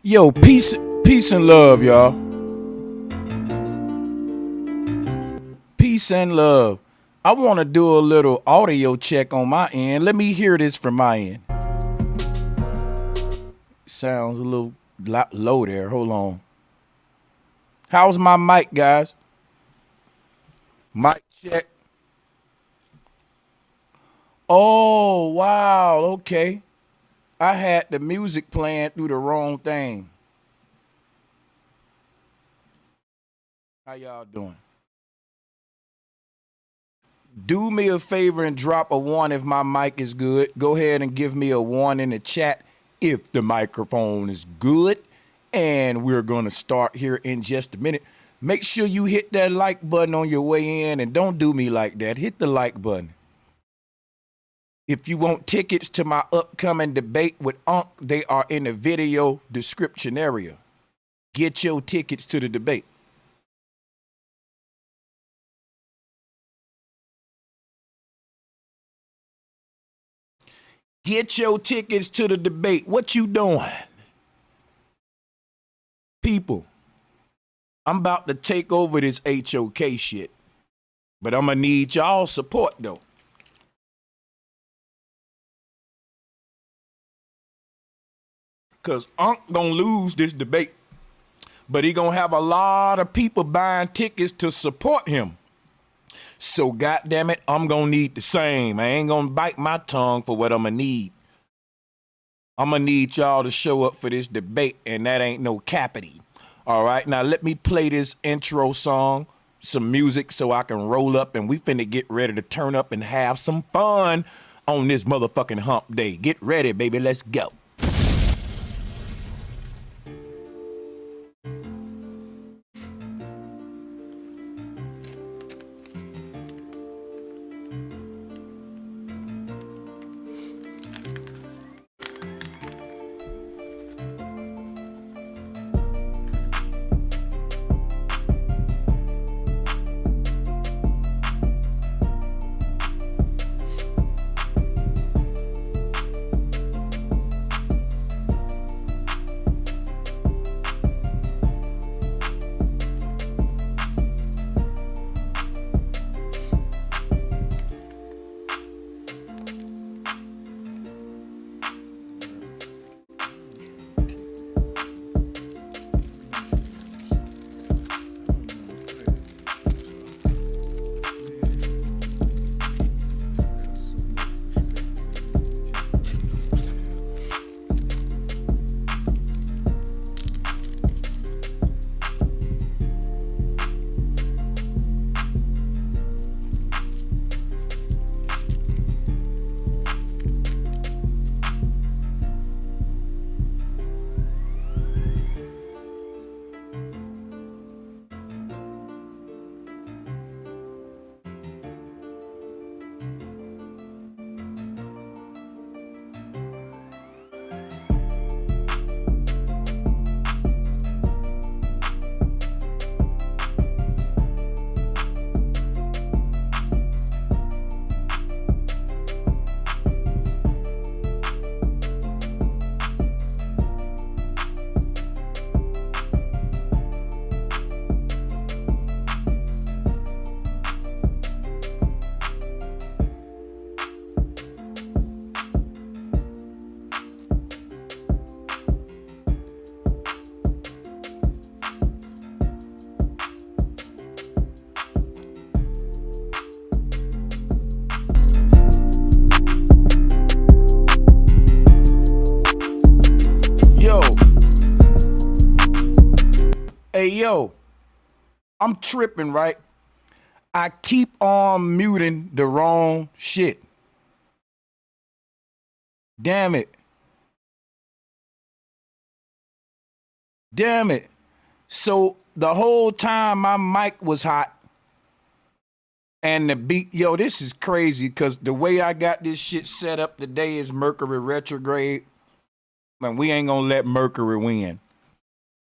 Yo, peace and love, y'all. Peace and love. I want to do a little audio check on my end. Let me hear this from my end. Sounds a little low there. Hold on. How's my mic, guys? Mic check. Oh, wow. Okay. I had the music playing through the wrong thing. How y'all doing? Do me a favor and drop a 1 if my mic is good. Go ahead and give me a 1 in the chat if the microphone is good. And we're going to start here in just a minute. Make sure you hit that like button on your way in, and don't do me like that. Hit the like button. If you want tickets to my upcoming debate with Hump, they are in the video description area. Get your tickets to the debate. Get your tickets to the debate. What you doing? People, I'm about to take over this HOK shit, but I'm going to need y'all support, though. Because Unc gonna lose this debate, but he gonna have a lot of people buying tickets to support him. So goddamn it, I'm gonna need the same. I ain't gonna bite my tongue for what I'm gonna need. I'm gonna need y'all to show up for this debate, and that ain't no cappity. All right, now let me play this intro song, some music, so I can roll up, and we finna get ready to turn up and have some fun on this motherfucking hump day. Get ready, baby, let's go. Hey, yo, I'm tripping, right? I keep on muting the wrong shit. Damn it. Damn it. So the whole time my mic was hot and the beat, yo, this is crazy because the way I got this shit set up today is Mercury retrograde. Man, we ain't gonna let Mercury win.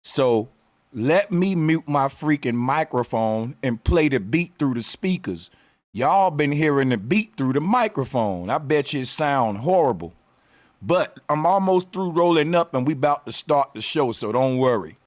So let me mute my freaking microphone and play the beat through the speakers. Y'all been hearing the beat through the microphone. I bet you it sound horrible. But I'm almost through rolling up and we about to start the show, so don't worry.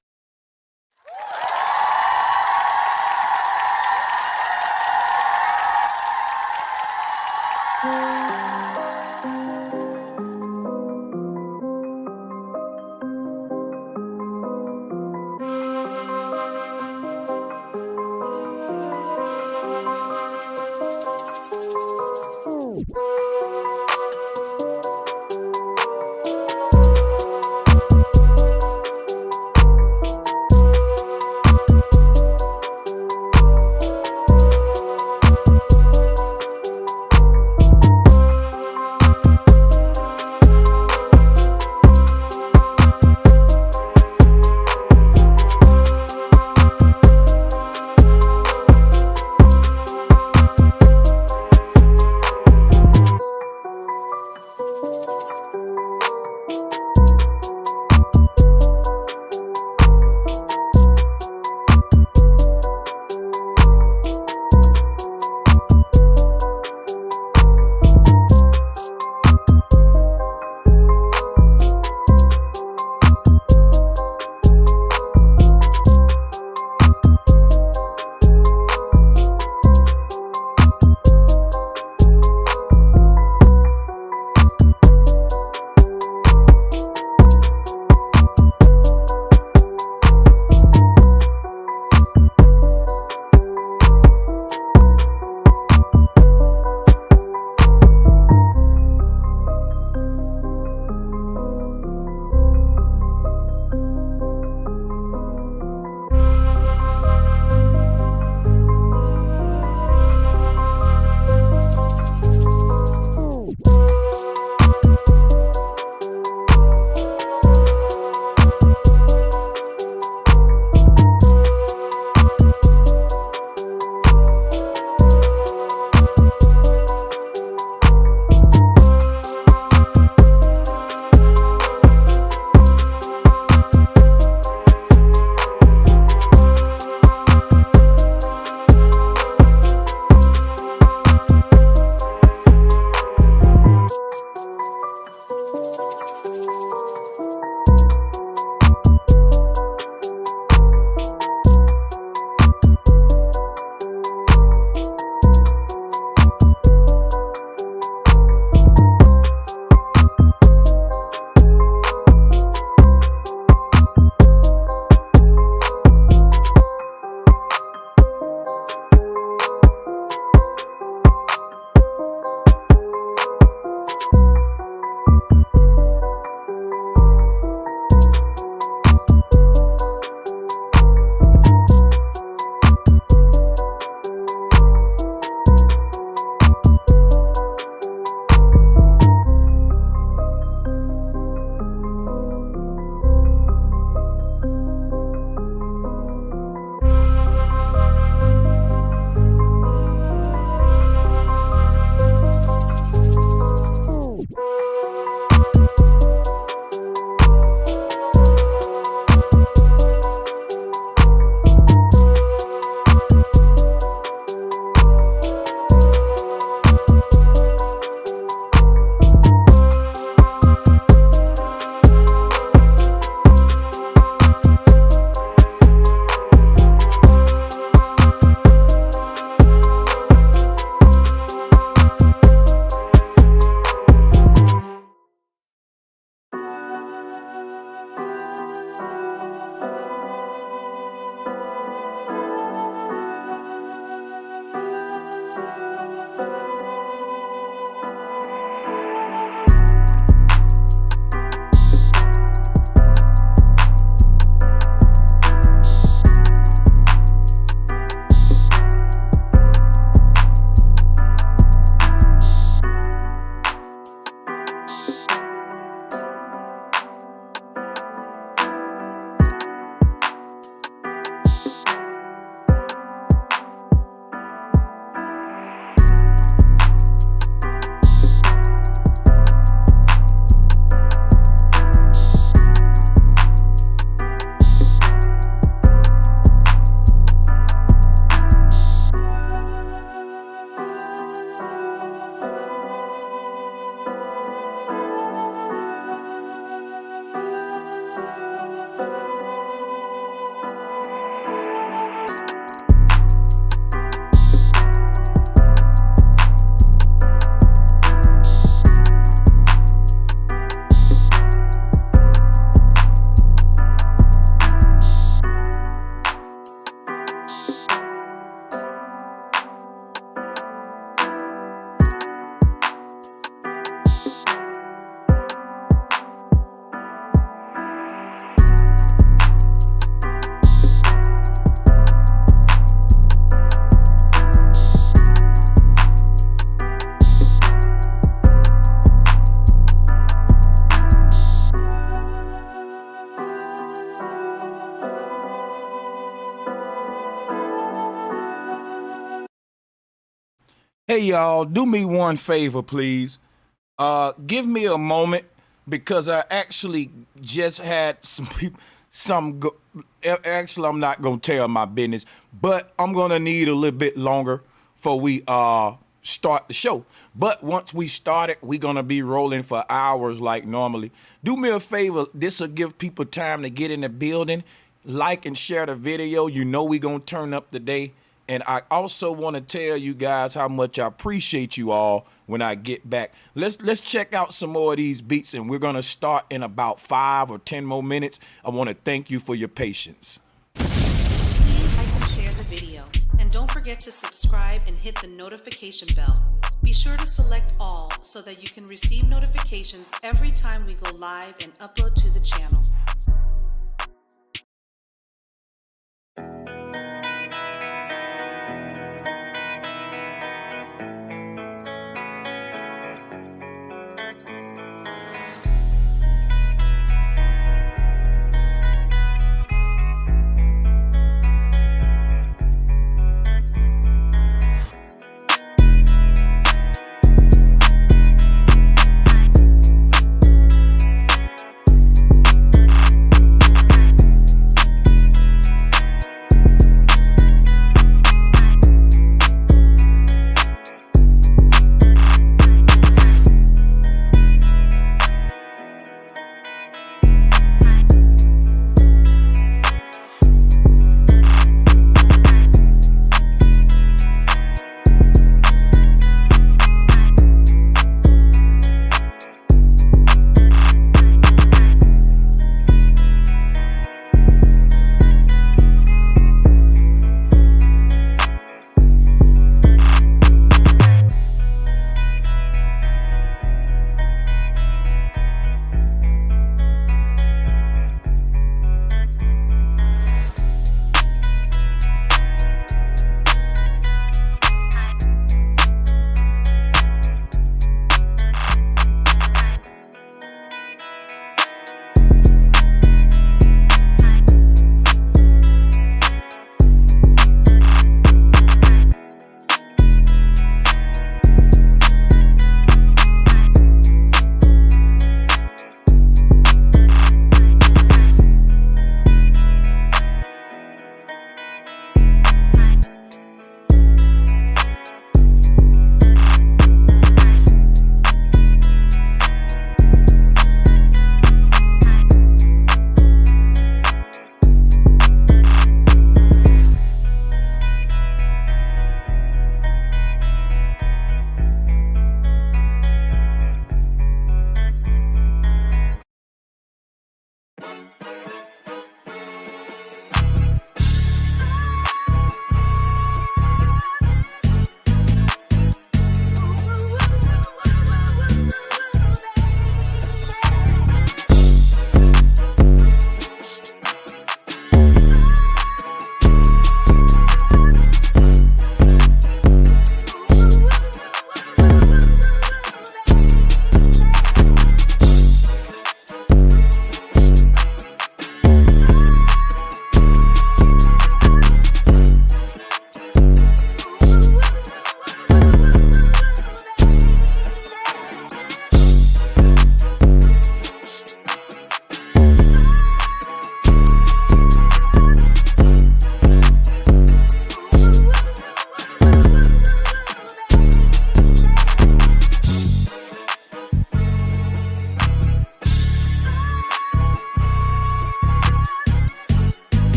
Hey y'all, do me one favor, please. Give me a moment because I actually just had some people. Actually, I'm not gonna tell my business, but I'm gonna need a little bit longer before we start the show. But once we start it, we're gonna be rolling for hours like normally. Do me a favor. This will give people time to get in the building, like and share the video. You know we gonna turn up today. And I also want to tell you guys how much I appreciate you all when I get back. Let's check out some more of these beats, and we're gonna start in about 5 or 10 more minutes. I want to thank you for your patience. Please like and share the video. And don't forget to subscribe and hit the notification bell. Be sure to select all so that you can receive notifications every time we go live and upload to the channel.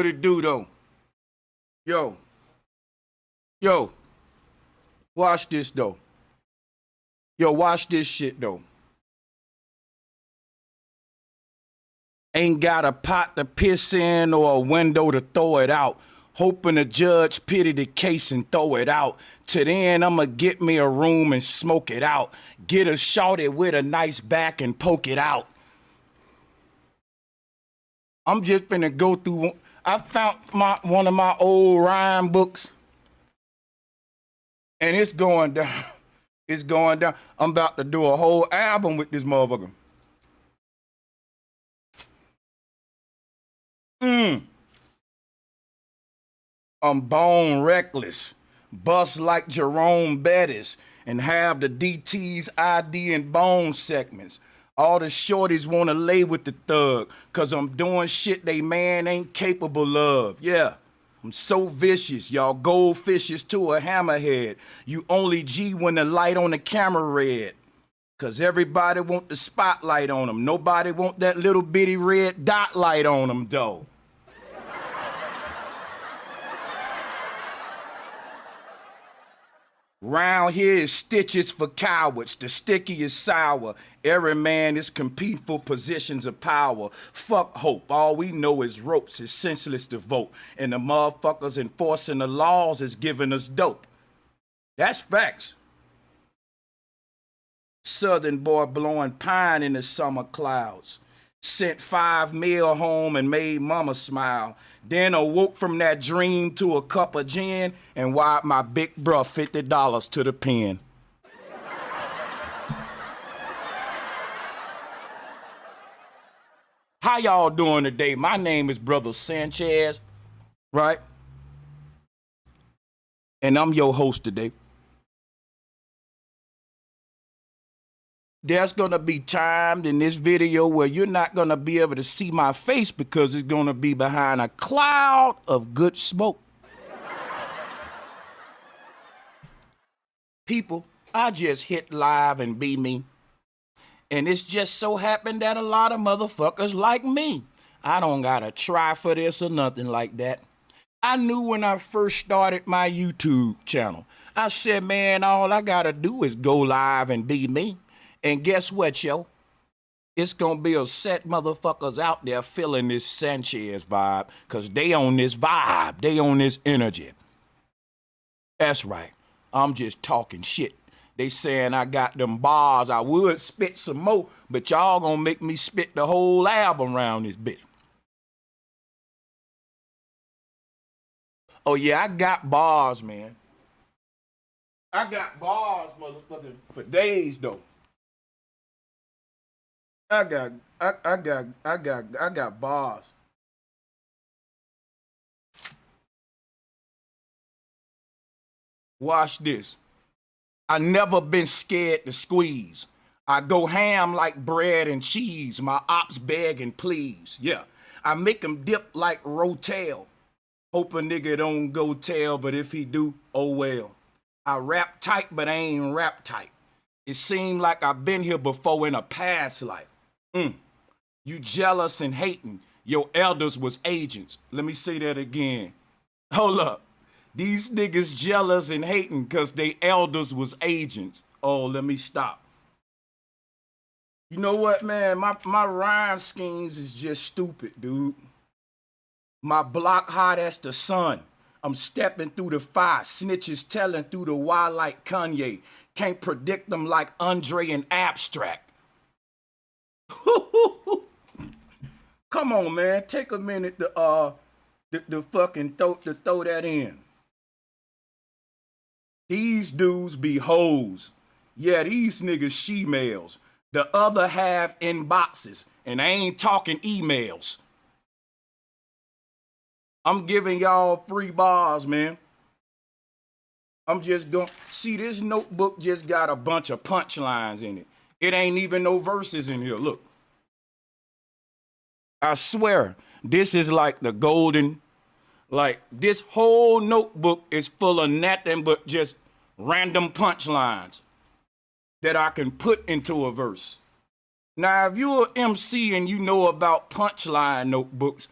What it do though? Yo, watch this though. Yo, watch this shit though. Ain't got a pot to piss in or a window to throw it out. Hoping the judge pity the case and throw it out. To then, I'ma get me a room and smoke it out. Get a shorty with a nice back and poke it out. I'm just finna go through. I found one of my old rhyme books, and it's going down. It's going down. I'm about to do a whole album with this motherfucker. I'm bone reckless, bust like Jerome Bettis, and have the DT's ID and bone segments. All the shorties wanna lay with the thug, cause I'm doing shit they man ain't capable of. Yeah, I'm so vicious, y'all goldfishes to a hammerhead. You only G when the light on the camera red. Cause everybody want the spotlight on them. Nobody want that little bitty red dot light on them though. Round here is stitches for cowards. The sticky is sour. Every man is competing for positions of power. Fuck hope. All we know is ropes. It's senseless to vote. And the motherfuckers enforcing the laws is giving us dope. That's facts. Southern boy blowing pine in the summer clouds. Sent 5 mil home and made mama smile. Then awoke from that dream to a cup of gin and wired my big bruh $50 to the pen. How y'all doing today? My name is Brother Sanchez, right? And I'm your host today. There's gonna be times in this video where you're not gonna be able to see my face because it's gonna be behind a cloud of good smoke. People, I just hit live and be me. And it's just so happened that a lot of motherfuckers like me. I don't gotta try for this or nothing like that. I knew when I first started my YouTube channel, I said, man, all I gotta do is go live and be me. And guess what, yo? It's gonna be a set motherfuckers out there feeling this Sanchez vibe, cause they on this vibe, they on this energy. That's right, I'm just talking shit. They saying I got them bars, I would spit some more, but y'all gonna make me spit the whole album around this bitch. Oh yeah, I got bars, man. I got bars, motherfucker, for days though. I got bars. Watch this. I never been scared to squeeze. I go ham like bread and cheese. My ops beg and please. Yeah, I make them dip like Rotel. Hope a nigga don't go tell, but if he do, oh well. I rap tight, but I ain't rap tight. It seemed like I've been here before in a past life. You jealous and hating. Your elders was agents. Let me say that again. Hold up. These niggas jealous and hating because they elders was agents. Oh, let me stop. You know what, man? My rhyme schemes is just stupid, dude. My block hot as the sun. I'm stepping through the fire. Snitches telling through the wire like Kanye. Can't predict them like Andre and Abstract. Come on, man. Take a minute to fucking throw that in. These dudes be hoes. Yeah, these niggas she-males. The other half in boxes. And I ain't talking emails. I'm giving y'all free bars, man. I'm just going. See, this notebook just got a bunch of punchlines in it. It ain't even no verses in here. Look. I swear, this is like the golden, like this whole notebook is full of nothing but just random punchlines that I can put into a verse. Now, if you're an MC and you know about punchline notebooks,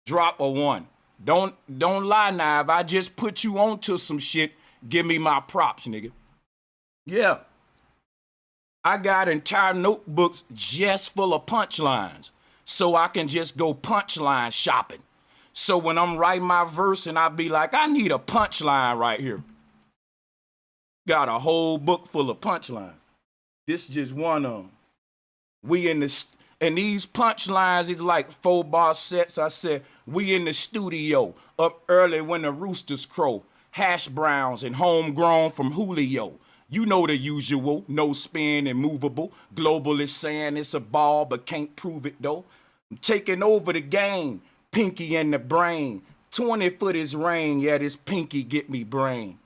drop a 1. Don't lie now. If I just put you onto some shit, give me my props, nigga. Yeah. I got entire notebooks just full of punchlines, so I can just go punchline shopping. So when I'm writing my verse and I be like, I need a punchline right here. Got a whole book full of punchlines. This is just one of them. We in the, and these punchlines is like 4-bar sets. I said, we in the studio, up early when the roosters crow, hash browns and homegrown from Julio. You know the usual, no spin and movable. Globalist saying it's a ball, but can't prove it though. I'm taking over the game, pinky in the brain. 20 foot is rain, yeah, this pinky get me brain.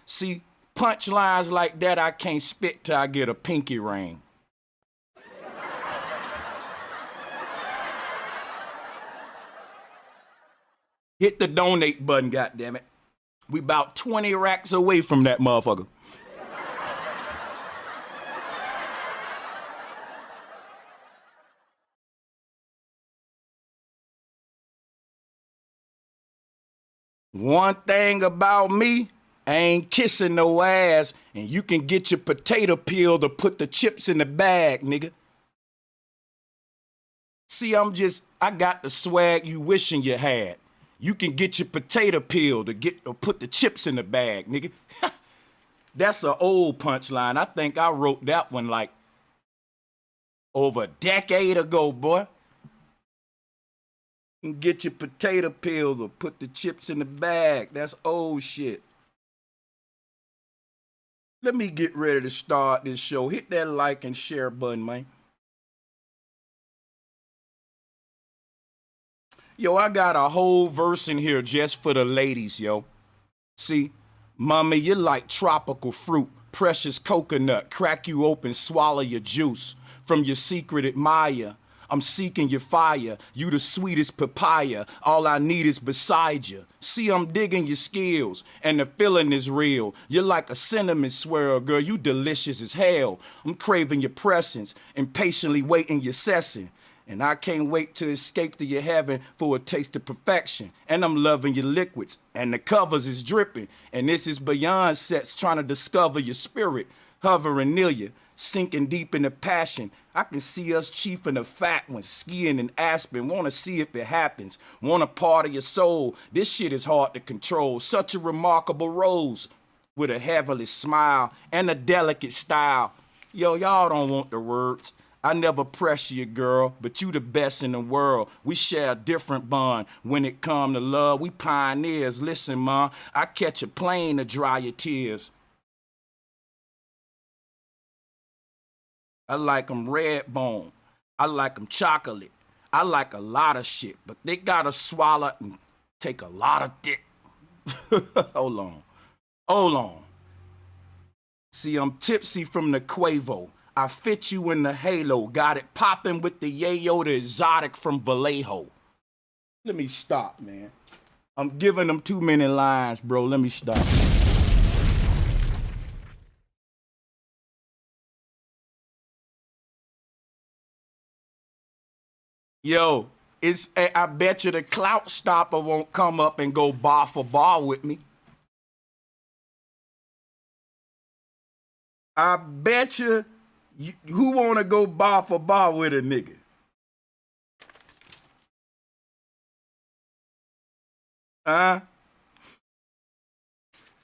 See, punchlines like that I can't spit till I get a pinky ring. Hit the donate button, goddammit. We about 20 racks away from that motherfucker. One thing about me, I ain't kissing no ass, and you can get your potato peel to put the chips in the bag, nigga. See, I got the swag you wishing you had. You can get your potato peel to put the chips in the bag, nigga. That's an old punchline. I think I wrote that one like over a decade ago, boy. You can get your potato peels or put the chips in the bag. That's old shit. Let me get ready to start this show. Hit that like and share button, man. Yo, I got a whole verse in here just for the ladies, yo. See, mommy, you're like tropical fruit, precious coconut. Crack you open, swallow your juice. From your secret admirer, I'm seeking your fire. You the sweetest papaya. All I need is beside you. See, I'm digging your skills, and the feeling is real. You're like a cinnamon swirl, girl. You delicious as hell. I'm craving your presence, impatiently waiting your session. And I can't wait to escape to your heaven for a taste of perfection. And I'm loving your liquids, and the covers is dripping. And this is beyond sets, trying to discover your spirit, hovering near you, sinking deep into passion. I can see us chiefing a fat one, skiing in Aspen. Wanna see if it happens. Want a part of your soul. This shit is hard to control. Such a remarkable rose with a heavenly smile and a delicate style. Yo, y'all don't want the words. I never pressure you, girl, but you the best in the world. We share a different bond. When it come to love, we pioneers. Listen, ma, I catch a plane to dry your tears. I like 'em red bone. I like 'em chocolate. I like a lot of shit, but they gotta swallow and take a lot of dick. Hold on. See, I'm tipsy from the Quavo. I fit you in the halo. Got it popping with the yayo, the exotic from Vallejo. Let me stop, man. I'm giving them too many lines, bro. Let me stop. Yo, I bet you the clout stopper won't come up and go bar for bar with me. I bet you, who wanna go bar for bar with a nigga?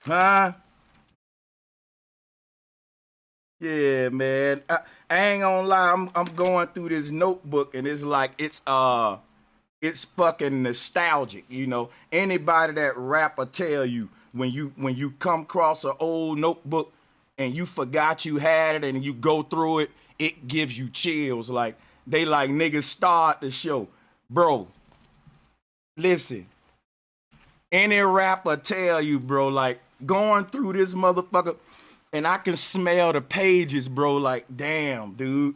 Huh? Yeah, man. I ain't gonna lie. I'm going through this notebook and it's like it's fucking nostalgic. You know, anybody that rap will tell you when you come across an old notebook and you forgot you had it and you go through it, it gives you chills. Like they like niggas start the show, bro. Listen, any rapper tell you, bro, like going through this motherfucker. And I can smell the pages, bro, like, damn, dude.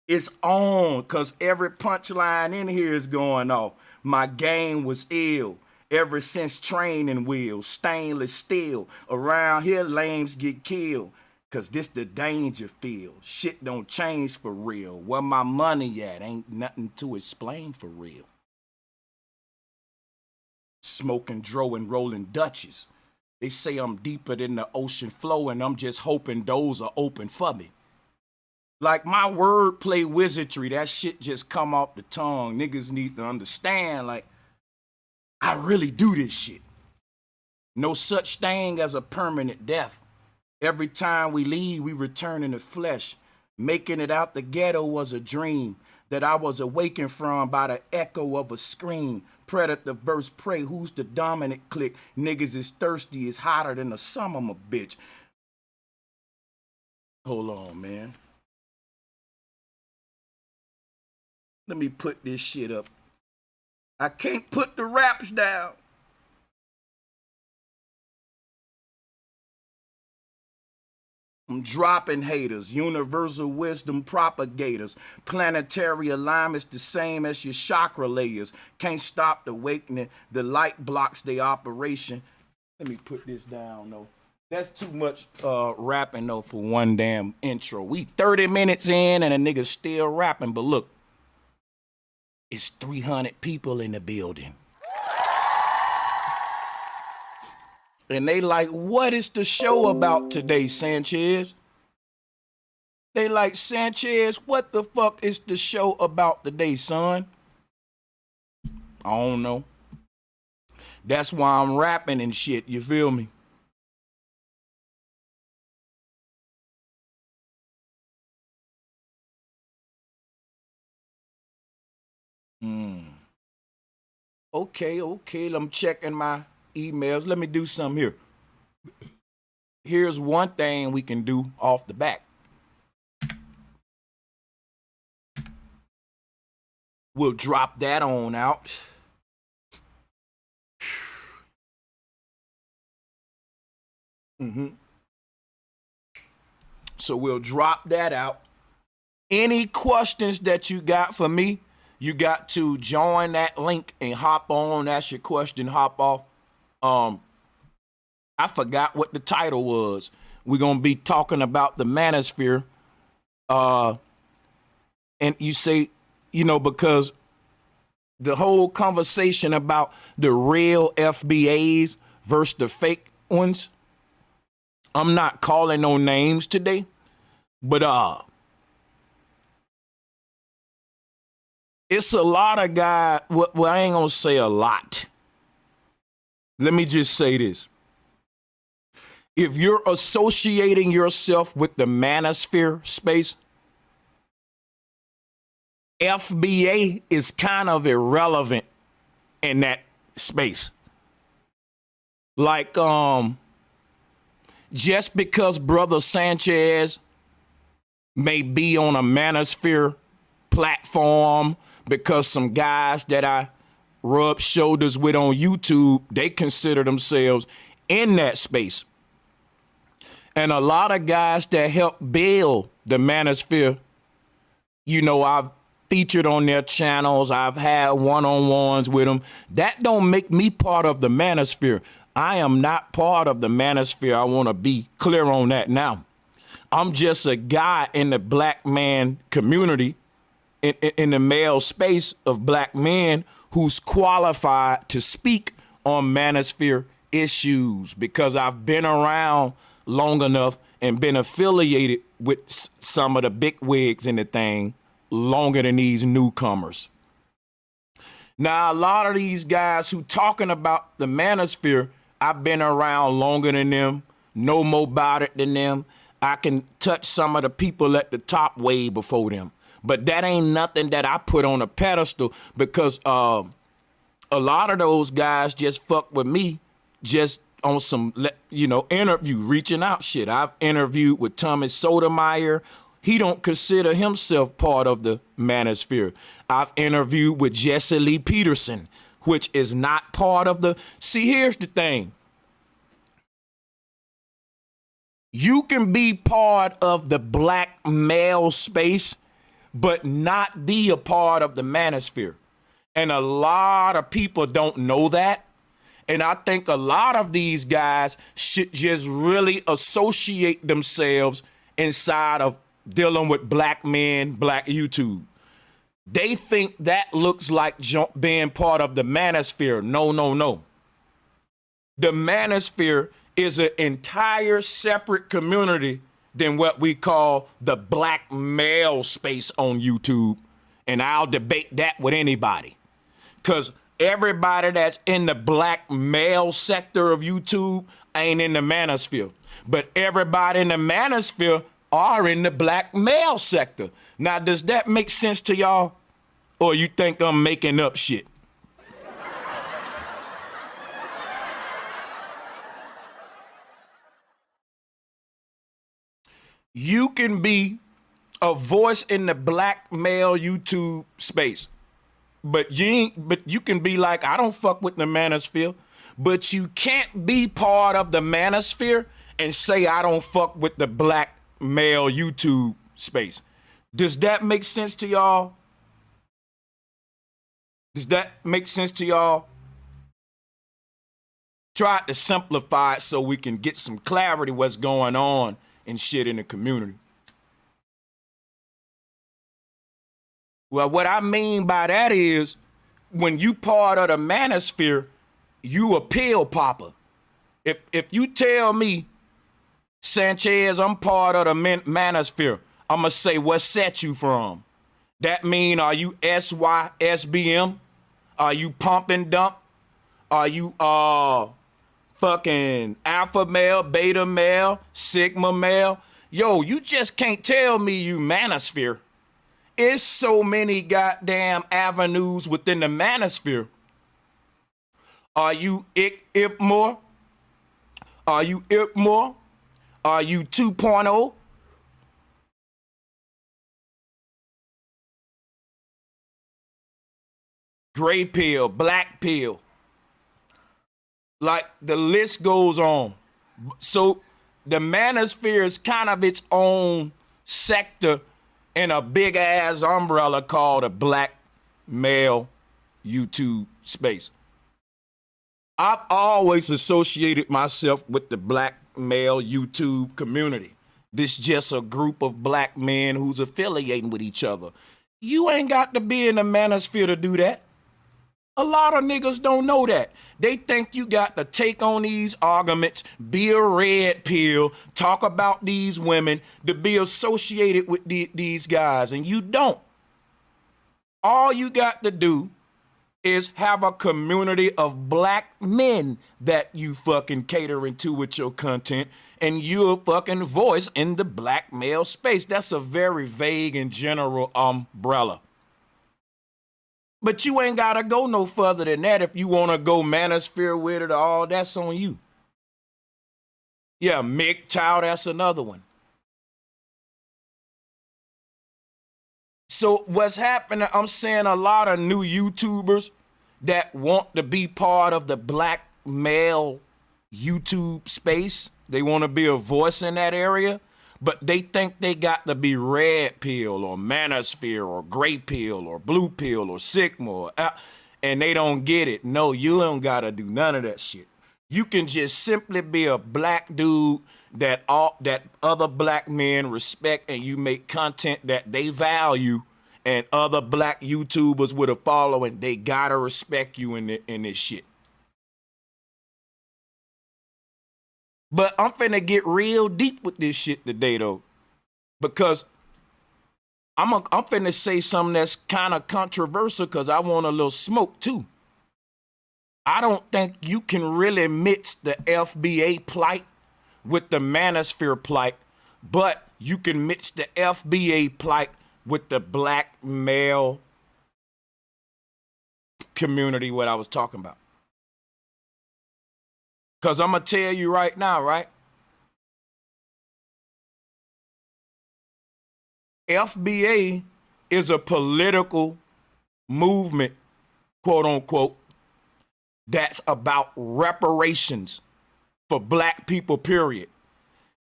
It's on, because every punchline in here is going off. My game was ill ever since training wheels, stainless steel. Around here, lames get killed, because this the danger field. Shit don't change for real. Where my money at? Ain't nothing to explain for real. smoking dro and rolling Dutches. They say I'm deeper than the ocean flow, and I'm just hoping those are open for me. Like my wordplay wizardry, that shit just come off the tongue. Niggas need to understand, like, I really do this shit. No such thing as a permanent death. Every time we leave, we return in the flesh. Making it out the ghetto was a dream that I was awakened from by the echo of a scream. Predator versus prey, who's the dominant clique? Niggas is thirsty, it's hotter than the summer, my bitch. Hold on, man. Let me put this shit up. I can't put the raps down. I'm dropping haters, universal wisdom propagators. Planetary alignment's the same as your chakra layers. Can't stop the awakening, the light blocks the operation. Let me put this down, though. That's too much rapping, though, for one damn intro. We 30 minutes in and a nigga still rapping, but look, it's 300 people in the building. And they like, what is the show about today, Sanchez? They like, Sanchez, what the fuck is the show about today, son? I don't know. That's why I'm rapping and shit, you feel me? Okay, I'm checking my emails. Let me do something here. Here's one thing we can do off the back. We'll drop that on out. So we'll drop that out. Any questions that you got for me, you got to join that link and hop on. That's your question. Hop off. I forgot what the title was. We're going to be talking about the manosphere. And you say, you know, because the whole conversation about the real FBAs versus the fake ones, I'm not calling no names today, but it's a lot of guys. Well, I ain't gonna say a lot. Let me just say this. If you're associating yourself with the manosphere space, FBA is kind of irrelevant in that space. Like, just because Brother Sanchez may be on a manosphere platform, because some guys that I rub shoulders with on YouTube, they consider themselves in that space. And a lot of guys that help build the manosphere, you know, I've featured on their channels. I've had one-on-ones with them. That don't make me part of the manosphere. I am not part of the manosphere. I want to be clear on that now. I'm just a guy in the black man community, in the male space of black men, who's qualified to speak on manosphere issues because I've been around long enough and been affiliated with some of the big wigs in the thing longer than these newcomers. Now, a lot of these guys who talking about the manosphere, I've been around longer than them, know more about it than them. I can touch some of the people at the top way before them. But that ain't nothing that I put on a pedestal, because a lot of those guys just fuck with me just on some, you know, interview, reaching out shit. I've interviewed with Thomas Sotomayor. He don't consider himself part of the manosphere. I've interviewed with Jesse Lee Peterson, which is not part of the... See, here's the thing. You can be part of the black male space, but not be a part of the manosphere. And a lot of people don't know that. And I think a lot of these guys should just really associate themselves inside of dealing with black men, black YouTube. They think that looks like being part of the manosphere. No, no, no. The manosphere is an entire separate community than what we call the black male space on YouTube. And I'll debate that with anybody. Because everybody that's in the black male sector of YouTube ain't in the manosphere. But everybody in the manosphere are in the black male sector. Now, does that make sense to y'all? Or you think I'm making up shit? You can be a voice in the black male YouTube space, but you can be like, I don't fuck with the manosphere, but you can't be part of the manosphere and say I don't fuck with the black male YouTube space. Does that make sense to y'all? Does that make sense to y'all? Try to simplify it so we can get some clarity what's going on and shit in the community. Well, what I mean by that is when you part of the manosphere, you a pill popper. If you tell me, Sanchez, I'm part of the manosphere, I'm going to say, what set you from? That mean, are you SYSBM? Are you pump and dump? Are you fucking alpha male, beta male, sigma male? Yo, you just can't tell me you manosphere. It's so many goddamn avenues within the manosphere. Are you IPMOR? Are you IPMOR? Are you 2.0? Gray pill, black pill. Like the list goes on. So the manosphere is kind of its own sector in a big ass umbrella called a black male YouTube space. I've always associated myself with the black male YouTube community. This just a group of black men who's affiliating with each other. You ain't got to be in the manosphere to do that. A lot of niggas don't know that. They think you got to take on these arguments, be a red pill, talk about these women to be associated with these guys, and you don't. All you got to do is have a community of black men that you fucking catering to with your content, and you're a fucking voice in the black male space. That's a very vague and general umbrella. But you ain't got to go no further than that. If you want to go manosphere with it all, that's on you. Yeah, MGTOW, that's another one. So what's happening, I'm seeing a lot of new YouTubers that want to be part of the black male YouTube space. They want to be a voice in that area. But they think they got to be red pill or manosphere or gray pill or blue pill or sigma, and they don't get it. No, you don't got to do none of that shit. You can just simply be a black dude that other black men respect, and you make content that they value, and other black YouTubers with a following, they got to respect you in this shit. But I'm finna get real deep with this shit today, though, because I'm finna say something that's kind of controversial because I want a little smoke, too. I don't think you can really mix the FBA plight with the manosphere plight, but you can mix the FBA plight with the black male community, what I was talking about. Because I'm going to tell you right now, right? FBA is a political movement, quote unquote, that's about reparations for black people, period.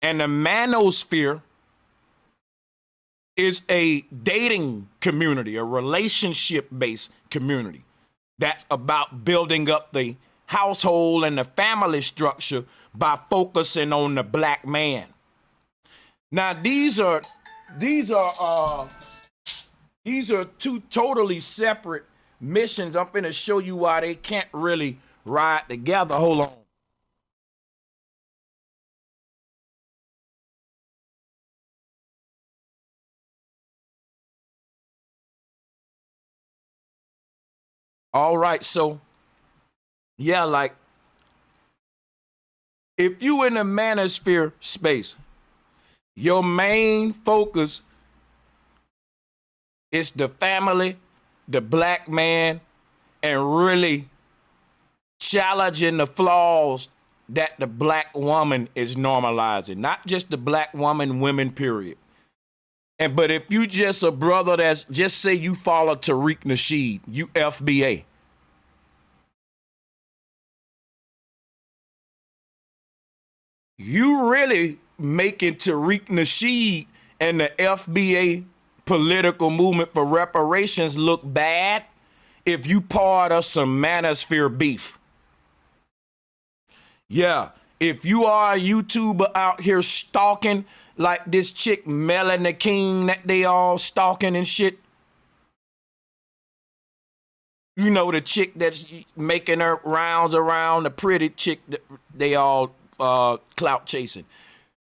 And the manosphere is a dating community, a relationship-based community that's about building up the household and the family structure by focusing on the black man. Now these are two totally separate missions. I'm finna show you why they can't really ride together. Hold on. All right, so yeah, like if you in the manosphere space, your main focus is the family, the black man, and really challenging the flaws that the black woman is normalizing. Not just the black woman, women, period. And but if you just a brother that's just say you follow Tariq Nasheed, you FBA. You really making Tariq Nasheed and the FBA political movement for reparations look bad if you part of some manosphere beef. Yeah, if you are a YouTuber out here stalking like this chick Melanie King that they all stalking and shit. You know, the chick that's making her rounds around, the pretty chick that they all clout chasing.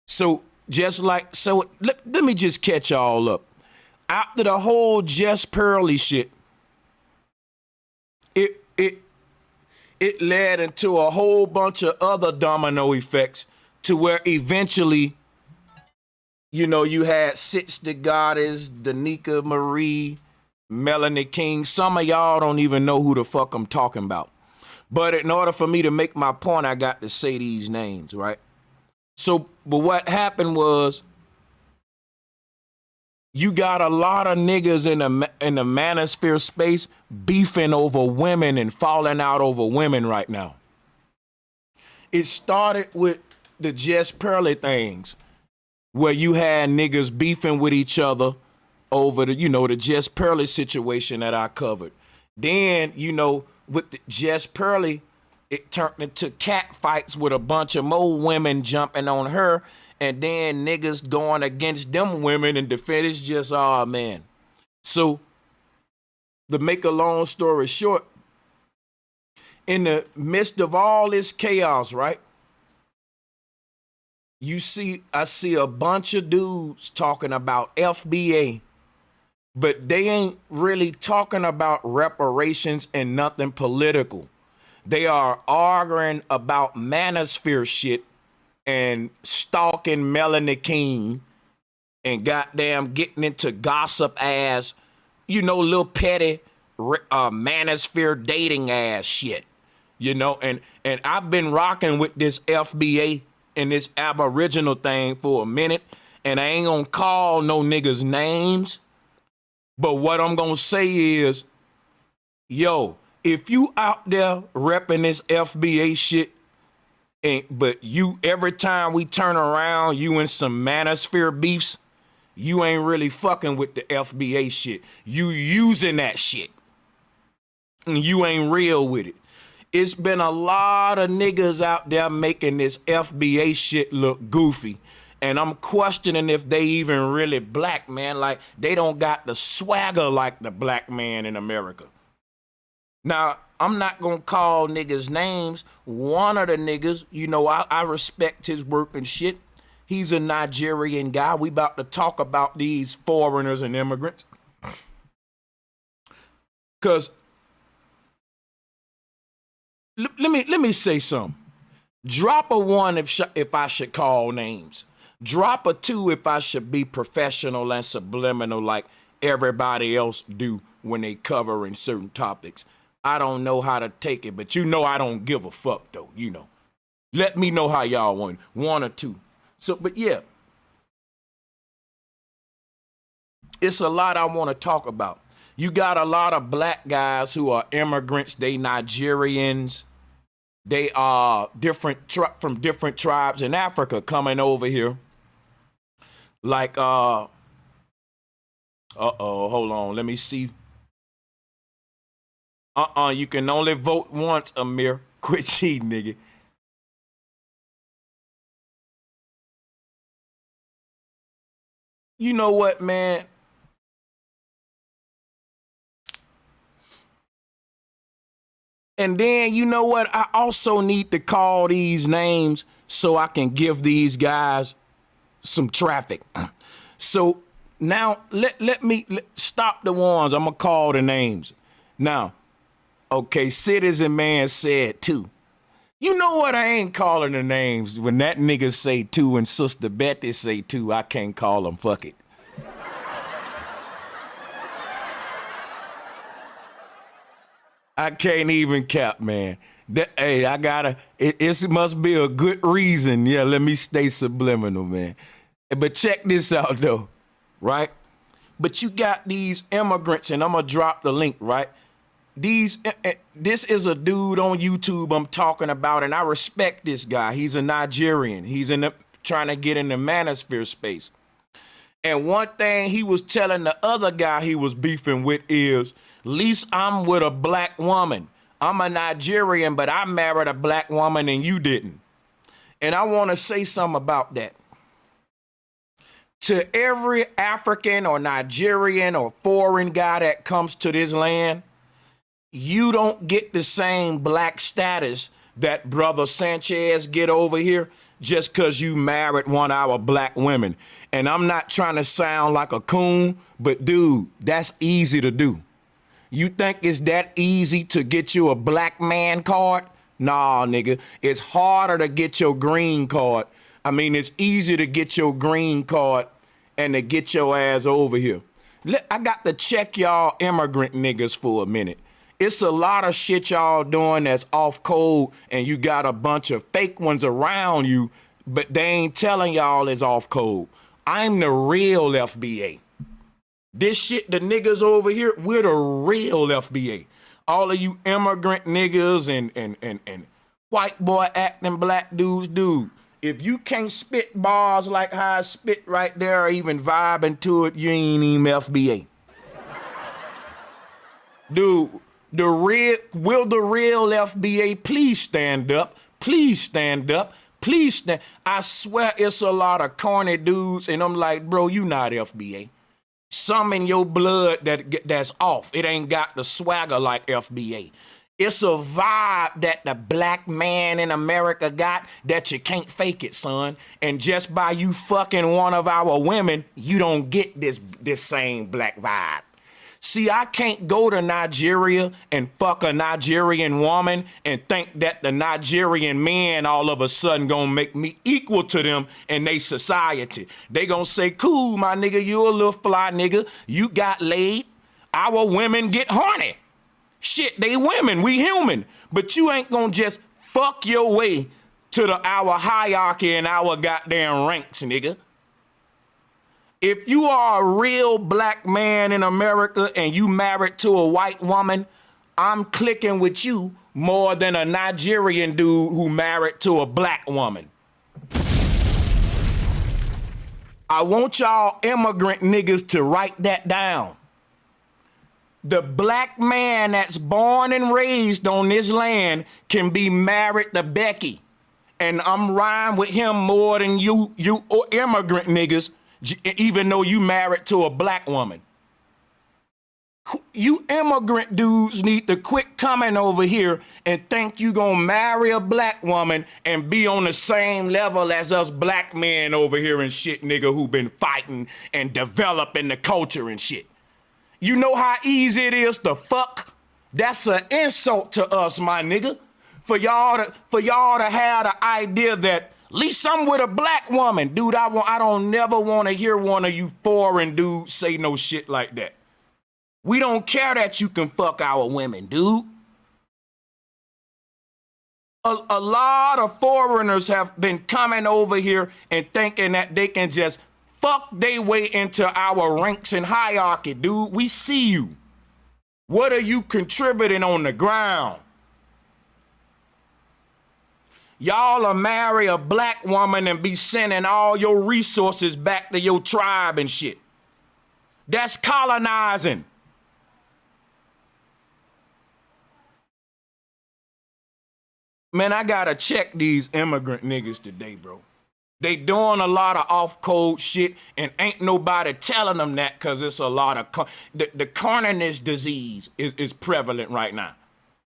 So just like, so let me just catch y'all up. After the whole Jess Pearly shit, it led into a whole bunch of other domino effects to where eventually, you know, you had Six the Goddess, Danica Marie, Melanie King. Some of y'all don't even know who the fuck I'm talking about. But in order for me to make my point, I got to say these names, right? So, but what happened was, you got a lot of niggas in the manosphere space beefing over women and falling out over women right now. It started with the Jess Pearly things, where you had niggas beefing with each other over the, you know, the Jess Pearly situation that I covered. Then, you know, with the Jess Pearly, it turned into cat fights with a bunch of more women jumping on her, and then niggas going against them women and defend. It's just, oh man. So, to make a long story short, in the midst of all this chaos, right? I see a bunch of dudes talking about FBA, but they ain't really talking about reparations and nothing political. They are arguing about manosphere shit and stalking Melanie King and goddamn getting into gossip ass, you know, little petty manosphere dating ass shit, you know. And I've been rocking with this FBA and this Aboriginal thing for a minute, and I ain't gonna call no niggas names, but what I'm gonna say is, yo, if you out there repping this FBA shit, but you, every time we turn around, you in some manosphere beefs, you ain't really fucking with the FBA shit. You using that shit. And you ain't real with it. It's been a lot of niggas out there making this FBA shit look goofy. And I'm questioning if they even really black, man. Like, they don't got the swagger like the black man in America. Now, I'm not gonna call niggas names. One of the niggas, you know, I respect his work and shit. He's a Nigerian guy. We about to talk about these foreigners and immigrants. Cause let me say something. Drop a one if I should call names. Drop a two if I should be professional and subliminal like everybody else do when they covering certain topics. I don't know how to take it, but you know I don't give a fuck though, you know. Let me know how y'all want, one or two. So, but yeah. It's a lot I want to talk about. You got a lot of black guys who are immigrants, they Nigerians, they are from different tribes in Africa coming over here. Like, hold on, let me see. You can only vote once, Amir. Quit cheating, nigga. You know what, man? And then, you know what? I also need to call these names so I can give these guys some traffic. So now let me stop the ones. I'm going to call the names. Now, Okay, Citizen Man said too. You know what? I ain't calling the names. When that nigga say two and Sister Betty say two, I can't call them. Fuck it. I can't even cap, man. Hey, I gotta, it must be a good reason. Yeah, let me stay subliminal, man. But check this out, though, right? But you got these immigrants, and I'm gonna drop the link, right? This is a dude on YouTube I'm talking about, and I respect this guy. He's a Nigerian. He's trying to get in the manosphere space. And one thing he was telling the other guy he was beefing with is, at least I'm with a black woman. I'm a Nigerian, but I married a black woman and you didn't. And I want to say something about that. To every African or Nigerian or foreign guy that comes to this land, you don't get the same black status that brother Sanchez get over here just because you married one of our black women. And I'm not trying to sound like a coon, but dude, that's easy to do. You think it's that easy to get you a black man card? Nah, nigga, it's harder to get your green card. I mean, it's easier to get your green card and to get your ass over here. I got to check y'all immigrant niggas for a minute. It's a lot of shit y'all doing that's off code, and you got a bunch of fake ones around you, but they ain't telling y'all it's off code. I'm the real FBA. This shit, the niggas over here, we're the real FBA. All of you immigrant niggas and white boy acting black dudes, dude. If you can't spit bars like how I spit right there or even vibing to it, you ain't even FBA. Dude, will the real FBA please stand up? Please stand up. Please stand. I swear it's a lot of corny dudes, and I'm like, bro, you not FBA. Some in your blood that's off. It ain't got the swagger like FBA. It's a vibe that the black man in America got that you can't fake it, son. And just by you fucking one of our women, you don't get this same black vibe. See, I can't go to Nigeria and fuck a Nigerian woman and think that the Nigerian men all of a sudden gonna make me equal to them in their society. They gonna say, cool, my nigga, you a little fly nigga. You got laid. Our women get horny. Shit, they women, we human. But you ain't gonna just fuck your way to our hierarchy and our goddamn ranks, nigga. If you are a real black man in America and you married to a white woman, I'm clicking with you more than a Nigerian dude who married to a black woman. I want y'all immigrant niggas to write that down. The black man that's born and raised on this land can be married to Becky. And I'm riding with him more than you immigrant niggas, even though you married to a black woman. You immigrant dudes need to quit coming over here and think you gonna marry a black woman and be on the same level as us black men over here and shit, nigga, who been fighting and developing the culture and shit. You know how easy it is to fuck? That's an insult to us, my nigga. For y'all to have the idea that at least I'm with a black woman. Dude, I don't never want to hear one of you foreign dudes say no shit like that. We don't care that you can fuck our women, dude. A lot of foreigners have been coming over here and thinking that they can just fuck their way into our ranks and hierarchy, dude. We see you. What are you contributing on the ground? Y'all will marry a black woman and be sending all your resources back to your tribe and shit. That's colonizing. Man, I gotta check these immigrant niggas today, bro. They doing a lot of off-code shit and ain't nobody telling them that because it's a lot of... The carnage disease is prevalent right now.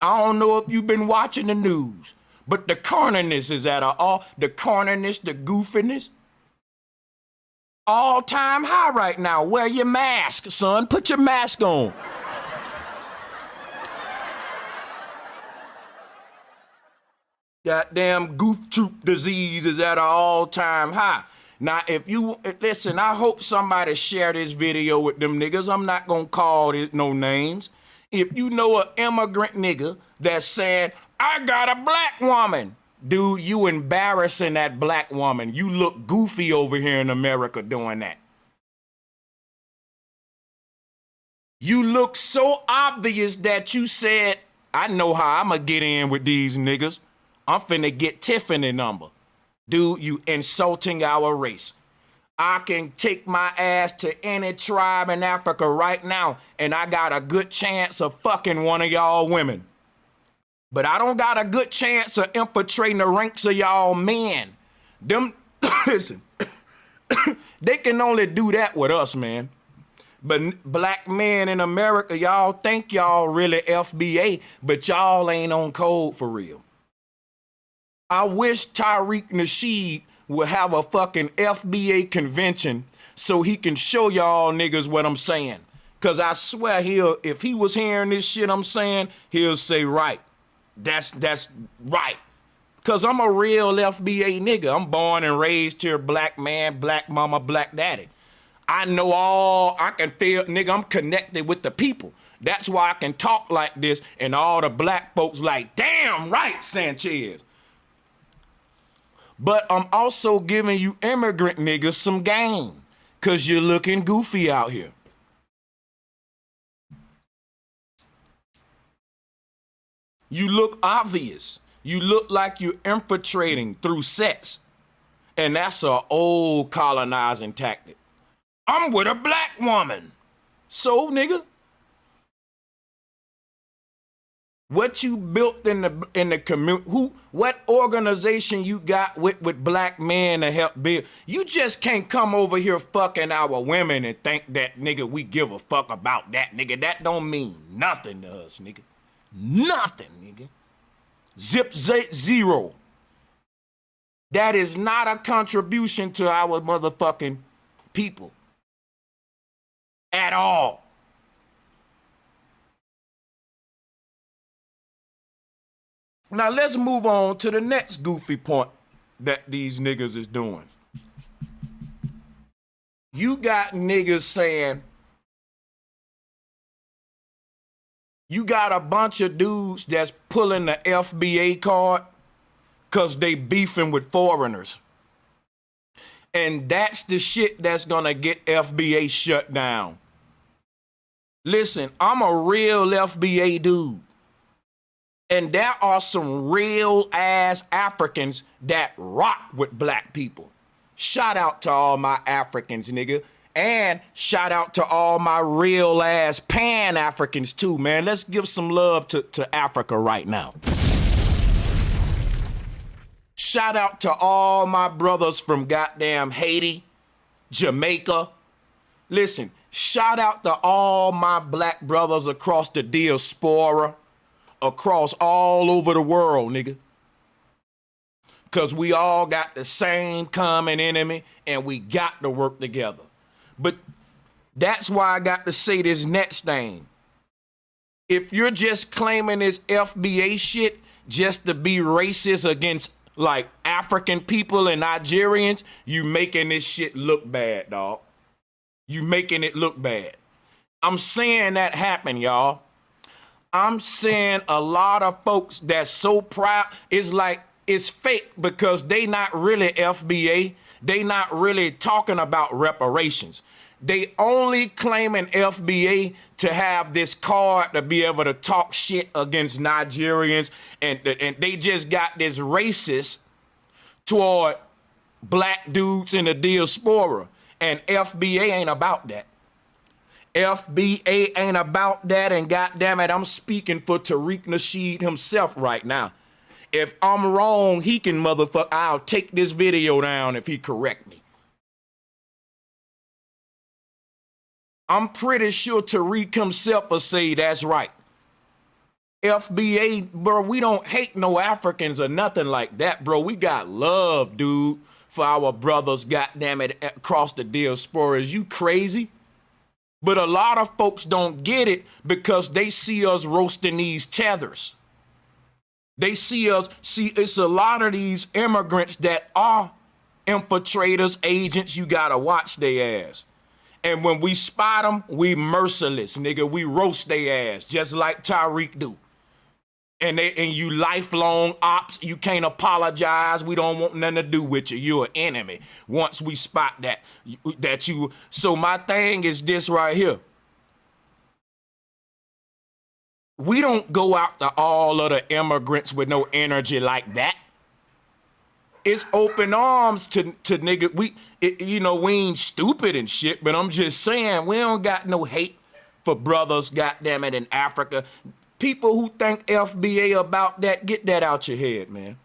I don't know if you've been watching the news, but the carnage is at the carnage, the goofiness, all-time high right now. Wear your mask, son. Put your mask on. Goddamn goof troop disease is at an all-time high. Now, if you, listen, I hope somebody share this video with them niggas. I'm not gonna call it no names. If you know an immigrant nigga that's saying, I got a black woman, dude, you embarrassing that black woman. You look goofy over here in America doing that. You look so obvious that you said, I know how I'm gonna get in with these niggas. I'm finna get Tiffany number. Dude, you insulting our race. I can take my ass to any tribe in Africa right now, and I got a good chance of fucking one of y'all women. But I don't got a good chance of infiltrating the ranks of y'all men. Them, listen, they can only do that with us, man. But black men in America, y'all think y'all really FBA, but y'all ain't on code for real. I wish Tariq Nasheed would have a fucking FBA convention so he can show y'all niggas what I'm saying. Cause I swear if he was hearing this shit I'm saying, he'll say, right. That's right. Cause I'm a real FBA nigga. I'm born and raised here, black man, black mama, black daddy. I know I can feel, nigga, I'm connected with the people. That's why I can talk like this and all the black folks like, damn right, Sanchez. But I'm also giving you immigrant niggas some game because you're looking goofy out here. You look obvious. You look like you're infiltrating through sex. And that's an old colonizing tactic. I'm with a black woman. So, nigga, what you built in the community, what organization you got with black men to help build? You just can't come over here fucking our women and think that, nigga, we give a fuck about that, nigga. That don't mean nothing to us, nigga. Nothing, nigga. Zero. That is not a contribution to our motherfucking people. At all. Now let's move on to the next goofy point that these niggas is doing. You got niggas saying, you got a bunch of dudes that's pulling the FBA card because they beefing with foreigners. And that's the shit that's gonna get FBA shut down. Listen, I'm a real FBA dude. And there are some real ass Africans that rock with black people. Shout out to all my Africans, nigga. And shout out to all my real ass Pan-Africans too, man. Let's give some love to Africa right now. Shout out to all my brothers from goddamn Haiti, Jamaica. Listen, shout out to all my black brothers across the diaspora. Across all over the world, nigga. Because we all got the same common enemy and we got to work together. But that's why I got to say this next thing. If you're just claiming this FBA shit just to be racist against like African people and Nigerians, you making this shit look bad, dog. You making it look bad. I'm seeing that happen, y'all. I'm seeing a lot of folks that's so proud. It's like it's fake because they not really FBA. They not really talking about reparations. They only claiming FBA to have this card to be able to talk shit against Nigerians. And they just got this racist toward black dudes in the diaspora. And FBA ain't about that. FBA ain't about that, and goddamn it, I'm speaking for Tariq Nasheed himself right now. If I'm wrong, he can motherfucker, I'll take this video down if he correct me. I'm pretty sure Tariq himself will say that's right. FBA, bro, we don't hate no Africans or nothing like that, bro. We got love, dude, for our brothers, goddamn it, across the diaspora. Is you crazy? But a lot of folks don't get it because they see us roasting these tethers. They see us, it's a lot of these immigrants that are infiltrators, agents. You gotta watch their ass. And when we spot them, we merciless, nigga. We roast their ass, just like Tariq do. And you lifelong ops, you can't apologize. We don't want nothing to do with you. You're an enemy. Once we spot that you. So my thing is this right here. We don't go after all of the immigrants with no energy like that. It's open arms to nigga. We ain't stupid and shit, but I'm just saying we don't got no hate for brothers, goddamn it, in Africa. People who think FBA about that, get that out your head, man.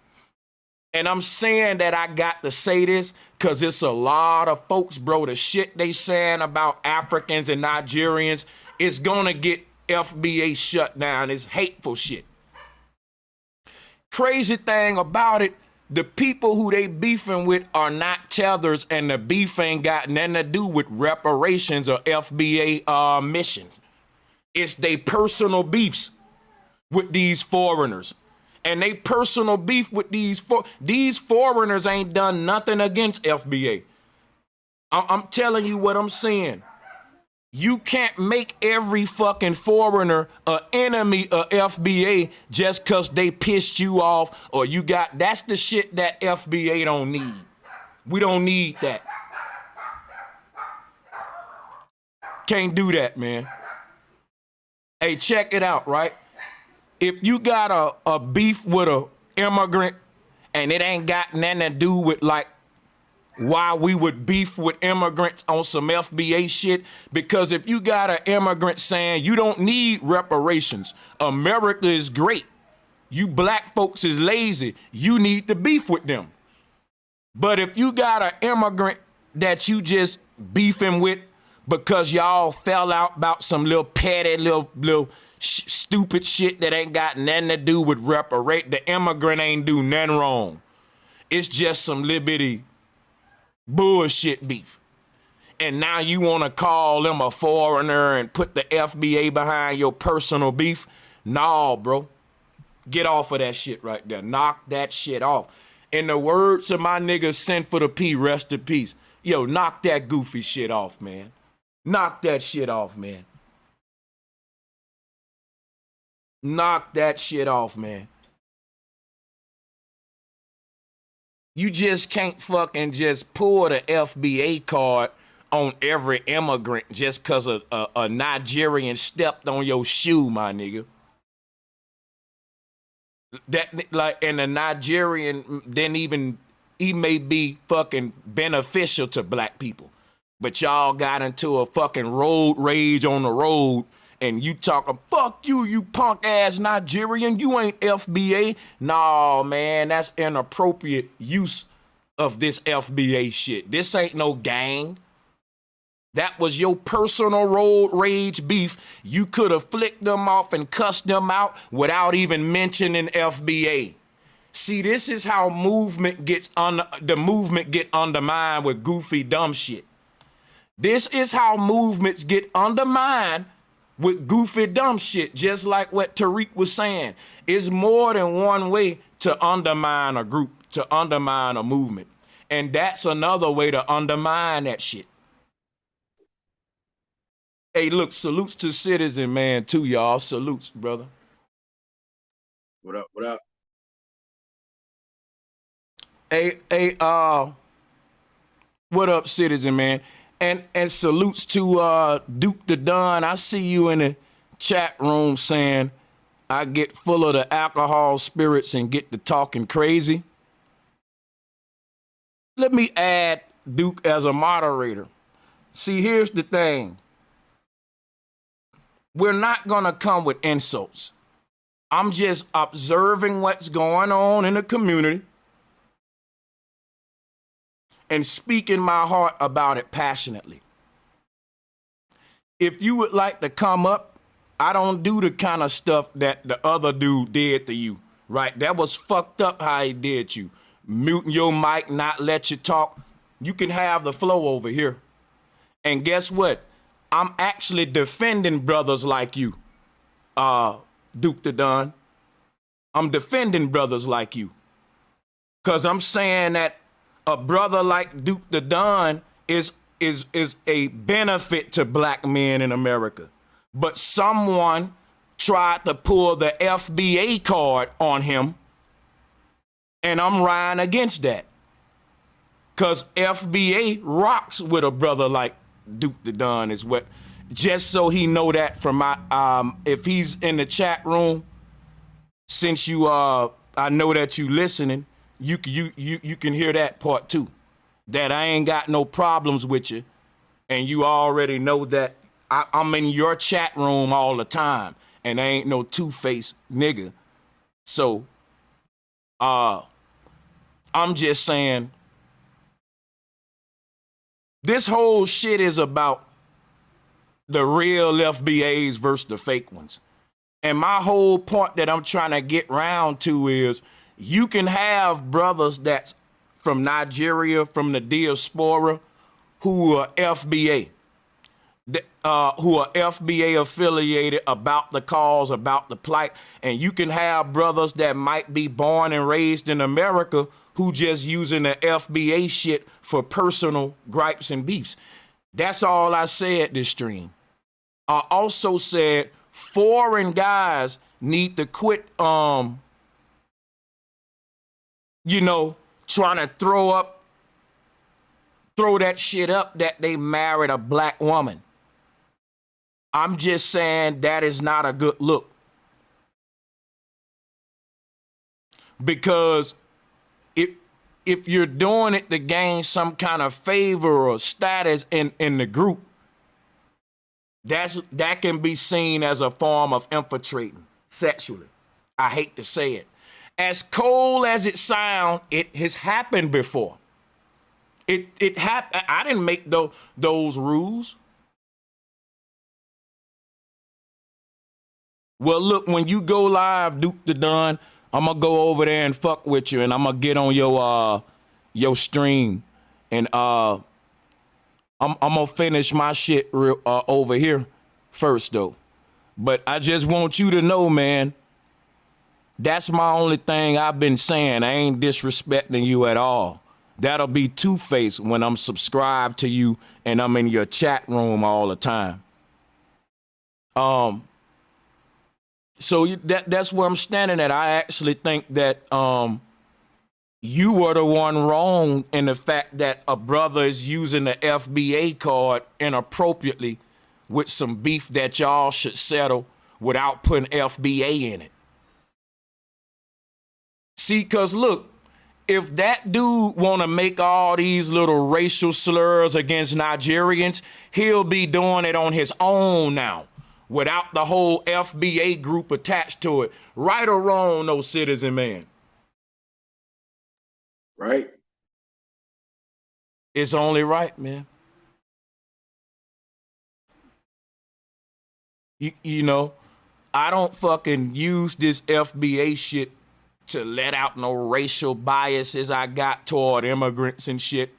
And I'm saying that I got to say this because it's a lot of folks, bro, the shit they saying about Africans and Nigerians is gonna get FBA shut down. It's hateful shit. Crazy thing about it, the people who they beefing with are not tethers, and the beef ain't got nothing to do with reparations or FBA missions. It's they personal beefs with these foreigners. And they personal beef with these foreigners ain't done nothing against FBA. I'm telling you what I'm saying. You can't make every fucking foreigner an enemy of FBA just because they pissed you off or you got, that's the shit that FBA don't need. We don't need that. Can't do that, man. Hey, check it out, right? If you got a beef with a immigrant and it ain't got nothing to do with like why we would beef with immigrants on some FBA shit, because if you got an immigrant saying you don't need reparations, America is great, you black folks is lazy, you need to beef with them. But if you got an immigrant that you just beefing with because y'all fell out about some little petty little stupid shit that ain't got nothing to do with the immigrant ain't do nothing wrong. It's just some liberty bullshit beef. And now you want to call them a foreigner and put the FBA behind your personal beef? Nah, bro. Get off of that shit right there. Knock that shit off. In the words of my nigga Send for the P, rest in peace. Yo, knock that goofy shit off, man. Knock that shit off, man. Knock that shit off, man. You just can't fucking just pull the FBA card on every immigrant just because a Nigerian stepped on your shoe, my nigga. That, like, and the Nigerian didn't even, he may be fucking beneficial to black people. But y'all got into a fucking road rage on the road and you talking, fuck you, you punk ass Nigerian, you ain't FBA. Nah, man, that's inappropriate use of this FBA shit. This ain't no gang. That was your personal road rage beef. You could have flicked them off and cussed them out without even mentioning FBA. See, this is how movement gets the movement get undermined with goofy dumb shit. This is how movements get undermined with goofy dumb shit, just like what Tariq was saying. It's more than one way to undermine a group, to undermine a movement. And that's another way to undermine that shit. Hey, look, salutes to Citizen, man, too, y'all. Salutes, brother. What up, what up? Hey, what up, Citizen, man? And salutes to Duke the Don. I see you in the chat room saying I get full of the alcohol spirits and get to talking crazy. Let me add Duke as a moderator. See, here's the thing. We're not going to come with insults. I'm just observing what's going on in the community and speaking my heart about it passionately. If you would like to come up, I don't do the kind of stuff that the other dude did to you, right? That was fucked up how he did you. Muting your mic, not let you talk. You can have the flow over here. And guess what? I'm actually defending brothers like you, Duke the Don. I'm defending brothers like you. Cause I'm saying that a brother like Duke the Don is a benefit to black men in America. But someone tried to pull the FBA card on him, and I'm riding against that. Cause FBA rocks with a brother like Duke the Don is what, just so he know that from my, if he's in the chat room, since you, I know that you listening, you can hear that part too. That I ain't got no problems with you, and you already know that I'm in your chat room all the time, and I ain't no two-faced nigga. So, I'm just saying, this whole shit is about the real FBAs versus the fake ones. And my whole point that I'm trying to get round to is you can have brothers that's from Nigeria, from the diaspora, who are FBA, who are FBA affiliated about the cause, about the plight. And you can have brothers that might be born and raised in America who just using the FBA shit for personal gripes and beefs. That's all I said this stream. I also said foreign guys need to quit, you know, trying to throw that shit up that they married a black woman. I'm just saying that is not a good look. Because if you're doing it to gain some kind of favor or status in the group, that can be seen as a form of infiltrating sexually. I hate to say it. As cold as it sounds, it has happened before. It happened. I didn't make those rules. Well, look, when you go live, Duke the Don, I'm gonna go over there and fuck with you, and I'm gonna get on your stream, and I'm gonna finish my shit over here first though. But I just want you to know, man, that's my only thing I've been saying. I ain't disrespecting you at all. That'll be two-faced when I'm subscribed to you and I'm in your chat room all the time. So that's where I'm standing at. I actually think that you were the one wrong in the fact that a brother is using the FBA card inappropriately with some beef that y'all should settle without putting FBA in it. See, because look, if that dude want to make all these little racial slurs against Nigerians, he'll be doing it on his own now, without the whole FBA group attached to it. Right or wrong, no citizen man? Right. It's only right, man. You know, I don't fucking use this FBA shit to let out no racial biases I got toward immigrants and shit.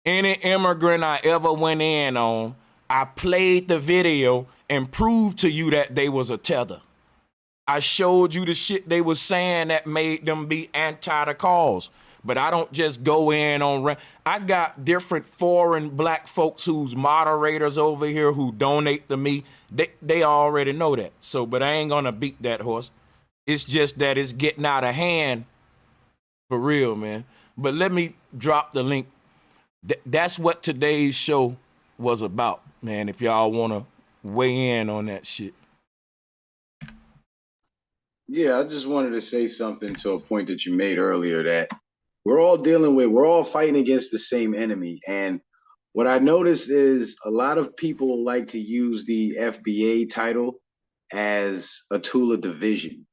Any immigrant I ever went in on, I played the video and proved to you that they was a tether. I showed you the shit they was saying that made them be anti the cause. But I don't just go in on, I got different foreign black folks who's moderators over here who donate to me. They already know that. So, but I ain't gonna beat that horse. It's just that it's getting out of hand for real, man. But let me drop the link. That's what today's show was about, man, if y'all want to weigh in on that shit. Yeah, I just wanted to say something to a point that you made earlier, that we're all fighting against the same enemy. And what I noticed is a lot of people like to use the FBA title as a tool of division,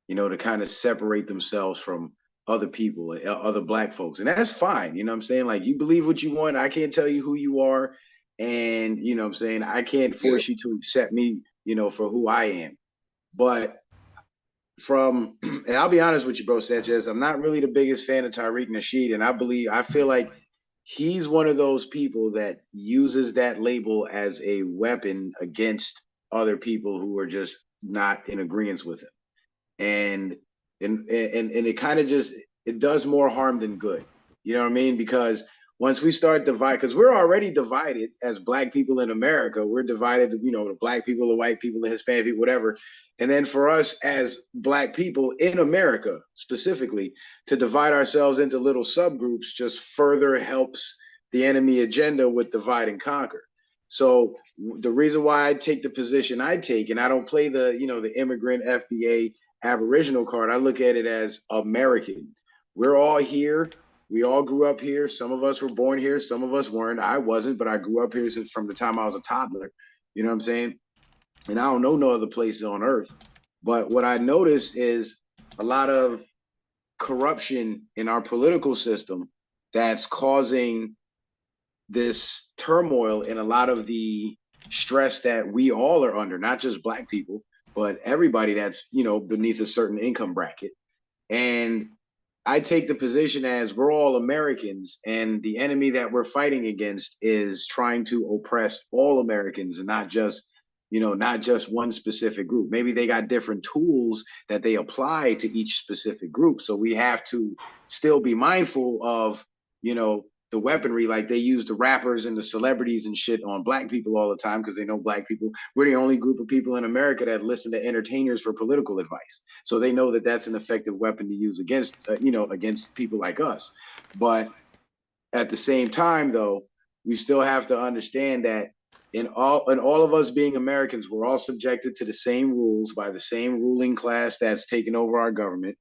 you know, to kind of separate themselves from other people, other black folks. And that's fine. You know what I'm saying? Like, you believe what you want. I can't tell you who you are. And, you know what I'm saying? I can't force you to accept me, you know, for who I am. But and I'll be honest with you, bro, Sanchez, I'm not really the biggest fan of Tariq Nasheed. And I feel like he's one of those people that uses that label as a weapon against other people who are just not in agreement with him. and it kind of just, it does more harm than good. You know what I mean? Because once we start because we're already divided as Black people in America. We're divided, the Black people, the white people, the Hispanic people, whatever. And then for us as Black people in America specifically to divide ourselves into little subgroups just further helps the enemy agenda with divide and conquer. So the reason why I take the position I take, and I don't play the immigrant FBA Aboriginal card, I look at it as American. We're all here. We all grew up here. Some of us were born here. Some of us weren't. I wasn't, but I grew up here since from the time I was a toddler. You know what I'm saying? And I don't know no other places on earth. But what I noticed is a lot of corruption in our political system that's causing this turmoil and a lot of the stress that we all are under, not just Black people, but everybody that's, beneath a certain income bracket. And I take the position as we're all Americans, and the enemy that we're fighting against is trying to oppress all Americans and not just one specific group. Maybe they got different tools that they apply to each specific group. So we have to still be mindful of, the weaponry. Like they use the rappers and the celebrities and shit on Black people all the time because they know Black people. We're the only group of people in America that listen to entertainers for political advice. So they know that that's an effective weapon to use against, against people like us. But at the same time, though, we still have to understand that in all of us being Americans, we're all subjected to the same rules by the same ruling class that's taken over our government.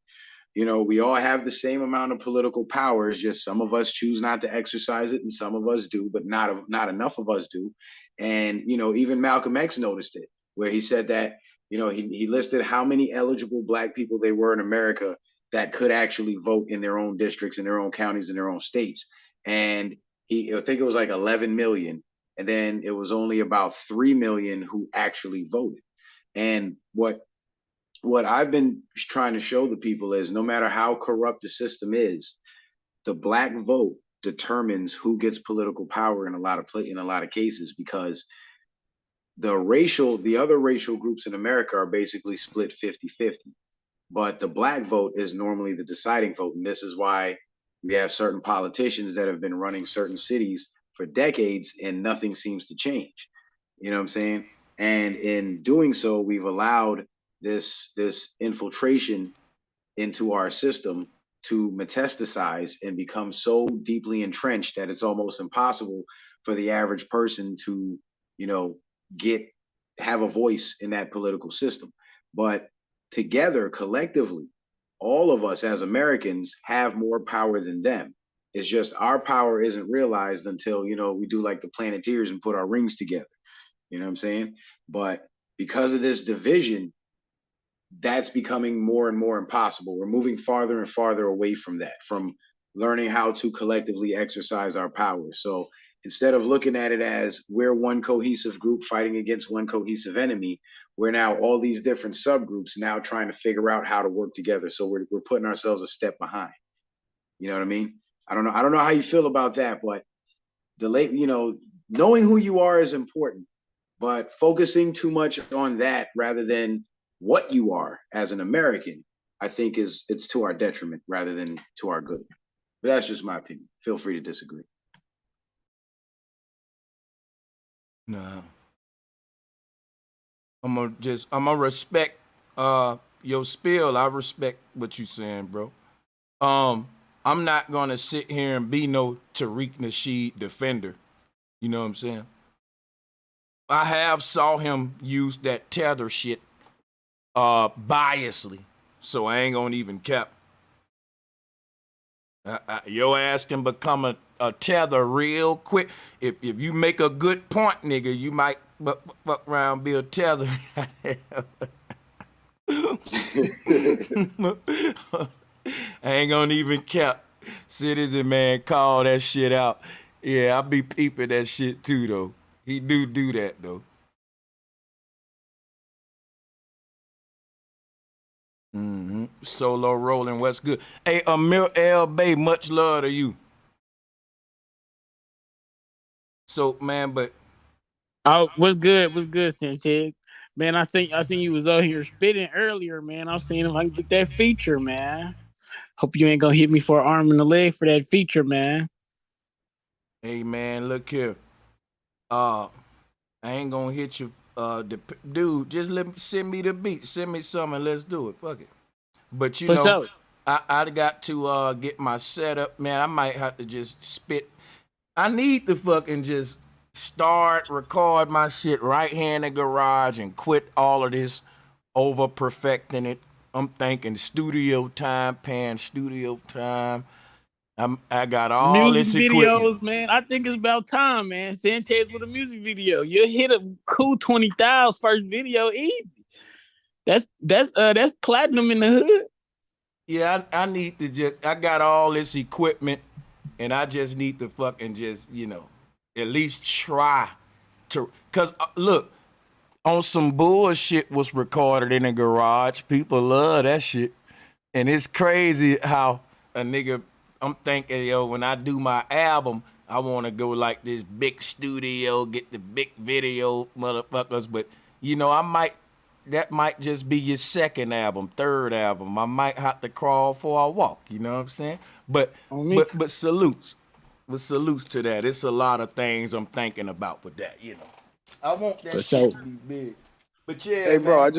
We all have the same amount of political power. It's just some of us choose not to exercise it and some of us do, but not enough of us do. And, even Malcolm X noticed it, where he said that, he listed how many eligible Black people there were in America that could actually vote in their own districts, in their own counties, in their own states. And I think it was like 11 million. And then it was only about 3 million who actually voted. And what I've been trying to show the people is no matter how corrupt the system is, the Black vote determines who gets political power in a lot of cases, because the other racial groups in America are basically split 50-50. But the Black vote is normally the deciding vote. And this is why we have certain politicians that have been running certain cities for decades and nothing seems to change. You know what I'm saying? And in doing so, we've allowed this infiltration into our system to metastasize and become so deeply entrenched that it's almost impossible for the average person to, have a voice in that political system. But together, collectively, all of us as Americans have more power than them. It's just our power isn't realized until, we do like the Planeteers and put our rings together. You know what I'm saying? But because of this division, that's becoming more and more impossible. We're moving farther and farther away from that, from learning how to collectively exercise our power. So instead of looking at it as we're one cohesive group fighting against one cohesive enemy, we're now all these different subgroups now trying to figure out how to work together. So we're putting ourselves a step behind. You know what I mean? I don't know how you feel about that, but knowing who you are is important, but focusing too much on that rather than what you are as an American, I think it's to our detriment rather than to our good. But that's just my opinion. Feel free to disagree. Nah. I'm gonna respect your spiel. I respect what you saying, bro. I'm not gonna sit here and be no Tariq Nasheed defender. You know what I'm saying? I have saw him use that tether shit biasly, so I ain't gonna even cap. Your ass can become a tether real quick. If you make a good point, nigga, you might fuck around be a tether. I ain't gonna even cap. Citizen man, call that shit out. Yeah, I be peeping that shit too, though. He do that, though. Solo rolling, what's good? Hey, Amir L. Bay, much love to you. So, man, but Oh, what's good? What's good, Sanchez? Man, I seen you was out here spitting earlier, man. I'm seeing if I can get that feature, man. Hope you ain't gonna hit me for an arm and a leg for that feature, man. Hey man, look here. I ain't gonna hit you. Dude, just send me the beat. Send me some and let's do it. Fuck it. But you For know, sure. I got to get my setup. Man, I might have to just spit. I need to fucking just record my shit right here in the garage and quit all of this over perfecting it. I'm thinking studio time, paying studio time. I got all Music this equipment. videos, man. I think it's about time, man. Sanchez with a music video. You hit a cool 20,000 first video easy. That's platinum in the hood. Yeah, I need to I got all this equipment and I just need to fucking just, at least try to, cause look, on some bullshit was recorded in a garage. People love that shit. And it's crazy how a nigga, I'm thinking, yo, when I do my album, I want to go like this big studio, get the big video motherfuckers. But, that might just be your second album, third album. I might have to crawl for a walk, you know what I'm saying? But salutes. With salutes to that. It's a lot of things I'm thinking about with that, I want that shit to be big. But yeah, hey, bro, man. I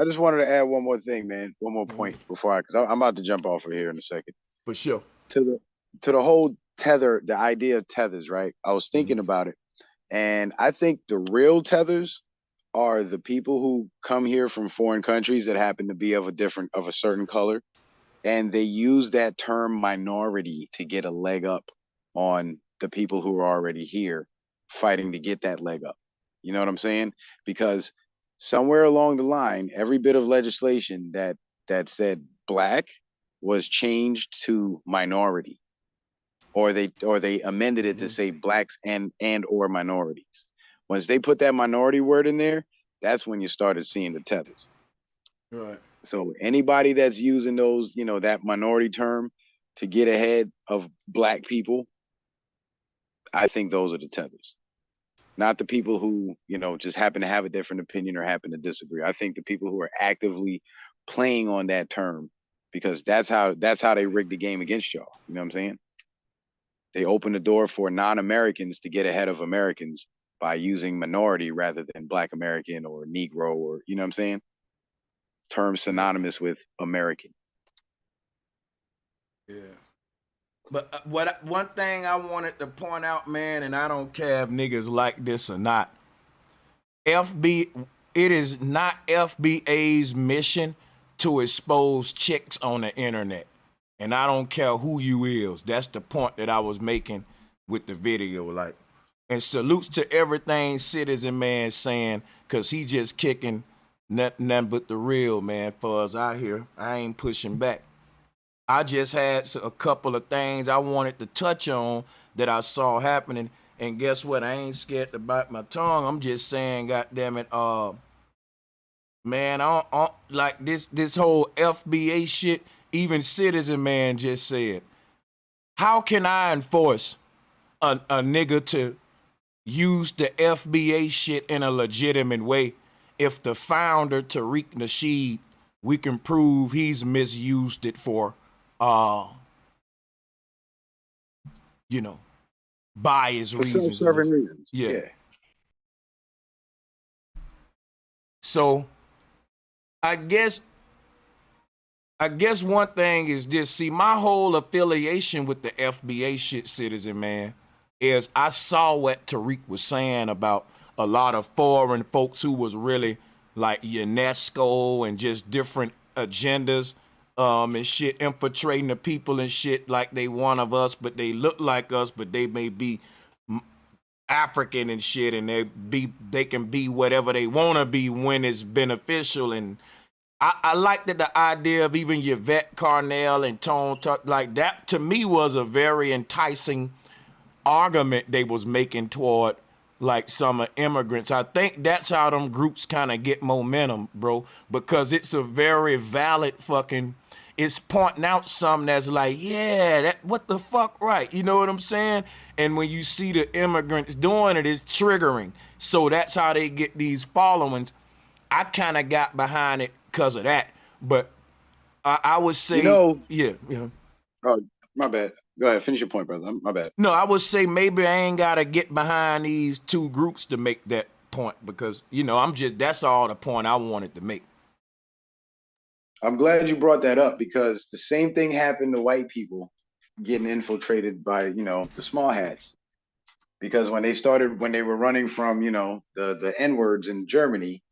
just wanted to add one more thing, man. One more point before because I'm about to jump off of here in a second. For sure. To the whole tether, the idea of tethers, right? I was thinking about it, and I think the real tethers are the people who come here from foreign countries that happen to be of a certain color, and they use that term minority to get a leg up on the people who are already here fighting to get that leg up. You know what I'm saying? Because somewhere along the line, every bit of legislation that said black was changed to minority, or they amended it to say blacks and or minorities. Once they put that minority word in there, that's when you started seeing the tethers. Right. So anybody that's using those, that minority term to get ahead of black people, I think those are the tethers. Not the people who, just happen to have a different opinion or happen to disagree. I think the people who are actively playing on that term, because that's how they rigged the game against y'all. You know what I'm saying? They open the door for non-Americans to get ahead of Americans by using minority rather than black American or Negro, or, you know what I'm saying? Terms synonymous with American. Yeah. But one thing I wanted to point out, man, and I don't care if niggas like this or not, it is not FBA's mission to expose chicks on the internet. And I don't care who you is. That's the point that I was making with the video. Like, and salutes to everything Citizen Man saying, cause he just kicking nothing but the real, man. For us out here, I ain't pushing back. I just had a couple of things I wanted to touch on that I saw happening, and guess what? I ain't scared to bite my tongue. I'm just saying, goddamn it, man, I like this whole FBA shit. Even Citizen Man just said, how can I enforce a nigga to use the FBA shit in a legitimate way if the founder, Tariq Nasheed, we can prove he's misused it for, bias reasons. Self-serving reasons. Yeah. So I guess one thing is just, see, my whole affiliation with the FBA shit, Citizen Man, is I saw what Tariq was saying about a lot of foreign folks who was really like UNESCO and just different agendas and shit, infiltrating the people and shit like they one of us, but they look like us, but they may be African and shit, and they can be whatever they want to be when it's beneficial. And I liked the idea of even Yvette Carnell and Tone Tuck, like that to me was a very enticing argument they was making toward like some immigrants. I think that's how them groups kind of get momentum, bro, because it's a very valid fucking, it's pointing out something that's like, yeah, that what the fuck, right? You know what I'm saying? And when you see the immigrants doing it, it's triggering. So that's how they get these followings. I kind of got behind it because of that. But I would say, yeah. Oh, my bad. Go ahead, finish your point, brother. My bad. No, I would say maybe I ain't gotta get behind these two groups to make that point because that's all the point I wanted to make. I'm glad you brought that up because the same thing happened to white people getting infiltrated by, the small hats. Because when they were running from, the N-words in Germany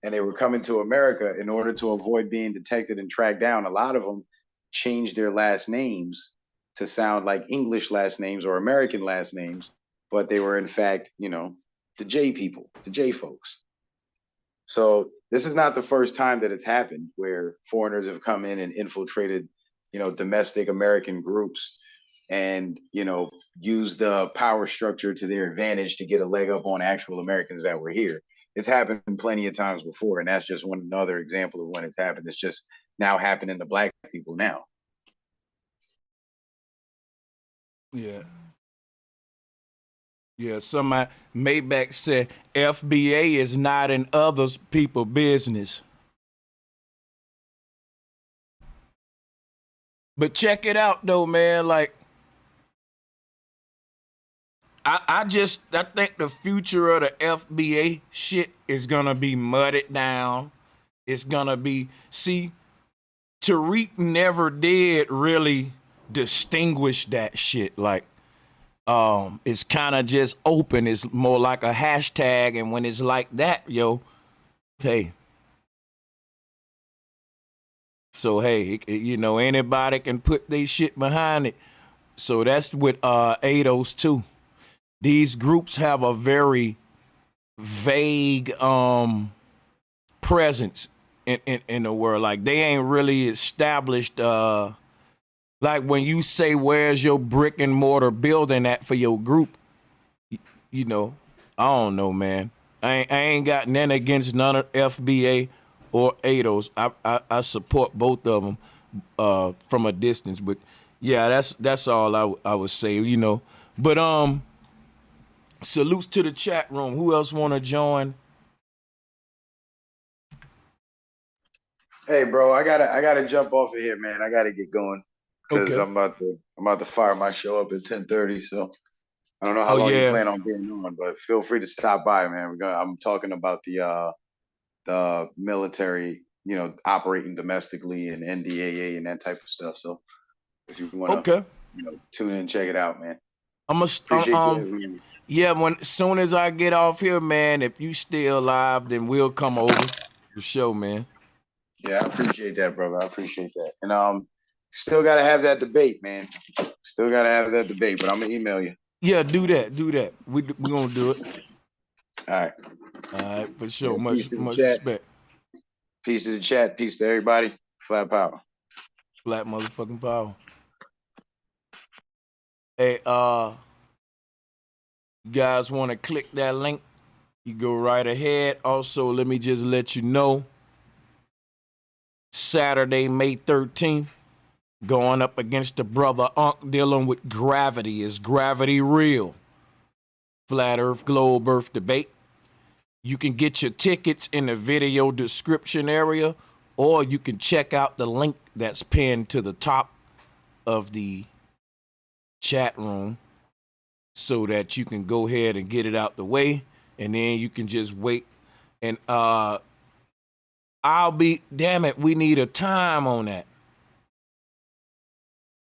and they were coming to America in order to avoid being detected and tracked down, a lot of them changed their last names to sound like English last names or American last names, but they were in fact, the J people, the J folks. So this is not the first time that it's happened where foreigners have come in and infiltrated, domestic American groups and, use the power structure to their advantage to get a leg up on actual Americans that were here. It's happened plenty of times before, and that's just another example of when it's happened. It's just now happening to black people now. Yeah. Yeah, somebody Maybach said FBA is not in other people's business. But check it out though, man. Like I think the future of the FBA shit is gonna be mudded down. It's gonna be Tariq never did really distinguish that shit. Like it's kind of just open. It's more like a hashtag, and when it's like that, hey. So hey, anybody can put their shit behind it. So that's with ADOS too. These groups have a very vague presence in the world. Like they ain't really established. Like when you say, "Where's your brick and mortar building at for your group?" I don't know, man. I ain't got nothing against none of FBA or ADOS. I support both of them from a distance, but yeah, that's all I would say. But salutes to the chat room. Who else want to join? Hey, bro, I gotta jump off of here, man. I gotta get going because Okay. I'm about to fire my show up at 10:30. So I don't know how long you plan on being on, but feel free to stop by, man. I'm talking about the military, operating domestically and NDAA and that type of stuff. So if you want to, tune in and check it out, man. Appreciate you. Yeah, as soon as I get off here, man, if you still alive, then we'll come over the show, man. Yeah, I appreciate that, brother. I appreciate that. And still gotta have that debate, man. Still gotta have that debate, but I'm gonna email you. Yeah, do that. We gonna do it. All right, for sure. Yeah, much respect. Peace to the chat. Peace to everybody. Flat power. Flat motherfucking power. Hey, you guys want to click that link? You go right ahead. Also, let me just let you know, Saturday, May 13th, going up against the brother Unc dealing with gravity. Is gravity real? Flat Earth, Globe Earth debate. You can get your tickets in the video description area, or you can check out the link that's pinned to the top of the chat room so that you can go ahead and get it out the way, and then you can just wait. And damn it, we need a time on that.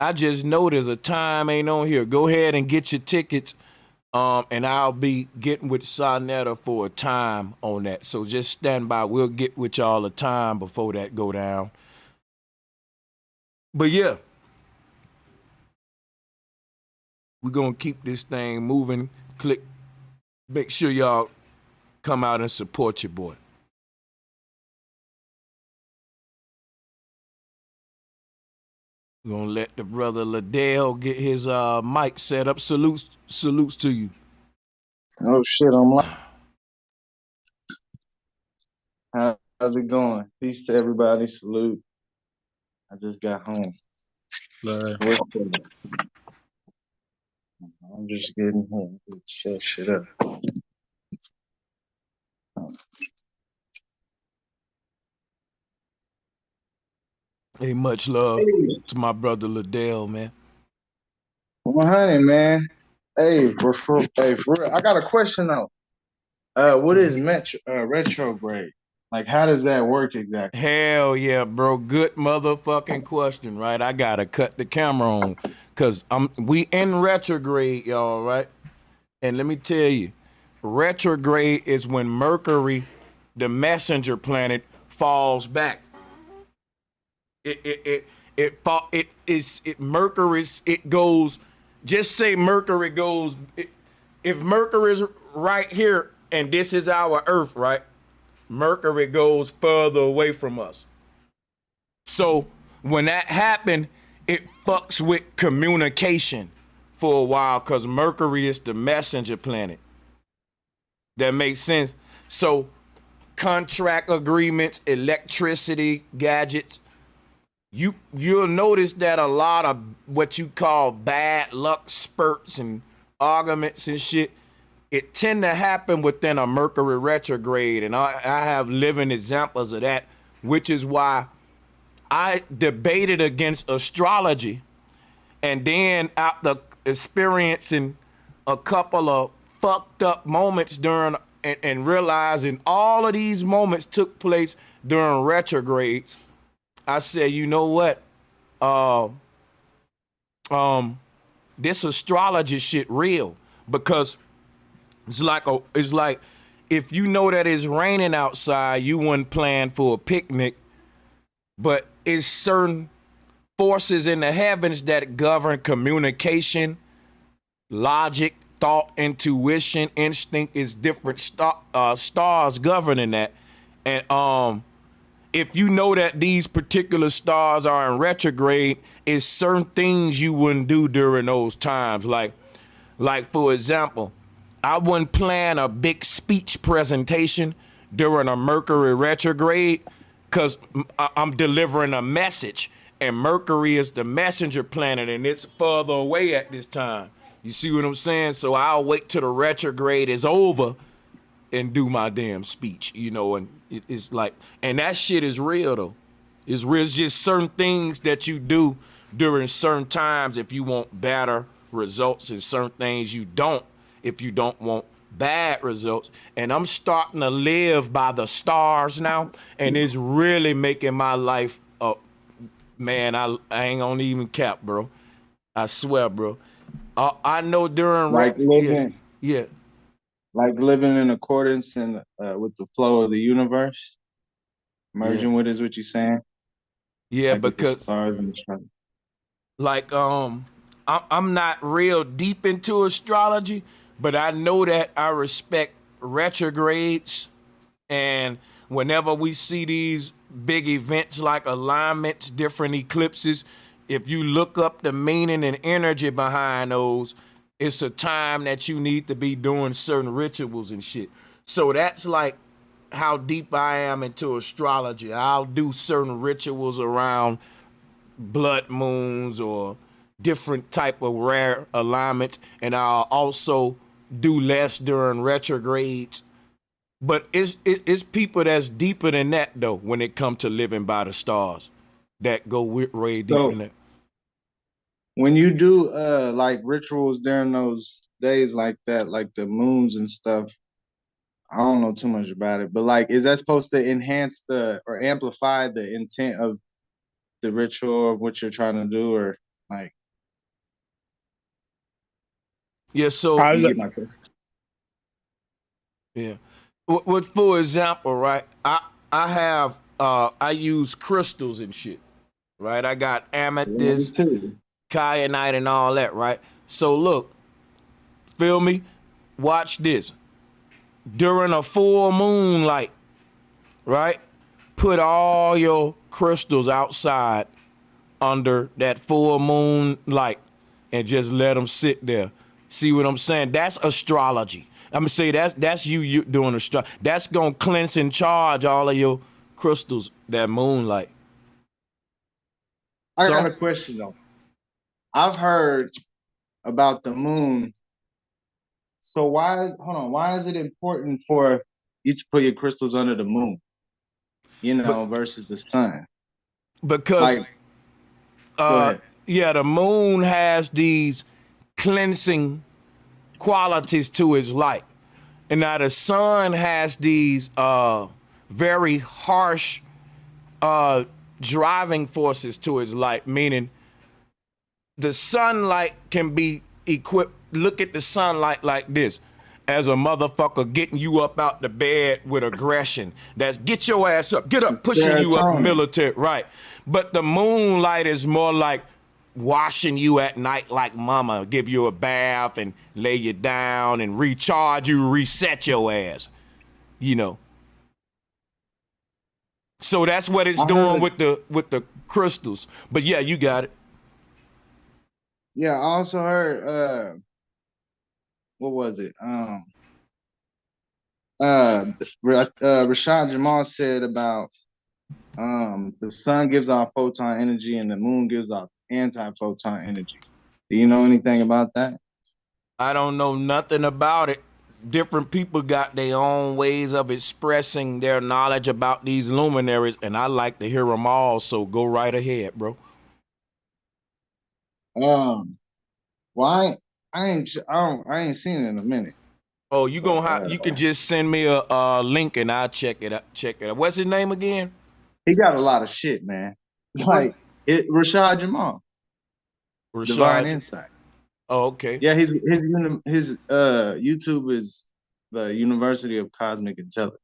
I just know there's a time ain't on here. Go ahead and get your tickets. And I'll be getting with Sarnetta for a time on that. So just stand by. We'll get with y'all a time before that go down. But yeah, we're going to keep this thing moving. Make sure y'all come out and support your boy. We're going to let the brother Liddell get his mic set up. Salutes to you. Oh shit, I'm live. How's it going? Peace to everybody. Salute. I just got home. I'm just getting home. Set shit up. Hey, much love Hey, to my brother Liddell, man. 100, man. Hey, for real, I got a question though. What is retrograde? Like, how does that work exactly? Hell yeah, bro. Good motherfucking question, right? I gotta cut the camera on because we in retrograde, y'all, right? And let me tell you, retrograde is when Mercury, the messenger planet, falls back. It goes. Just say Mercury goes. If Mercury is right here and this is our Earth, right? Mercury goes further away from us. So when that happened, it fucks with communication for a while because Mercury is the messenger planet. That makes sense. So contract agreements, electricity, gadgets, you'll notice that a lot of what you call bad luck spurts and arguments and shit, it tend to happen within a Mercury retrograde. And I have living examples of that, which is why I debated against astrology. And then after experiencing a couple of fucked up moments during and realizing all of these moments took place during retrogrades, I said, you know what? This astrology shit real because it's like if you know that it's raining outside, you wouldn't plan for a picnic, but it's certain forces in the heavens that govern communication, logic, thought, intuition, instinct is different stars governing that. And if you know that these particular stars are in retrograde, it's certain things you wouldn't do during those times. Like for example, I wouldn't plan a big speech presentation during a Mercury retrograde because I'm delivering a message, and Mercury is the messenger planet, and it's further away at this time. You see what I'm saying? So I'll wait till the retrograde is over and do my damn speech, and it's like, and that shit is real though. It's real. It's just certain things that you do during certain times if you want better results, and certain things you don't if you don't want bad results. And I'm starting to live by the stars now, and it's really making my life up. Man, I ain't gonna even cap, bro. I swear, bro. I know during Like living, yeah. like living in accordance and with the flow of the universe, Yeah, merging with is what you're saying, yeah, like with the because stars and the stars. like I'm not real deep into astrology, but I know that I respect retrogrades, and whenever we see these big events like alignments, different eclipses, if you look up the meaning and energy behind those, it's a time that you need to be doing certain rituals and shit. So that's like how deep I am into astrology. I'll do certain rituals around blood moons or different type of rare alignments, and I'll also do less during retrogrades. But it's people that's deeper than that though when it comes to living by the stars, that go way deeper So than that. when you do like rituals during those days like that, like the moons and stuff, I don't know too much about it, but like, is that supposed to enhance the or amplify the intent of the ritual of what you're trying to do, or like, Yeah, so I you was, get my question? yeah. What for example, right? I have I use crystals and shit, right? I got Yeah, me amethyst, too. kyanite, and all that, right? So look, feel me? Watch this. During a full moonlight, right? Put all your crystals outside under that full moon light and just let them sit there. See what I'm saying? That's astrology. I'm gonna say that's you doing astrology. That's gonna cleanse and charge all of your crystals, that moonlight. I got So, a question though. I've heard about the moon. So hold on, why is it important for you to put your crystals under the moon, but versus the sun? because Like, go ahead. yeah, the moon has these cleansing qualities to its light. And now the sun has these very harsh driving forces to its light, meaning the sunlight can be equipped. Look at the sunlight like this. As a motherfucker getting you up out the bed with aggression. That's get your ass up, get up, pushing you up military, right. But the moonlight is more like washing you at night like mama, give you a bath and lay you down and recharge you, reset your ass, you know. So that's what it's doing with the crystals. But yeah, you got it. Yeah, I also heard what was it? Rashad Jamal said about the sun gives off photon energy and the moon gives off anti-photon energy. Do you know anything about that? I don't know nothing about it. Different people got their own ways of expressing their knowledge about these luminaries, and I like to hear them all, so go right ahead, bro. Well, I ain't seen it in a minute. Oh, you can just send me a link and I'll check it out. What's his name again? He got a lot of shit, man. Like Rashad Jamal. Divine Insight. Oh, okay. Yeah, his YouTube is the University of Cosmic Intelligence,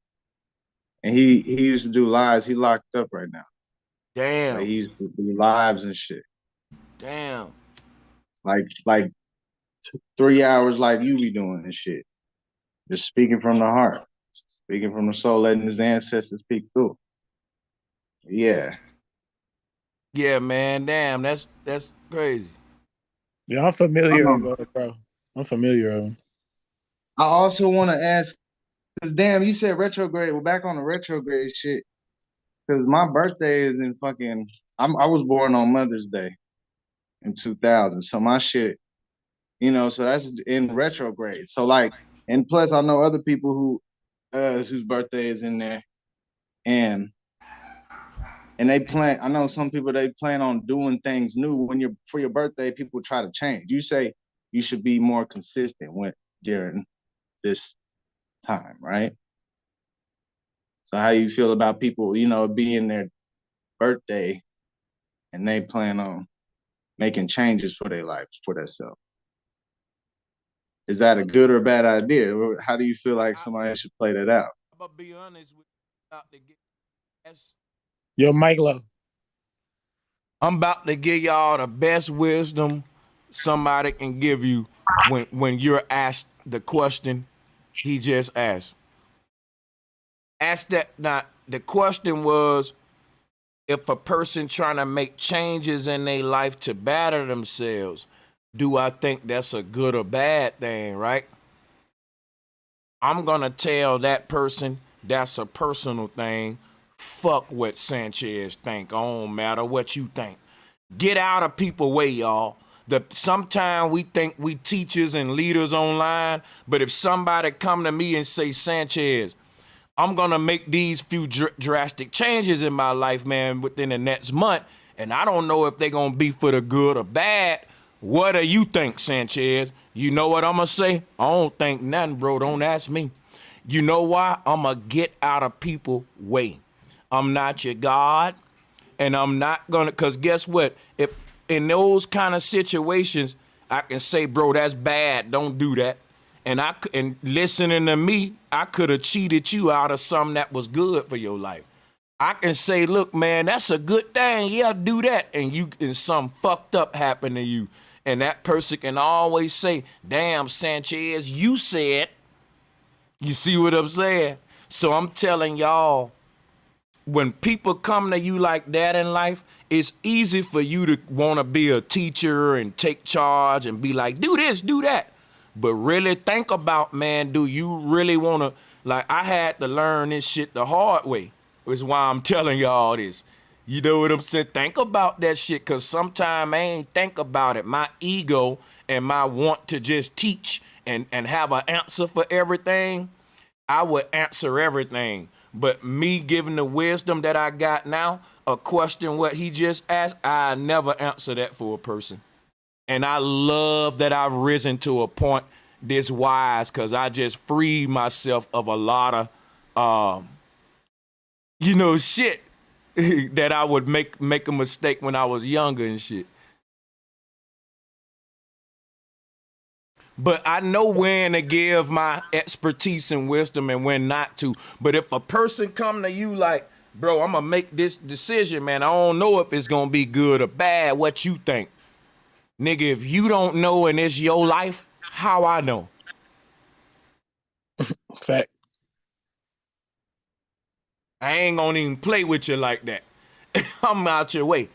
and he used to do lives. He locked up right now. Damn. Like, he used to do lives and shit. Damn. Like 3 hours, like you be doing and shit. Just speaking from the heart, speaking from the soul, letting his ancestors speak through. Yeah. Yeah, man. Damn, that's crazy. Yeah, I'm familiar with it, bro. I'm familiar with him. I also want to ask, because damn, you said retrograde. Well, back on the retrograde shit, because my birthday is in fucking, I was born on Mother's Day in 2000. So my shit, you know, so that's in retrograde. So like, and plus I know other people whose birthday is in there, and they plan. I know some people, they plan on doing things new for your birthday. People try to change. You say you should be more consistent during this time, right? So how you feel about people, you know, being their birthday and they plan on making changes for their life, for themselves? Is that a good or bad idea? How do you feel like somebody should play that out? I'm gonna be honest with you. Yo, Mike Low. I'm about to give y'all the best wisdom somebody can give you when you're asked the question he just asked. Ask that. Now, the question was, if a person trying to make changes in their life to better themselves, do I think that's a good or bad thing, right? I'm going to tell that person that's a personal thing. Fuck what Sanchez think. It don't matter what you think. Get out of people's way, y'all. Sometimes we think we teachers and leaders online, but if somebody come to me and say, Sanchez, I'm going to make these few drastic changes in my life, man, within the next month, and I don't know if they're going to be for the good or bad. What do you think, Sanchez? You know what I'm going to say? I don't think nothing, bro. Don't ask me. You know why? I'm going to get out of people's way. I'm not your God, and I'm not going to, because guess what? If in those kind of situations, I can say, bro, that's bad. Don't do that. And listening to me, I could have cheated you out of something that was good for your life. I can say, look, man, that's a good thing. Yeah, do that. And something fucked up happened to you. And that person can always say, damn, Sanchez, you said. You see what I'm saying? So I'm telling y'all, when people come to you like that in life, it's easy for you to want to be a teacher and take charge and be like, do this, do that. But really think about, man, do you really want to, like, I had to learn this shit the hard way, which is why I'm telling y'all this. You know what I'm saying? Think about that shit, because sometimes I ain't think about it. My ego and my want to just teach and have an answer for everything, I would answer everything. But me giving the wisdom that I got now, a question what he just asked, I never answer that for a person. And I love that I've risen to a point this wise because I just freed myself of a lot of, shit that I would make a mistake when I was younger and shit. But I know when to give my expertise and wisdom and when not to. But if a person come to you like, bro, I'm going to make this decision, man. I don't know if it's going to be good or bad. What you think? Nigga, if you don't know and it's your life, how I know? Fact. I ain't going to even play with you like that. I'm out your way.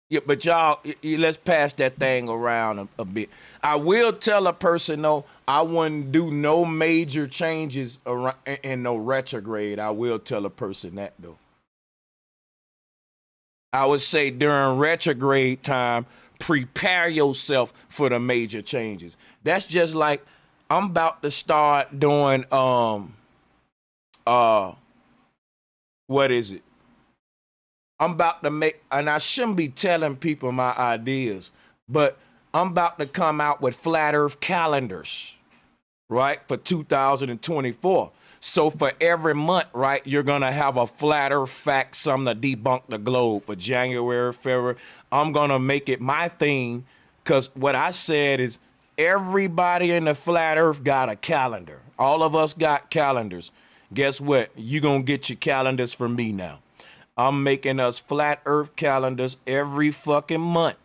Yeah, but y'all, let's pass that thing around a bit. I will tell a person, though, I wouldn't do no major changes around, in no retrograde. I will tell a person that, though. I would say during retrograde time, prepare yourself for the major changes. That's just like I'm about to start doing, what is it? I'm about to make, and I shouldn't be telling people my ideas, but I'm about to come out with flat earth calendars, right, for 2024. So for every month, right, you're going to have a flat earth fact, something to debunk the globe for January, February. I'm going to make it my thing because what I said is everybody in the flat earth got a calendar. All of us got calendars. Guess what? You're going to get your calendars from me now. I'm making us flat earth calendars every fucking month.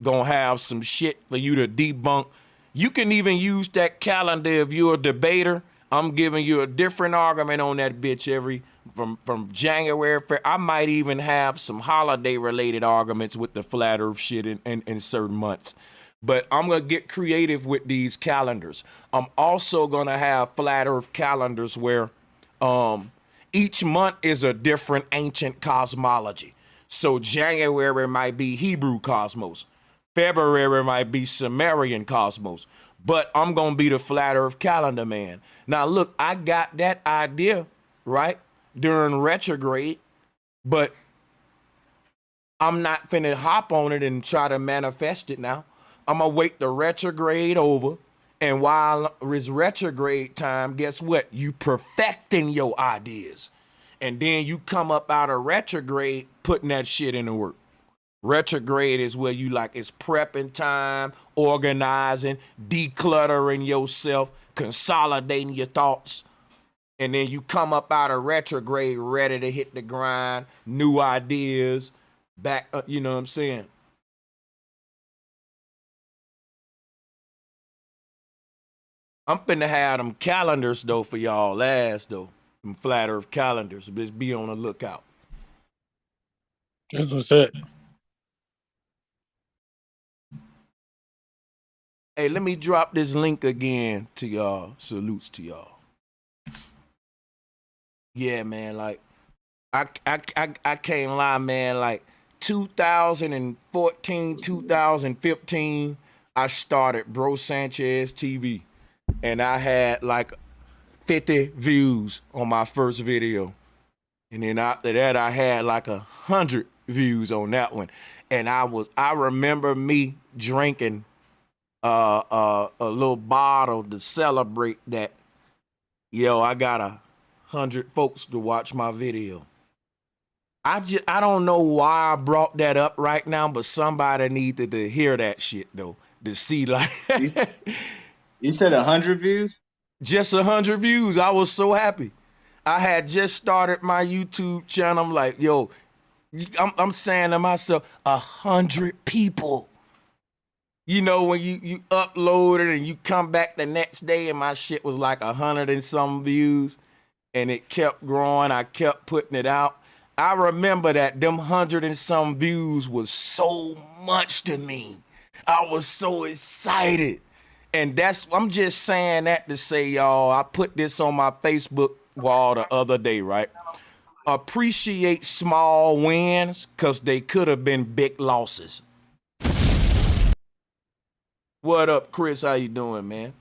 Gonna have some shit for you to debunk. You can even use that calendar if you're a debater. I'm giving you a different argument on that bitch every from January. I might even have some holiday related arguments with the flat earth shit in certain months. But I'm gonna get creative with these calendars. I'm also gonna have flat earth calendars where each month is a different ancient cosmology. So January might be Hebrew cosmos. February might be Sumerian cosmos. But I'm going to be the flat earth calendar man. Now, look, I got that idea, right, during retrograde. But I'm not finna hop on it and try to manifest it now. I'm going to wait the retrograde over. And while it's retrograde time, guess what? You perfecting your ideas. And then you come up out of retrograde putting that shit into work. Retrograde is where you like, it's prepping time, organizing, decluttering yourself, consolidating your thoughts. And then you come up out of retrograde ready to hit the grind, new ideas, back up, you know what I'm saying? I'm finna have them calendars, though, for y'all last, though. Them flat earth calendars. Just be on the lookout. That's what's it. Hey, let me drop this link again to y'all. Salutes to y'all. Yeah, man, like, I can't lie, man. Like, 2014, 2015, I started Bro Sanchez TV. And I had like 50 views on my first video. And then after that, I had like 100 views on that one. And I remember me drinking a little bottle to celebrate that. Yo, I got 100 folks to watch my video. I don't know why I brought that up right now, but somebody needed to hear that shit though. To see like You said 100 views? Just 100 views. I was so happy. I had just started my YouTube channel. I'm like, yo, I'm saying to myself, 100 people. You know, when you upload it and you come back the next day and my shit was like 100 and some views and it kept growing. I kept putting it out. I remember that them 100 and some views was so much to me. I was so excited. And I'm just saying that to say, y'all, I put this on my Facebook wall the other day, right? Appreciate small wins because they could have been big losses. What up, Chris? How you doing, man?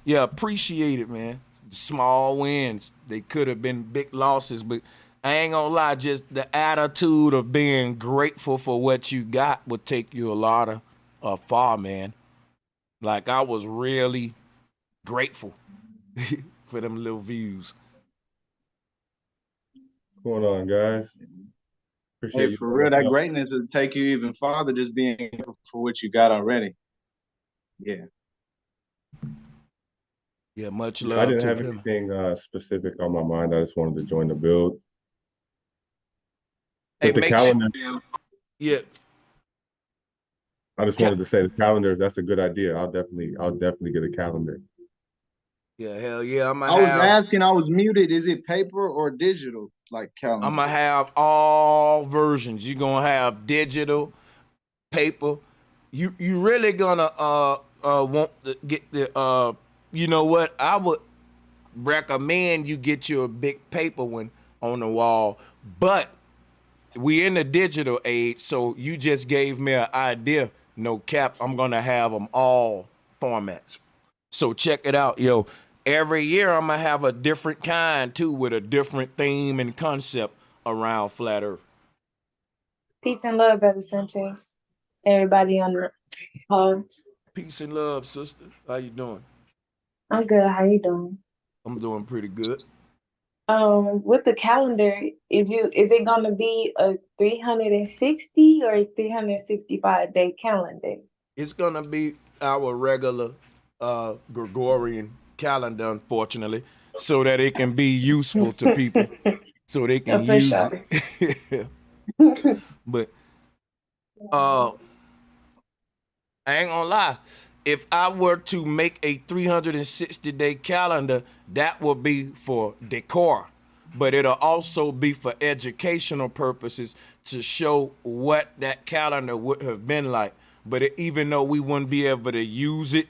Yeah, appreciate it, man. small wins. They could have been big losses, but I ain't gonna lie, just the attitude of being grateful for what you got would take you a lot of far, man. Like I was really grateful for them little views. What's going on, guys? Appreciate Hey, you. for real, that greatness will take you even farther. Just being grateful for what you got already. Yeah. Yeah, much I love didn't to have him. anything specific on my mind. I just wanted to join the build. Hey, But the make sure. calendar, Yeah, I just wanted to say the calendar, that's a good idea. I'll definitely get a calendar. yeah, hell yeah. I was asking, I was muted. Is it paper or digital, like calendar? I'm gonna have all versions. You're gonna have digital, paper. You really gonna want to get the you know what? I would recommend you get you a big paper one on the wall, but we in the digital age, so you just gave me an idea. No cap, I'm gonna have them all formats. So check it out, yo. Every year I'm gonna have a different kind too, with a different theme and concept around flat Earth. Peace and love, brother Sanchez. Everybody on the pause. Peace and love, sister. How you doing? I'm good. How you doing? I'm doing pretty good. With the calendar, is it gonna be a 360 or 365-day calendar? It's gonna be our regular Gregorian calendar, unfortunately, so that it can be useful to people, so they can For use sure. it. But I ain't gonna lie. If I were to make a 360-day calendar, that would be for decor, but it'll also be for educational purposes to show what that calendar would have been like. But even though we wouldn't be able to use it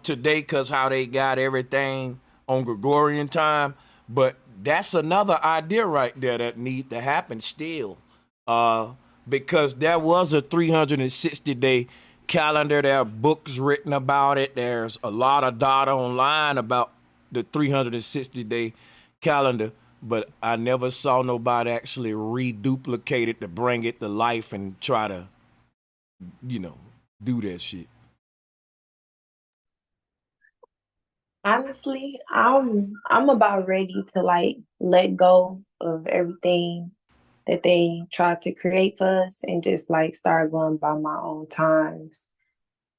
today because how they got everything on Gregorian time, but that's another idea right there that needs to happen still. Because there was a 360-day calendar. There are books written about it. There's a lot of data online about the 360-day calendar, but I never saw nobody actually reduplicate it to bring it to life and try to, do that shit. Honestly, I'm about ready to like let go of everything that they tried to create for us and just like start going by my own times.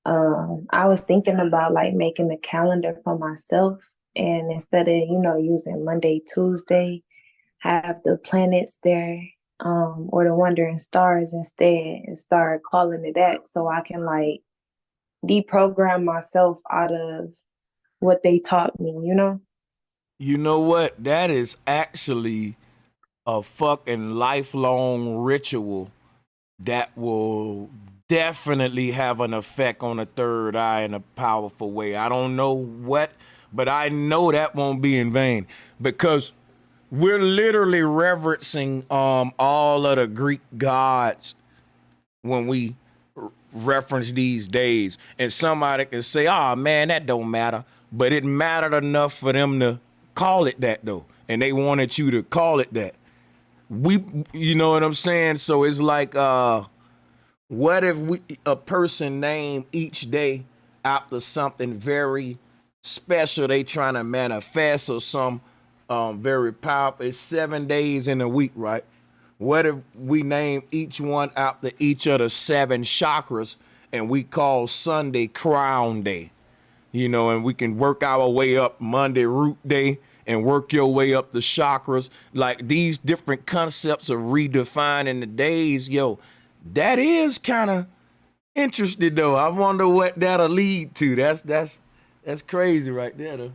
I was thinking about like making a calendar for myself, and instead of, using Monday, Tuesday, have the planets there, or the wandering stars instead, and start calling it that, so I can like deprogram myself out of what they taught me, You know what? That is actually a fucking lifelong ritual that will definitely have an effect on the third eye in a powerful way. I don't know what, but I know that won't be in vain, because we're literally reverencing all of the Greek gods when we reference these days. And somebody can say, oh man, that don't matter. But it mattered enough for them to call it that though. And they wanted you to call it that. You know what I'm saying? So it's like, what if a person named each day after something very special they trying to manifest, or some very powerful? It's 7 days in a week, right? What if we name each one after each of the 7 chakras, and we call Sunday Crown Day? And we can work our way up. Monday Root Day, and work your way up the chakras. Like these different concepts of redefining the days, that is kind of interesting though. I wonder what that'll lead to. That's crazy right there though.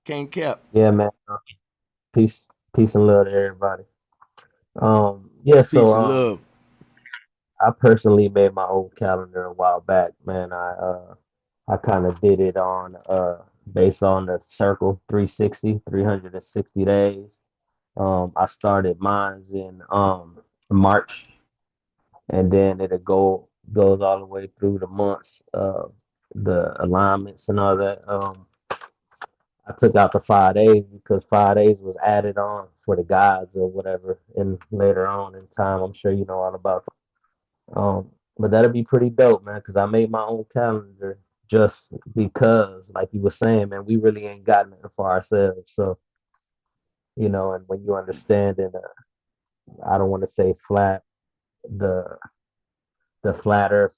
Can't cap. Yeah, man. Peace, peace and love to everybody. Yeah. Peace So, and love. I personally made my own calendar a while back, man. I kind of did it on based on the circle 360, 360 days. I started mine's in March, and then it'll goes all the way through the months, the alignments and all that. I took out the 5 days because 5 days was added on for the gods or whatever, and later on in time, I'm sure you know all about that. But that'd be pretty dope, man, because I made my own calendar just because, like you were saying, man, we really ain't got nothing for ourselves. So, and when you understand, and I don't want to say flat, the flat Earth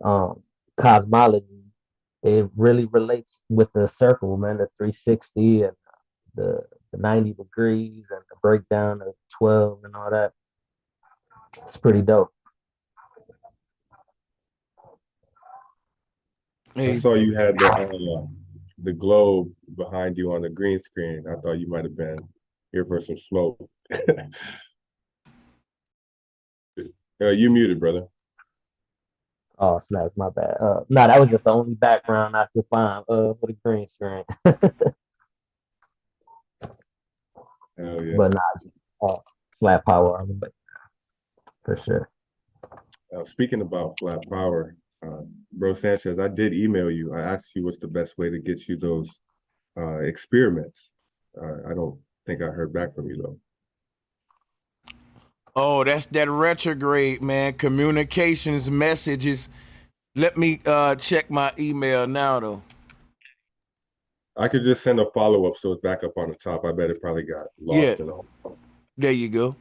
um cosmology, it really relates with the circle, man, the 360 and the 90 degrees and the breakdown of 12 and all that. It's pretty dope. I Hey, saw you had the globe behind you on the green screen. I thought you might have been here for some smoke. You muted, brother. Oh, snaps, my bad. No, that was just the only background I could find for the green screen. Hell yeah. But nah, flat power on the back for sure. Speaking about flat power, bro Sanchez, I did email you. I asked you what's the best way to get you those experiments. I don't think I heard back from you though. oh, that's that retrograde, man. Communications messages. Let me check my email now, though. I could just send a follow-up so it's back up on the top. I bet it probably got Yeah, lost in all. there you go.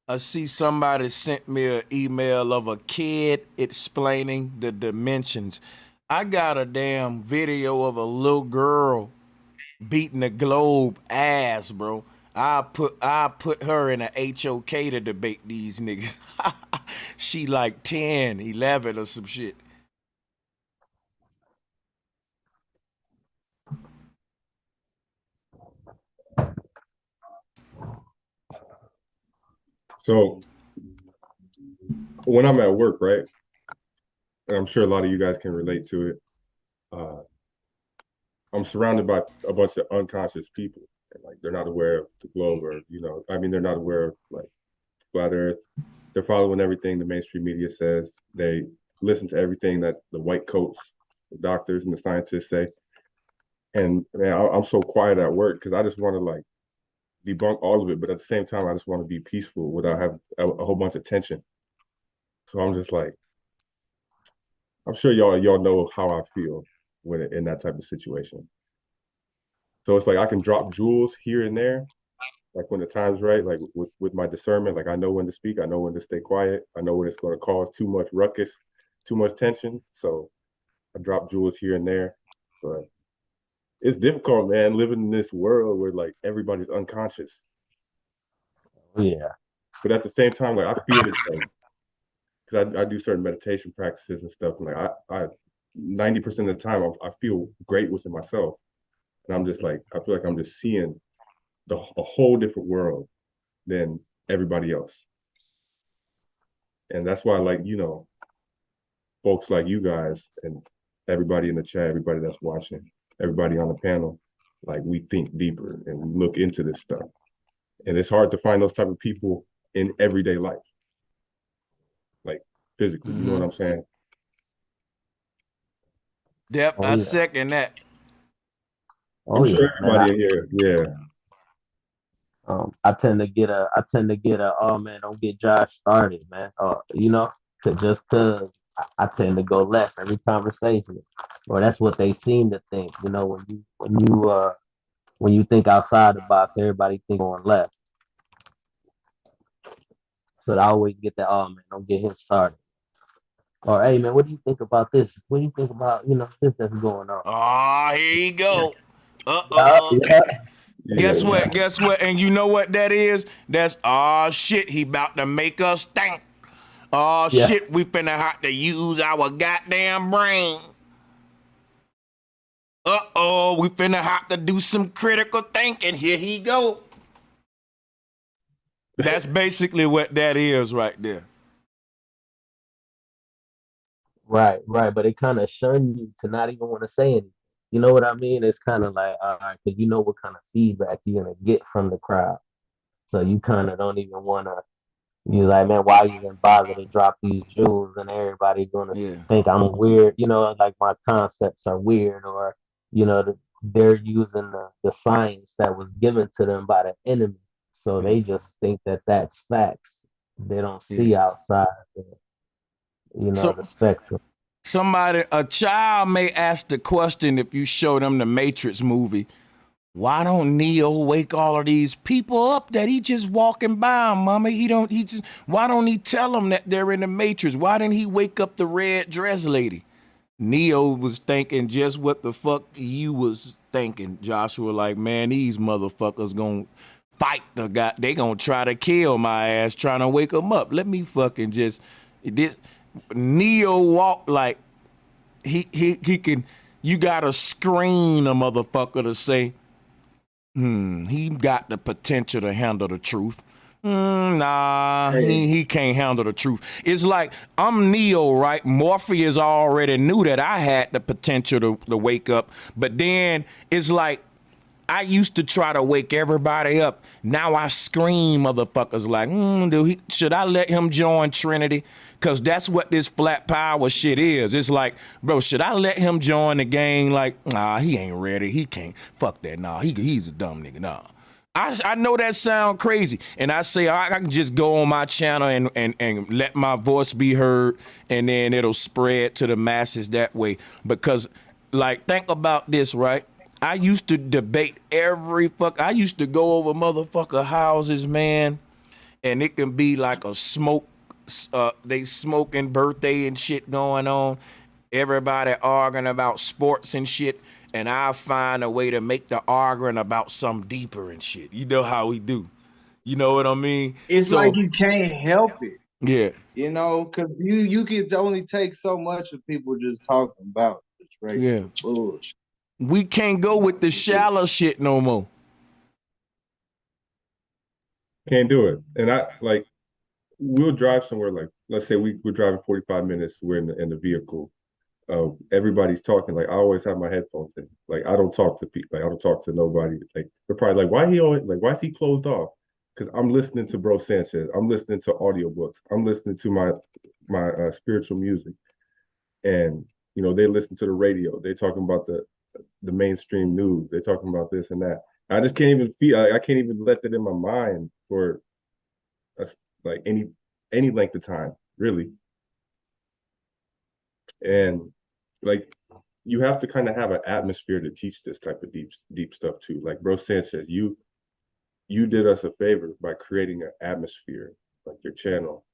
I see somebody sent me an email of a kid explaining the dimensions. I got a damn video of a little girl beating the globe ass, bro. I put her in a HOK to debate these niggas. She like 10, 11 or some shit. So when I'm at work, right, and I'm sure a lot of you guys can relate to it, uh, I'm surrounded by a bunch of unconscious people. And, like they're not aware of the globe or, I mean, they're not aware of like flat Earth. They're following everything the mainstream media says. They listen to everything that the white coats, the doctors, and the scientists say. And man, I'm so quiet at work because I just want to like debunk all of it, but at the same time, I just want to be peaceful without having a whole bunch of tension. So I'm just like, I'm sure y'all know how I feel when in that type of situation. So it's like I can drop jewels here and there, like when the time's right, like with my discernment, like I know when to speak, I know when to stay quiet, I know when it's going to cause too much ruckus, too much tension. So I drop jewels here and there, but it's difficult, man, living in this world where like everybody's unconscious. Yeah, But at the same time, like I feel it, like because I do certain meditation practices and stuff, and like I 90% of the time I feel great within myself, and I'm just like I feel like I'm just seeing a whole different world than everybody else. And that's why, like, folks like you guys and everybody in the chat, everybody that's watching, everybody on the panel, like we think deeper and we look into this stuff. And it's hard to find those type of people in everyday life, like physically. You know what I'm saying? Yep, oh I yeah, second that. oh I'm sure yeah, man. everybody in here, yeah. I tend to get a oh man, don't get Josh started, man. Just cause I tend to go left every conversation, or that's what they seem to think. When you think outside the box, everybody think on left. So I always get that oh man, don't get him started. Or hey man, what do you think about this? What do you think about this that's going on? Ah, here you go. Yeah, yeah, Yeah, Guess what? Guess what? And you know what that is? That's shit. He about to make us think. Oh yeah. shit. We finna have to use our goddamn brain. We finna have to do some critical thinking. Here he go. That's basically what that is right there. Right, right. But it kind of shun you to not even want to say anything. You know what I mean? It's kind of like, all right, because you know what kind of feedback you're gonna get from the crowd. So you kind of don't even want to. You're like, man, why you even bother to drop these jewels and everybody gonna Yeah. think I'm weird, like my concepts are weird, or they're using the science that was given to them by the enemy. So Yeah. they just think that that's facts. They don't Yeah. see outside So the spectrum. a child may ask the question if you show them the Matrix movie, why don't Neo wake all of these people up that he just walking by, mama? Why don't he tell them that they're in the Matrix? Why didn't he wake up the red dress lady? Neo was thinking just what the fuck you was thinking, Joshua. Like, man, these motherfuckers gonna fight the guy. They gonna try to kill my ass trying to wake him up. Let me fucking just this Neo walk like he can. You gotta screen a motherfucker to say, he got the potential to handle the truth. Nah, he can't handle the truth. It's like I'm Neo, right? Morpheus already knew that I had the potential to wake up, but then it's like I used to try to wake everybody up. Now I scream motherfuckers like, should I let him join Trinity? Cause that's what this flat power shit is. It's like, bro, should I let him join the gang? Like, nah, he ain't ready. He can't. Fuck that. Nah, he's a dumb nigga. Nah. I know that sound crazy. And I say I can just go on my channel and let my voice be heard, and then it'll spread to the masses that way. Because, like, think about this, right? I used to debate I used to go over motherfucker houses, man, and it can be like a smoke, they smoking birthday and shit going on. Everybody arguing about sports and shit, and I find a way to make the arguing about something deeper and shit. You know how we do. You know what I mean? It's So, like you can't help it. yeah. Because you can only take so much of people just talking about just regular Yeah. bullshit. We can't go with the shallow shit no more. Can't do it. And we'll drive somewhere, like, let's say we're driving 45 minutes, we're in the vehicle. Everybody's talking. Like, I always have my headphones in. Like, I don't talk to people. Like, I don't talk to nobody. Like, they're probably like, why is he closed off? Because I'm listening to Bro Sanchez. I'm listening to audiobooks. I'm listening to my spiritual music. And, they listen to the radio. They're talking about the mainstream news. They're talking about this and that. I just can't even I can't even let that in my mind for like any length of time, really. And like, you have to kind of have an atmosphere to teach this type of deep stuff too. Like Bro Sanchez, you did us a favor by creating an atmosphere, like your channel,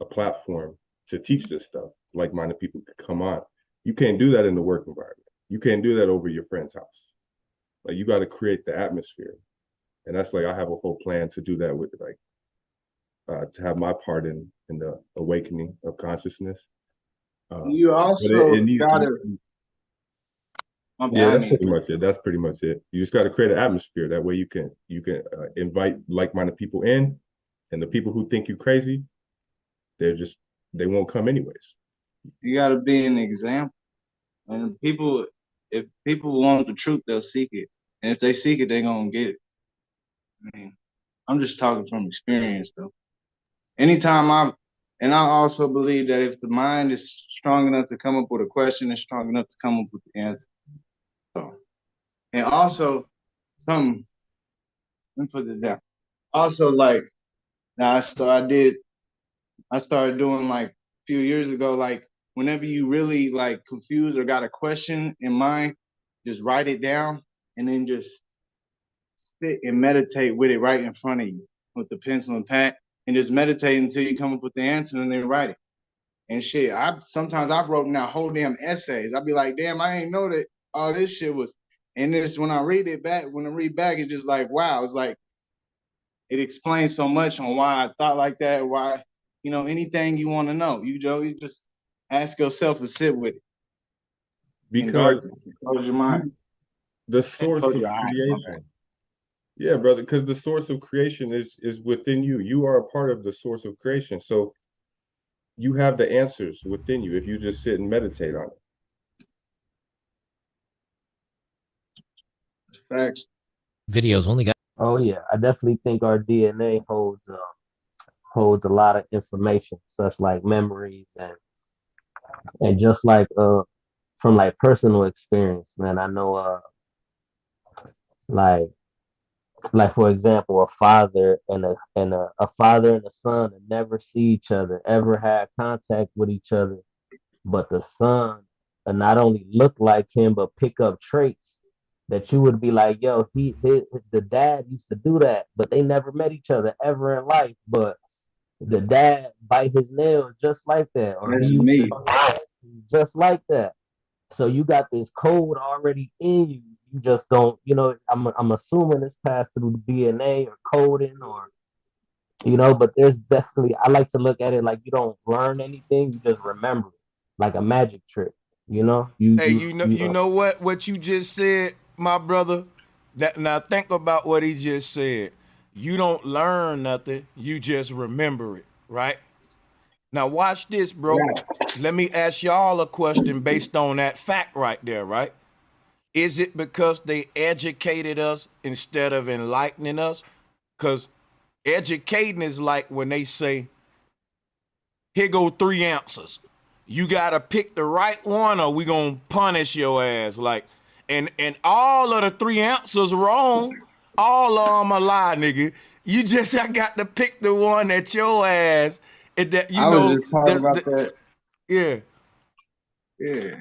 a platform to teach this stuff. Like-minded people could come on. You can't do that in the work environment. You can't do that over your friend's house. Like, you got to create the atmosphere. And that's like, I have a whole plan to do that with, like, to have my part in the awakening of consciousness. You also gotta. Yeah, that's pretty much it. That's pretty much it. You just got to create an atmosphere. That way you can invite like-minded people in, and the people who think you crazy, they won't come anyways. You got to be an example. And if people want the truth, they'll seek it. And if they seek it, they're gonna get it. I mean, I'm just talking from experience, though. And I also believe that if the mind is strong enough to come up with a question, it's strong enough to come up with the answer. So, and also, let me put this down. Also, like, now I started doing, like, a few years ago, like, whenever you really, like, confused or got a question in mind, just write it down and then just sit and meditate with it right in front of you with the pencil and pad, and just meditate until you come up with the answer and then write it. And shit, sometimes I've written out whole damn essays. I'd be like, damn, I ain't know that all this shit was. And this, when I read back, it's just like, wow, it's like, it explains so much on why I thought like that, why, anything you want to know. You just ask yourself and sit with it. Because close your mind. The source of creation. Yeah, brother, because the source of creation is within you. You are a part of the source of creation. So you have the answers within you if you just sit and meditate on it. Facts. Videos only got. Oh yeah, I definitely think our DNA holds a lot of information, such like memories and just like from like personal experience, man. I know like like for example, a father and a father and a son that never see each other, ever had contact with each other, but the son not only look like him but pick up traits that you would be like, yo, the dad used to do that, but they never met each other ever in life. But the dad bite his nails just like that, or he That's used to me. dance just like that. So you got this code already in you. You just don't, I'm assuming it's passed through the DNA or coding or but there's definitely I like to look at it like you don't learn anything, you just remember it. Like a magic trick, you know? Hey, you know what you just said, my brother? Now think about what he just said. You don't learn nothing, you just remember it, right? Now watch this, bro. Right. Let me ask y'all a question based on that fact right there, right? Is it because they educated us instead of enlightening us? Because educating is like when they say, here go 3 answers. You gotta pick the right one or we gonna punish your ass. Like, and all of the 3 answers wrong. All of them a lie, nigga. You just I got to pick the one that your ass and that I was just talking about that. yeah. Yeah.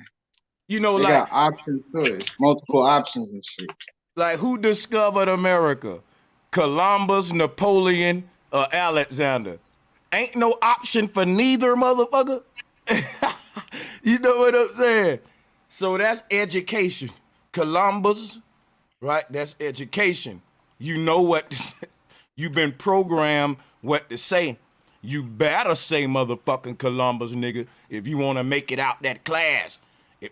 You know, They like got options to it, multiple options and shit. like who discovered America? Columbus, Napoleon, or Alexander? Ain't no option for neither, motherfucker. You know what I'm saying? So that's education. Columbus, right? That's education. You know what you've been programmed what to say. You better say motherfucking Columbus, nigga, if you want to make it out that class.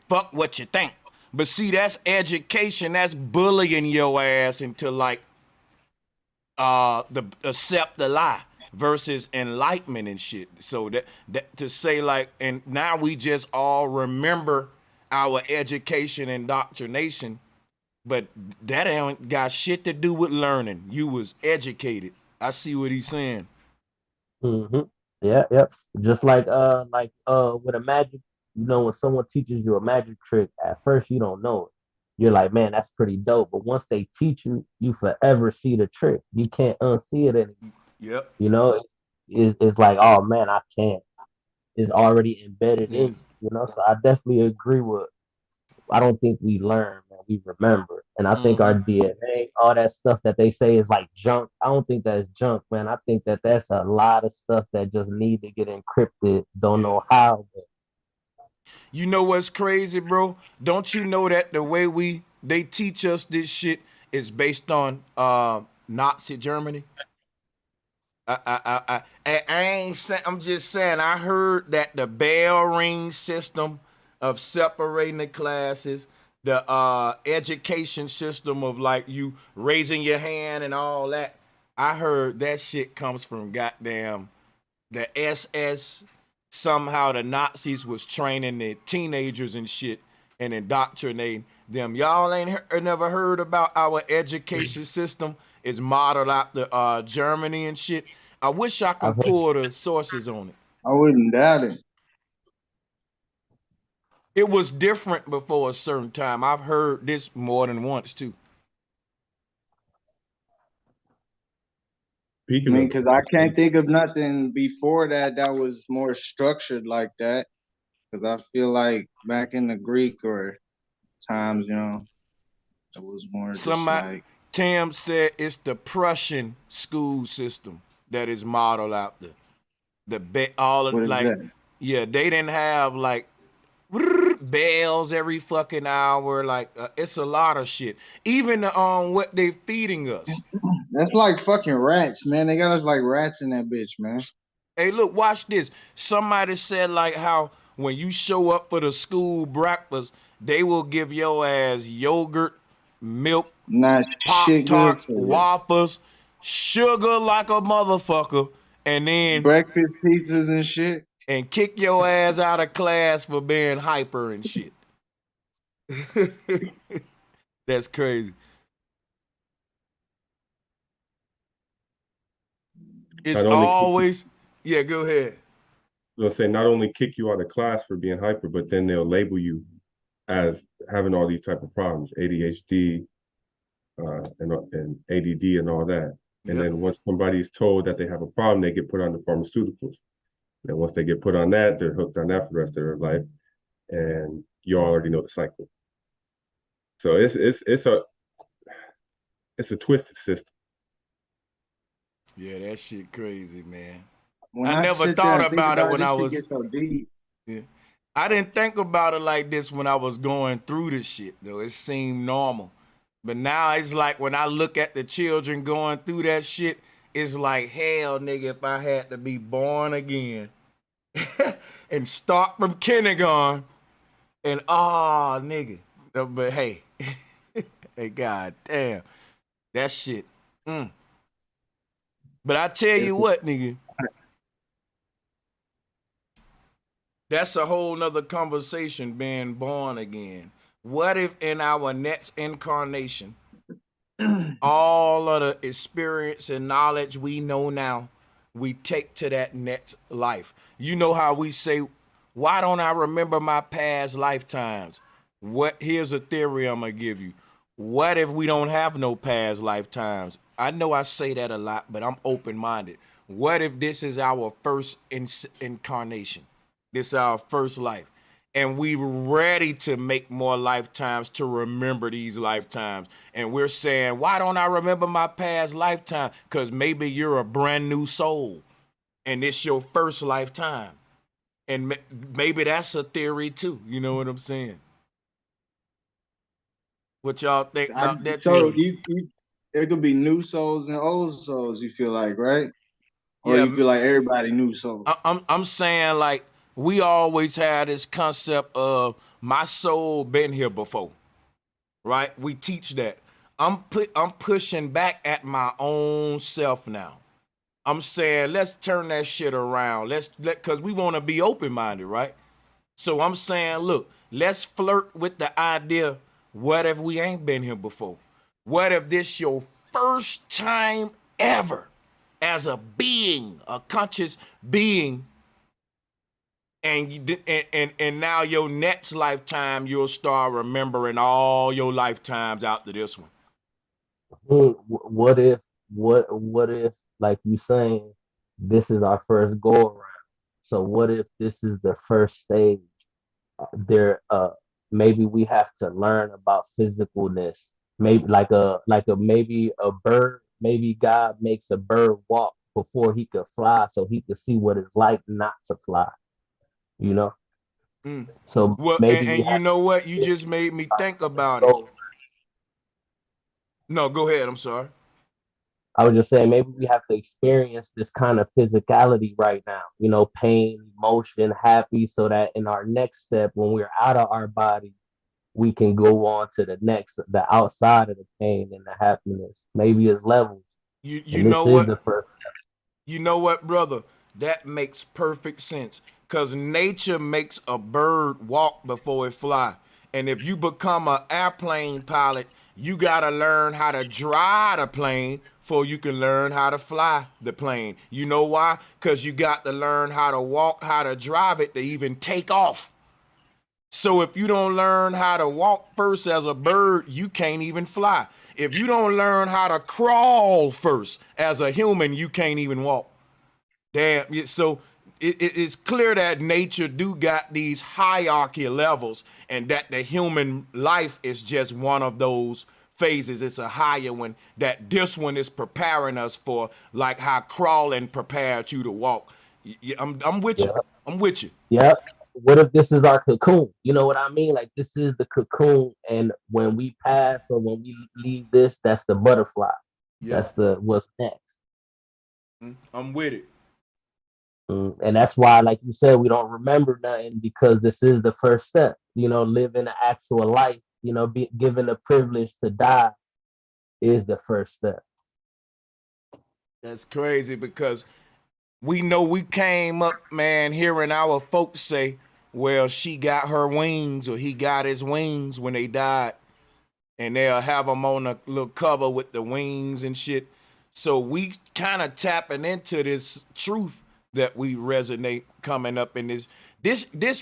Fuck what you think. But see, that's education. That's bullying your ass into like the accept the lie versus enlightenment and shit. So that to say like, and now we just all remember our education and indoctrination, but that ain't got shit to do with learning. You was educated. I see what he's saying. hmm Yeah, yeah. Just with a magic, when someone teaches you a magic trick, at first you don't know it. You're like, man, that's pretty dope. But once they teach you, you forever see the trick. You can't unsee it anymore. Yep. You know, it's like, oh man, I can't. It's already embedded Yeah. in you, So I definitely agree with. I don't think we learn, man. We remember, and I think our DNA, all that stuff that they say is like junk. I don't think that's junk, man. I think that that's a lot of stuff that just need to get encrypted. Don't Yeah. know how, but You know what's crazy, bro? Don't you know that the way they teach us this shit is based on Nazi Germany? I ain't saying. I'm just saying. I heard that the bell ring system of separating the classes, the education system of like you raising your hand and all that. I heard that shit comes from goddamn the SS. Somehow the Nazis was training the teenagers and shit and indoctrinating them. Y'all ain't never heard about our education system is modeled after Germany and shit. I wish I I've can pull the sources on it. I wouldn't doubt it. It was different before a certain time. I've heard this more than once too. I Speaking mean, of because I can't think of nothing before that that was more structured like that. Because I feel like back in the Greek or times, it was more just Somebody, like, Tim said it's the Prussian school system that is modeled after. All of what is like, that? yeah, they didn't have like bells every fucking hour. Like it's a lot of shit. Even what they feeding us. That's like fucking rats, man. They got us like rats in that bitch, man. Hey, look, watch this. Somebody said like how when you show up for the school breakfast, they will give your ass yogurt, milk, Not Pop shit good Tarts, for you. waffles, sugar like a motherfucker, and then Breakfast pizzas and shit. and kick your ass out of class for being hyper and shit. That's crazy. It's not only keep always Yeah, go ahead. They'll say not only kick you out of class for being hyper, but then they'll label you as having all these type of problems, ADHD, and ADD and all that. And Yep. then once somebody's told that they have a problem, they get put on the pharmaceuticals. And once they get put on that, they're hooked on that for the rest of their life. And you already know the cycle. So it's a twisted system. Yeah, that shit crazy, man. When I I never sit there thought and think about it about it, when this I shit was. gets so deep. Yeah. I didn't think about it like this when I was going through this shit, though. It seemed normal. But now it's like when I look at the children going through that shit, it's like, hell, nigga, if I had to be born again and start from kindergarten and, nigga. But hey, hey, god damn, that shit. But I tell you It's what, nigga, that's a whole nother conversation being born again. What if in our next incarnation, all of the experience and knowledge we know now, we take to that next life? You know how we say, why don't I remember my past lifetimes? Here's a theory I'm gonna give you. What if we don't have no past lifetimes? I know I say that a lot, but I'm open-minded. What if this is our first incarnation? This is our first life. And we ready to make more lifetimes to remember these lifetimes. And we're saying, why don't I remember my past lifetime? Because maybe you're a brand new soul and it's your first lifetime. And maybe that's a theory too. You know what I'm saying? What y'all think about that So theory? it could be new souls and old souls. You feel like, right? Or Yeah, you feel like everybody new souls. I'm saying, like, we always had this concept of my soul been here before, right? We teach that. I'm pushing back at my own self now. I'm saying let's turn that shit around. Cause we want to be open-minded, right? So I'm saying, look, let's flirt with the idea. What if we ain't been here before? What if this your first time ever as a being, a conscious being, and now your next lifetime you'll start remembering all your lifetimes after this one. What if what if like you saying this is our first go around? So what if this is the first stage? There maybe we have to learn about physicalness. Maybe maybe a bird, maybe God makes a bird walk before he could fly so he could see what it's like not to fly, you know? So Well, maybe we and you have know what? You to just made me think about it. go. No, go ahead. I'm sorry. I was just saying, maybe we have to experience this kind of physicality right now, pain, emotion, happy, so that in our next step, when we're out of our body, we can go on to the outside of the pain and the happiness. Maybe it's levels. You And this know is what? the first. You know what, brother? That makes perfect sense. Cause nature makes a bird walk before it fly. And if you become an airplane pilot, you gotta learn how to drive the plane before you can learn how to fly the plane. You know why? Cause you got to learn how to walk, how to drive it to even take off. So if you don't learn how to walk first as a bird, you can't even fly. If you don't learn how to crawl first as a human, you can't even walk. Damn. So it's clear that nature do got these hierarchy levels, and that the human life is just one of those phases. It's a higher one, that this one is preparing us for, like how crawling prepared you to walk. I'm with you. Yeah. I'm with you. Yeah. What if this is our cocoon? You know what I mean? Like this is the cocoon, and when we pass or when we leave this, that's the butterfly. Yep. That's the what's next. I'm with it. And that's why, like you said, we don't remember nothing because this is the first step. Living an actual life. Be given the privilege to die is the first step. That's crazy because we know we came up, man, hearing our folks say, well, she got her wings or he got his wings when they died. And they'll have them on a little cover with the wings and shit. So we kind of tapping into this truth that we resonate coming up in this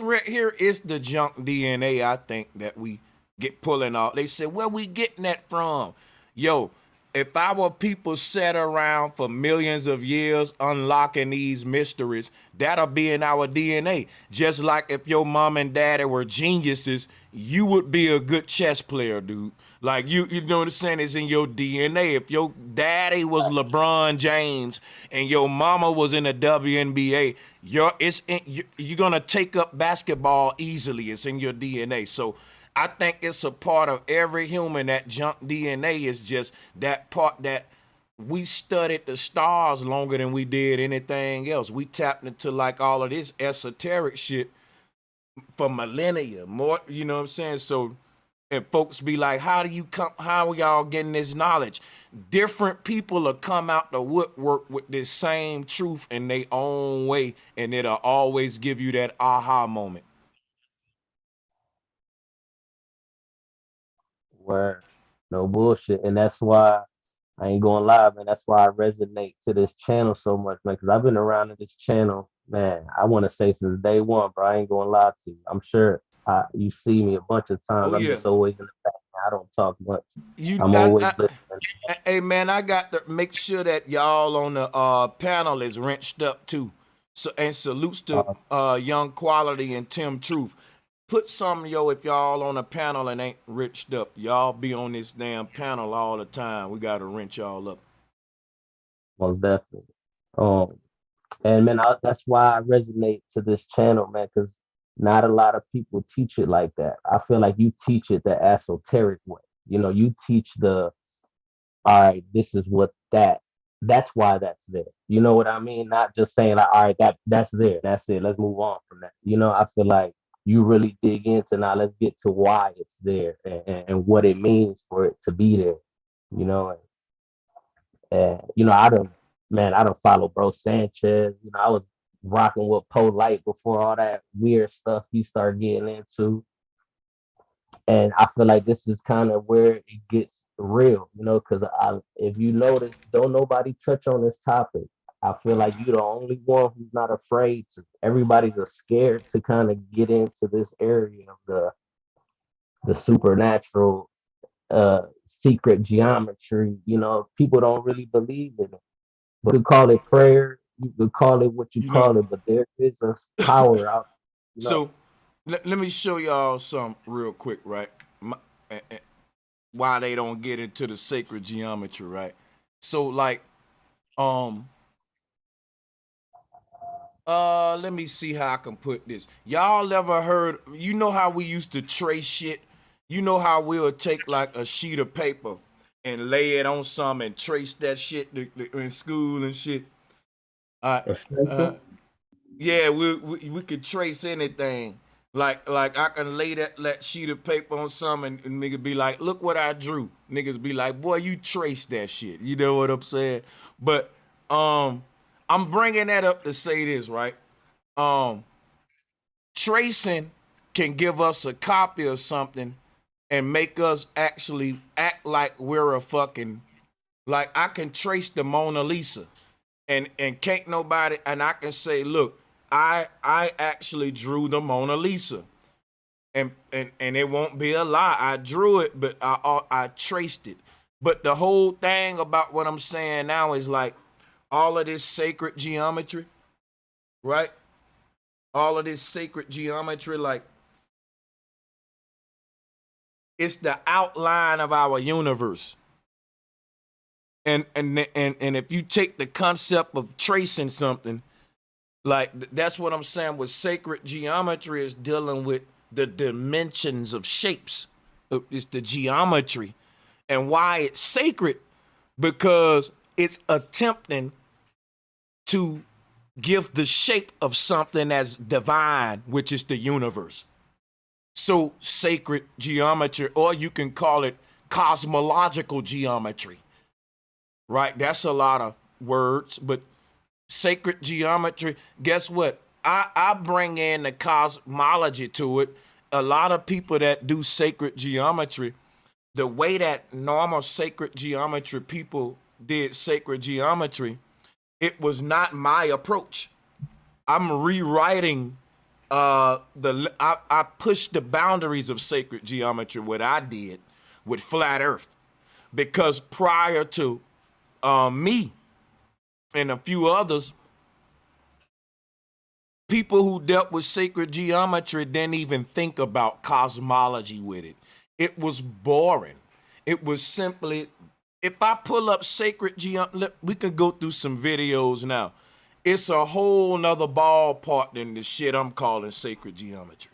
right here is the junk DNA, I think, that we get pulling off. They say, where we getting that from? Yo, if our people sat around for millions of years unlocking these mysteries, that'll be in our DNA. Just like if your mom and daddy were geniuses, you would be a good chess player, dude. Like you know what I'm saying? It's in your DNA. If your daddy was LeBron James and your mama was in the WNBA, you're gonna take up basketball easily. It's in your DNA. So I think it's a part of every human. That junk DNA is just that part that we studied the stars longer than we did anything else. We tapped into like all of this esoteric shit for millennia more, you know what I'm saying? So, and folks be like, how are y'all getting this knowledge? Different people will come out the woodwork with this same truth in their own way, and it'll always give you that aha moment. Where no bullshit. And that's why I ain't going live, man. That's why I resonate to this channel so much, man. Because I've been around in this channel, man. I want to say since day one, bro. I ain't going to lie to you. I'm sure you see me a bunch of times. Oh I'm yeah. just always in the back. I don't talk much. You, I'm always listening. hey man, I got to make sure that y'all on the panel is wrenched up too. So, and salutes to Young Quality and Tim Truth. Put some, yo, if y'all on a panel and ain't wrenched up, y'all be on this damn panel all the time. We got to wrench y'all up. Most definitely. And man, that's why I resonate to this channel, man, because not a lot of people teach it like that. I feel like you teach it the esoteric way. You know, you teach all right, this is what that's why that's there. You know what I mean? Not just saying like, all right, that's there. That's it. Let's move on from that. You know, I feel like you really dig into now. Let's get to why it's there and what it means for it to be there. You know, and you know, I don't follow Bro Sanchez. You know, I was rocking with Polite before all that weird stuff he started getting into. And I feel like this is kind of where it gets real, you know, because if you notice, don't nobody touch on this topic. I feel like you're the only one who's not afraid to. Everybody's scared to kind of get into this area of the supernatural, secret geometry. You know, people don't really believe in it. But you could call it prayer, you could call it what you call it, but there is a power out. You know? So let me show y'all some real quick, right? Why they don't get into the sacred geometry, right? So like, let me see how I can put this. Y'all ever heard, you know how we used to trace shit? You know how we'll take like a sheet of paper and lay it on some and trace that shit in school and shit? Yeah, we could trace anything. Like I can lay that sheet of paper on some and niggas be like, look what I drew. Niggas be like, boy, you traced that shit. You know what I'm saying? But I'm bringing that up to say this, right? Tracing can give us a copy of something and make us actually act like we're a fucking, like I can trace the Mona Lisa and can't nobody, and I can say, look, I actually drew the Mona Lisa, and it won't be a lie. I drew it, but I traced it. But the whole thing about what I'm saying now is like all of this sacred geometry, right? All of this sacred geometry, like it's the outline of our universe. And if you take the concept of tracing something, like that's what I'm saying with sacred geometry is dealing with the dimensions of shapes. It's the geometry. And why it's sacred? Because it's attempting to give the shape of something as divine, which is the universe. So sacred geometry, or you can call it cosmological geometry, right? That's a lot of words, but sacred geometry, guess what? I bring in the cosmology to it. A lot of people that do sacred geometry, the way that normal sacred geometry people did sacred geometry, it was not my approach. I'm rewriting I pushed the boundaries of sacred geometry, what I did with flat earth, because prior to me and a few others, people who dealt with sacred geometry didn't even think about cosmology with it. It was boring. It was simply, if I pull up sacred geometry, we could go through some videos now. It's a whole nother ballpark than the shit I'm calling sacred geometry.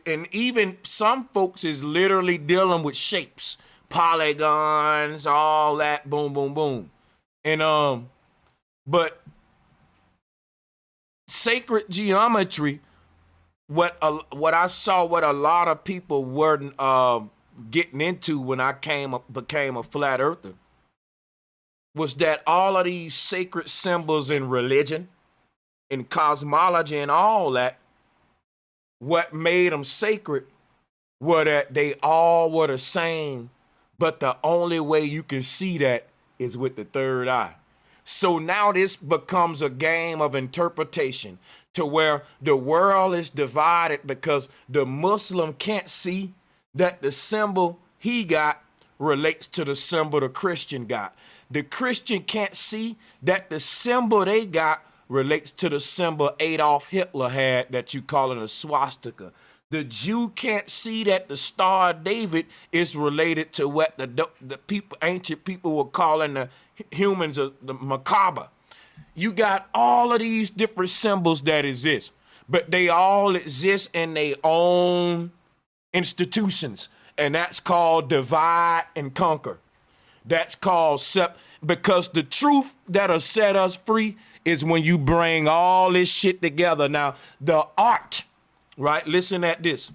And even some folks is literally dealing with shapes, polygons, all that, boom, boom, boom. And but sacred geometry, what I saw, what a lot of people weren't getting into when I became a flat earther, was that all of these sacred symbols in religion, in cosmology and all that, what made them sacred were that they all were the same, but the only way you can see that is with the third eye. So now this becomes a game of interpretation, to where the world is divided because the Muslim can't see that the symbol he got relates to the symbol the Christian got. The Christian can't see that the symbol they got relates to the symbol Adolf Hitler had that you call it a swastika. The Jew can't see that the Star of David is related to what the people, ancient people were calling the humans the macabre. You got all of these different symbols that exist, but they all exist in their own institutions, and that's called divide and conquer. That's called because the truth that'll set us free is when you bring all this shit together. Now, the art, right? Listen at this.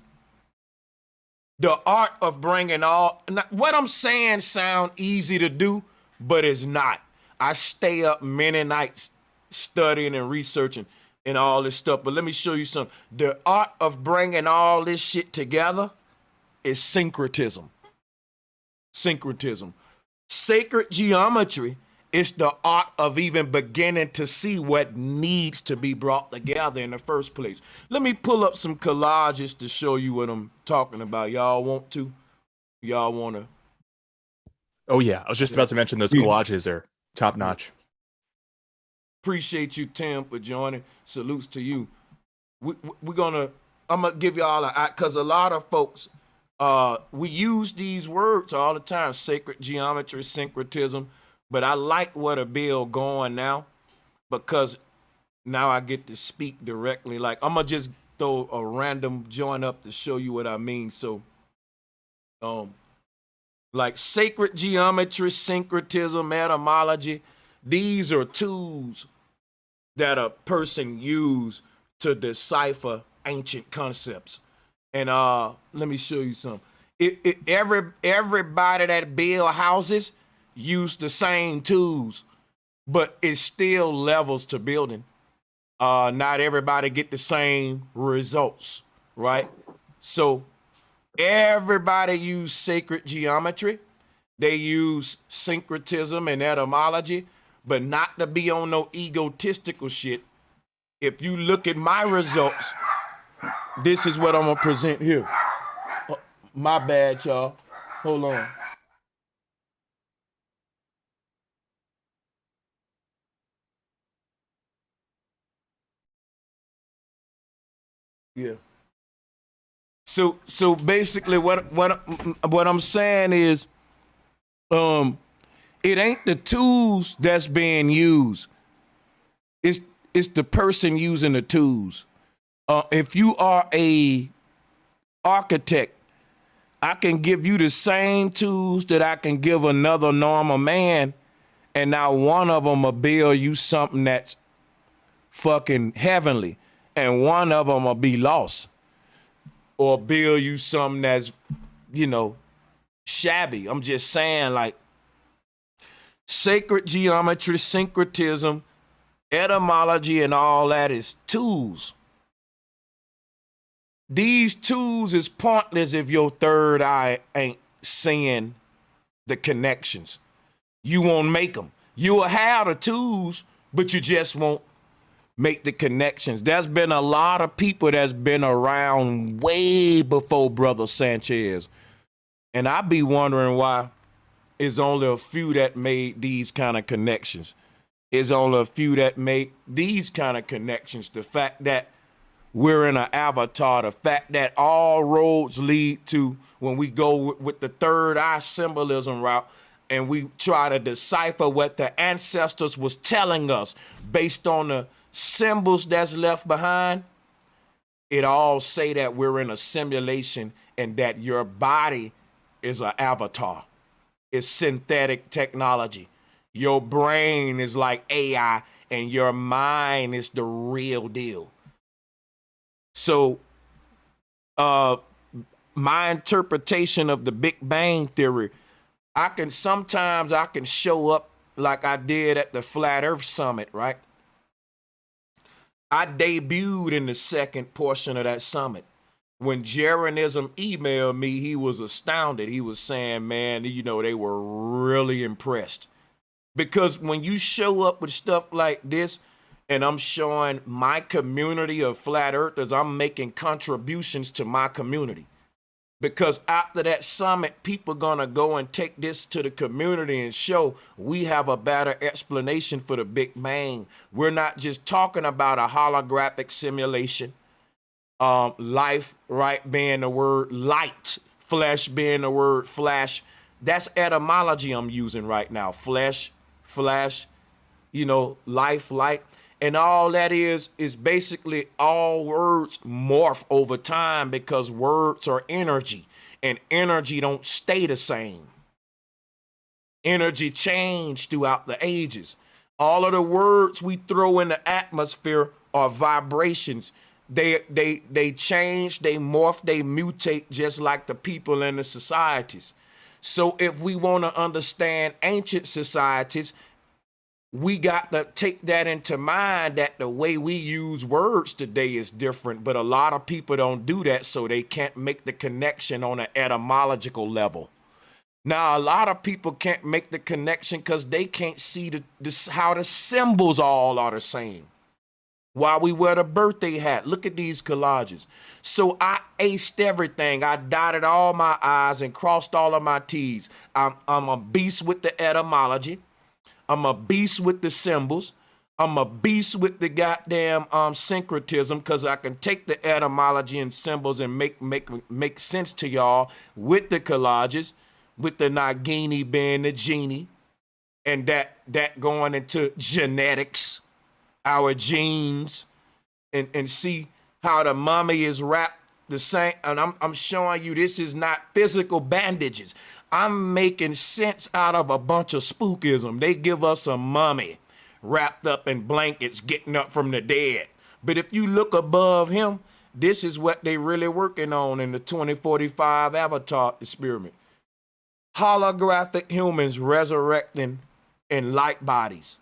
The art of bringing all, what I'm saying sound easy to do, but it's not. I stay up many nights studying and researching and all this stuff. But let me show you something. The art of bringing all this shit together is syncretism. Syncretism. Sacred geometry is the art of even beginning to see what needs to be brought together in the first place. Let me pull up some collages to show you what I'm talking about. Y'all want to? Y'all want to? Oh, yeah. I was just about to mention those collages are top notch. Appreciate you, Tim, for joining. Salutes to you. I'm going to give y'all because a lot of folks, we use these words all the time, sacred geometry, syncretism, but I like where the bill going now, because now I get to speak directly. Like, I'm going to just throw a random joint up to show you what I mean. So, like sacred geometry, syncretism, etymology, these are tools that a person use to decipher ancient concepts. And let me show you some. Everybody that build houses use the same tools, but it's still levels to building. Not everybody get the same results, right? So everybody use sacred geometry. They use syncretism and etymology, but not to be on no egotistical shit. If you look at my results, this is what I'm gonna present here. My bad, y'all. Hold on. Yeah. So basically, what I'm saying is, it ain't the tools that's being used. It's the person using the tools. If you are a architect, I can give you the same tools that I can give another normal man, and now one of them will build you something that's fucking heavenly, and one of them will be lost, or build you something that's, shabby. I'm just saying, like, sacred geometry, syncretism, etymology, and all that is tools. These tools is pointless if your third eye ain't seeing the connections. You won't make them. You will have the tools, but you just won't make the connections. There's been a lot of people that's been around way before Brother Sanchez. And I be wondering why it's only a few that made these kind of connections. It's only a few that make these kind of connections. The fact that we're in an avatar, the fact that all roads lead to, when we go with the third eye symbolism route, and we try to decipher what the ancestors was telling us based on the symbols that's left behind, it all say that we're in a simulation and that your body is an avatar. It's synthetic technology. Your brain is like AI and your mind is the real deal. So my interpretation of the Big Bang Theory, I can show up like I did at the Flat Earth Summit, right? I debuted in the second portion of that summit. When Jeranism emailed me, he was astounded. He was saying, man, you know, they were really impressed. Because when you show up with stuff like this, and I'm showing my community of flat earthers, I'm making contributions to my community. Because after that summit, people gonna go and take this to the community and show we have a better explanation for the Big Bang. We're not just talking about a holographic simulation. Life, right, being the word light, flesh being the word flash. That's etymology I'm using right now. Flesh, flash, you know, life, light. And all that is basically all words morph over time because words are energy and energy don't stay the same. Energy changed throughout the ages. All of the words we throw in the atmosphere are vibrations. They change, they morph, they mutate just like the people in the societies. So if we want to understand ancient societies, we got to take that into mind that the way we use words today is different, but a lot of people don't do that, so they can't make the connection on an etymological level. Now, a lot of people can't make the connection because they can't see how the symbols all are the same. While we wear the birthday hat, look at these collages. So I aced everything. I dotted all my I's and crossed all of my T's. I'm a beast with the etymology. I'm a beast with the symbols. I'm a beast with the goddamn syncretism because I can take the etymology and symbols and make sense to y'all with the collages, with the Nagini being the genie, and that going into genetics, our genes, and see how the mummy is wrapped the same. And I'm showing you this is not physical bandages. I'm making sense out of a bunch of spookism. They give us a mummy wrapped up in blankets getting up from the dead. But if you look above him, this is what they really working on in the 2045 Avatar experiment. Holographic humans resurrecting in light bodies.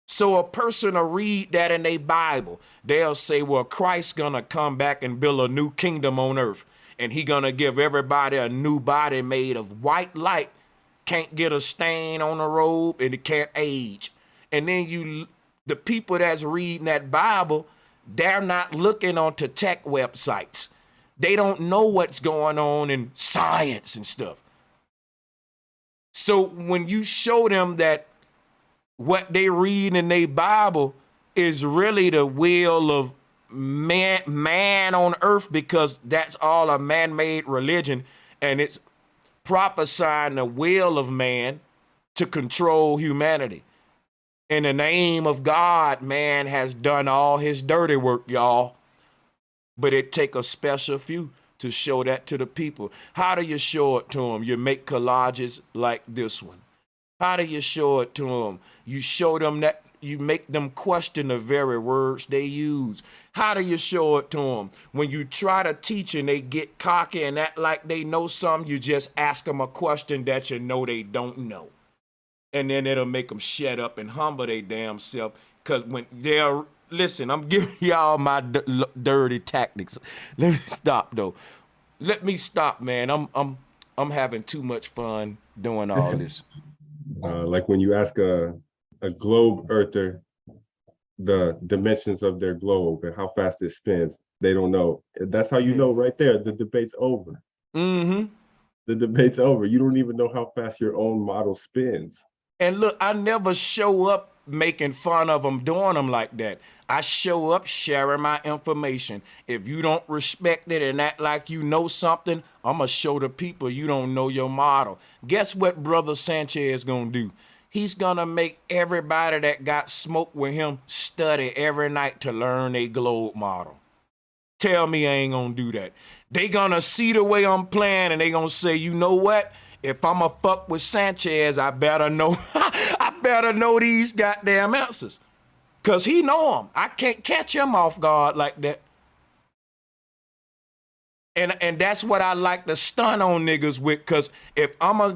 So a person will read that in their Bible. They'll say, well, Christ's gonna come back and build a new kingdom on earth. And he gonna give everybody a new body made of white light, can't get a stain on the robe, and it can't age. And then the people that's reading that Bible, they're not looking onto tech websites. They don't know what's going on in science and stuff. So when you show them that what they read in their Bible is really the will of man on earth, because that's all a man-made religion, and it's prophesying the will of man to control humanity. In the name of God, man has done all his dirty work, y'all. But it take a special few to show that to the people. How do you show it to them? You make collages like this one. How do you show it to them? You show them that you make them question the very words they use. How do you show it to them? When you try to teach and they get cocky and act like they know something, you just ask them a question that you know they don't know. And then it'll make them shut up and humble their damn self. Because when they're, listen, I'm giving y'all my dirty tactics. Let me stop, though. Let me stop, man. I'm having too much fun doing all this. Like when you ask a globe earther the dimensions of their globe and how fast it spins. They don't know. That's how you Yeah. know right there. The debate's over. Mm-hmm. The debate's over. You don't even know how fast your own model spins. And look, I never show up making fun of them, doing them like that. I show up sharing my information. If you don't respect it and act like you know something, I'm going to show the people you don't know your model. Guess what brother Sanchez going to do? He's going to make everybody that got smoked with him study every night to learn a globe model. Tell me I ain't going to do that. They going to see the way I'm playing and they going to say, you know what? If I'm a fuck with Sanchez, I better know I better know these goddamn answers. Cause he know them. I can't catch him off guard like that. And that's what I like to stun on niggas with, cause if I'ma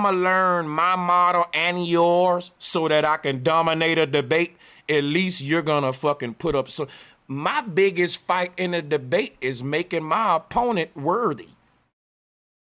learn my model and yours so that I can dominate a debate, at least you're gonna fucking put up. So my biggest fight in a debate is making my opponent worthy.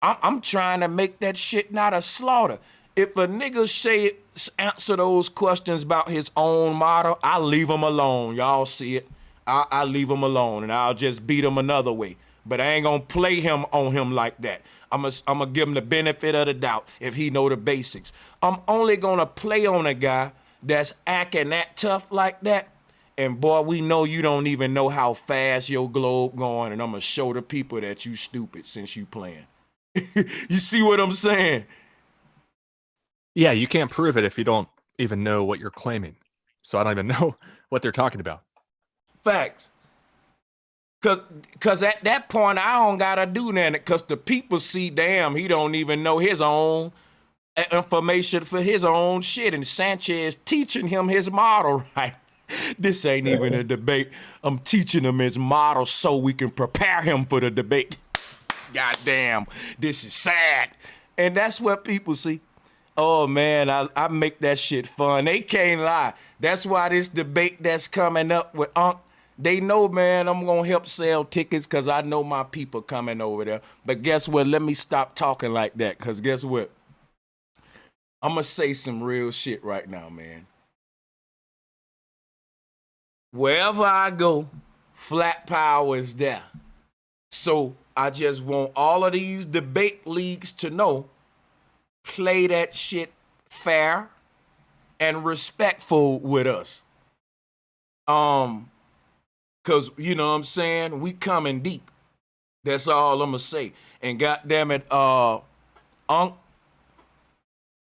I'm trying to make that shit not a slaughter. If a nigga answer those questions about his own model, I leave him alone. Y'all see it. I leave him alone and I'll just beat him another way. But I ain't gonna play him on him like that. I'm gonna give him the benefit of the doubt if he know the basics. I'm only gonna play on a guy that's acting that tough like that. And boy, we know you don't even know how fast your globe going, and I'm gonna show the people that you stupid since you playing. You see what I'm saying? Yeah, you can't prove it if you don't even know what you're claiming. So I don't even know what they're talking about. Facts. Cause at that point I don't gotta do that, cause the people see, damn, he don't even know his own information for his own shit, and Sanchez teaching him his model, right? This ain't even a debate. I'm teaching him his model so we can prepare him for the debate. Goddamn, this is sad. And that's what people see. Oh man, I make that shit fun. They can't lie. That's why this debate that's coming up with Unc, they know, man, I'm gonna help sell tickets because I know my people coming over there. But guess what? Let me stop talking like that, because guess what? I'm gonna say some real shit right now, man. Wherever I go, flat power is there. So I just want all of these debate leagues to know, play that shit fair and respectful with us. Cause you know what I'm saying? We coming deep. That's all I'm gonna say. And goddamn it, Unc,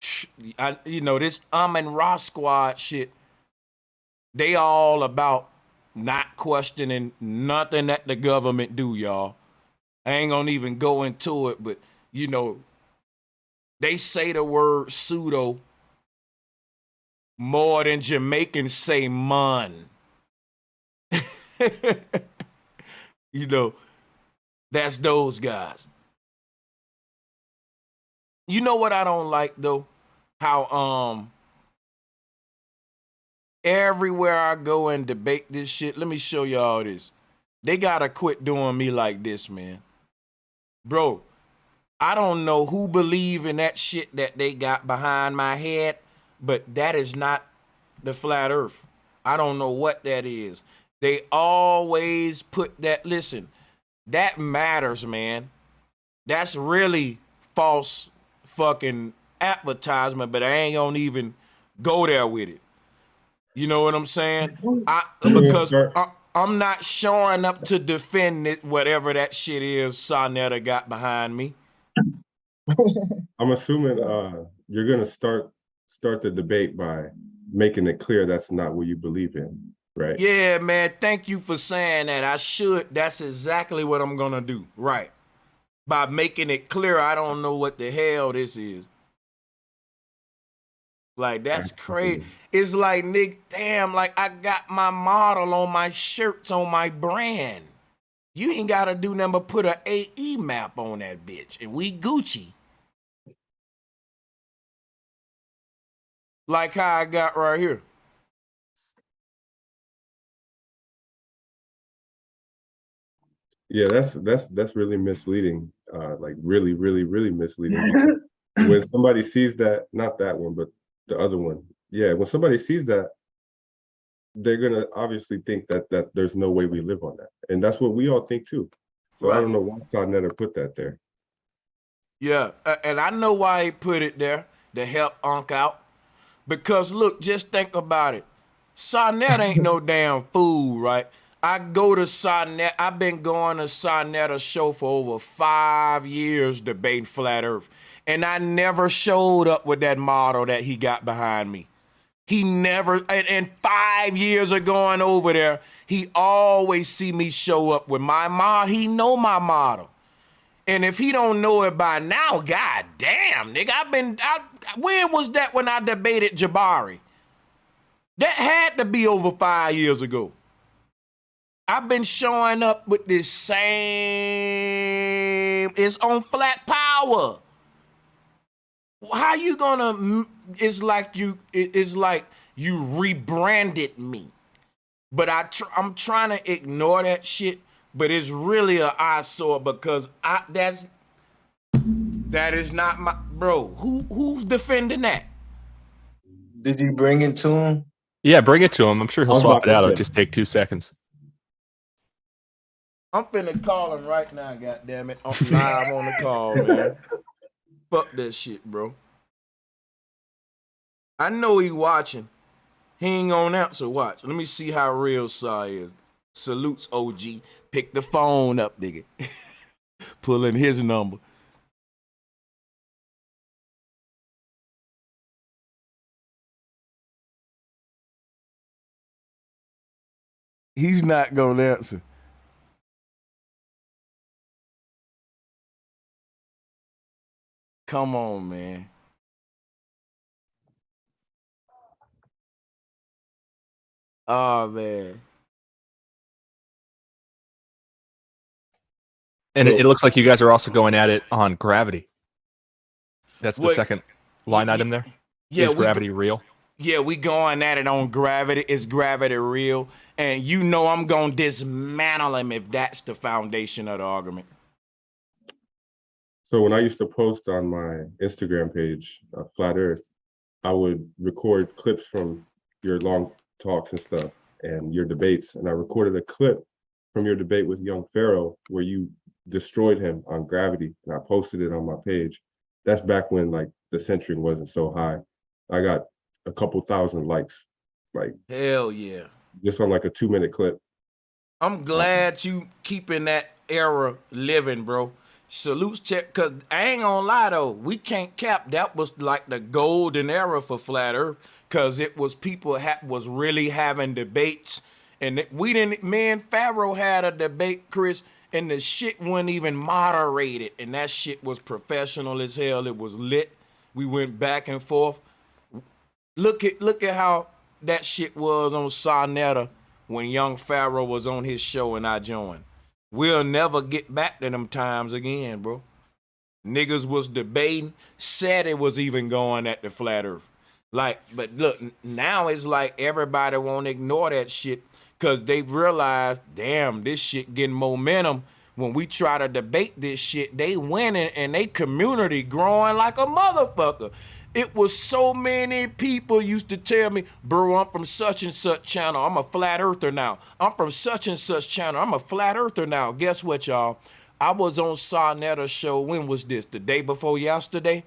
this and Raw Squad shit, they all about not questioning nothing that the government do, y'all. I ain't gonna even go into it, but you know, they say the word pseudo more than Jamaicans say mun. You know, that's those guys. You know what I don't like though? How everywhere I go and debate this shit, let me show y'all this. They gotta quit doing me like this, man. Bro, I don't know who believe in that shit that they got behind my head, but that is not the flat earth. I don't know what that is. They always put that, listen, that matters, man. That's really false fucking advertisement, but I ain't gonna even go there with it. You know what I'm saying? Because I'm not showing up to defend it, whatever that shit is Sarnetta got behind me. I'm assuming you're gonna start the debate by making it clear that's not what you believe in, right? Yeah, man. Thank you for saying that. I should. That's exactly what I'm gonna do. Right. By making it clear, I don't know what the hell this is. Like, that's crazy. It's like, Nick, damn, like I got my model on my shirts on my brand. You ain't gotta do nothing but put an AE map on that bitch, and we Gucci. Like how I got right here. Yeah, that's really misleading. Like really, really, really misleading. When somebody sees that, not that one, but the other one. Yeah, when somebody sees that, they're gonna obviously think that there's no way we live on that, and that's what we all think too. So I Right. don't know why Sonetta put that there. Yeah, and I know why he put it there to help Unc out. Because look, just think about it. Sonetta ain't no damn fool, right? I go to Sonetta. I've been going to Sonetta's show for over 5 years debating flat Earth, and I never showed up with that model that he got behind me. He never, and 5 years of going over there, he always see me show up with my model. He know my model. And if he don't know it by now, god damn, nigga, when was that when I debated Jabari? That had to be over 5 years ago. I've been showing up with this same, it's on flat power. How you gonna, it's like you rebranded me. But I'm trying to ignore that shit. But it's really an eyesore because that is not my bro. Who's defending that? Did you bring it to him? Yeah, bring it to him. I'm sure he'll I was swap about it to out. It'll say. just take 2 seconds. I'm finna call him right now, goddammit. I'm live on the call, man. Fuck that shit, bro. I know he watching. He ain't gonna answer. Watch. Let me see how real Sai is. Salutes, OG. Pick the phone up, nigga. Pulling his number. He's not gonna answer. Come on, man. Oh, man. And it looks like you guys are also going at it on gravity. That's the Wait. second line item there. Yeah, Is gravity real? Yeah, we going at it on gravity. Is gravity real? And you know I'm going to dismantle him if that's the foundation of the argument. So when I used to post on my Instagram page, Flat Earth, I would record clips from your long talks and stuff and your debates. And I recorded a clip from your debate with Young Pharaoh where you destroyed him on gravity. And I posted it on my page. That's back when like the censoring wasn't so high. I got a couple thousand likes, like hell yeah, just on like a 2-minute clip. I'm glad you keeping that era living, bro. Salutes, check, cause I ain't gonna lie though, we can't cap. That was like the golden era for Flat Earth, cause it was people was really having debates, and me and Pharaoh had a debate, Chris, and the shit wasn't even moderated, and that shit was professional as hell. It was lit. We went back and forth. Look at how that shit was on Sonetta when Young Pharaoh was on his show and I joined. We'll never get back to them times again, bro. Niggas was debating, said it was even going at the Flat Earth. Like, but look, now it's like everybody won't ignore that shit because they've realized, damn, this shit getting momentum. When we try to debate this shit, they winning and they community growing like a motherfucker. It was so many people used to tell me, bro, I'm from such and such channel. I'm a flat earther now. I'm from such and such channel. I'm a flat earther now. Guess what, y'all? I was on Sonetta's show. When was this? The day before yesterday?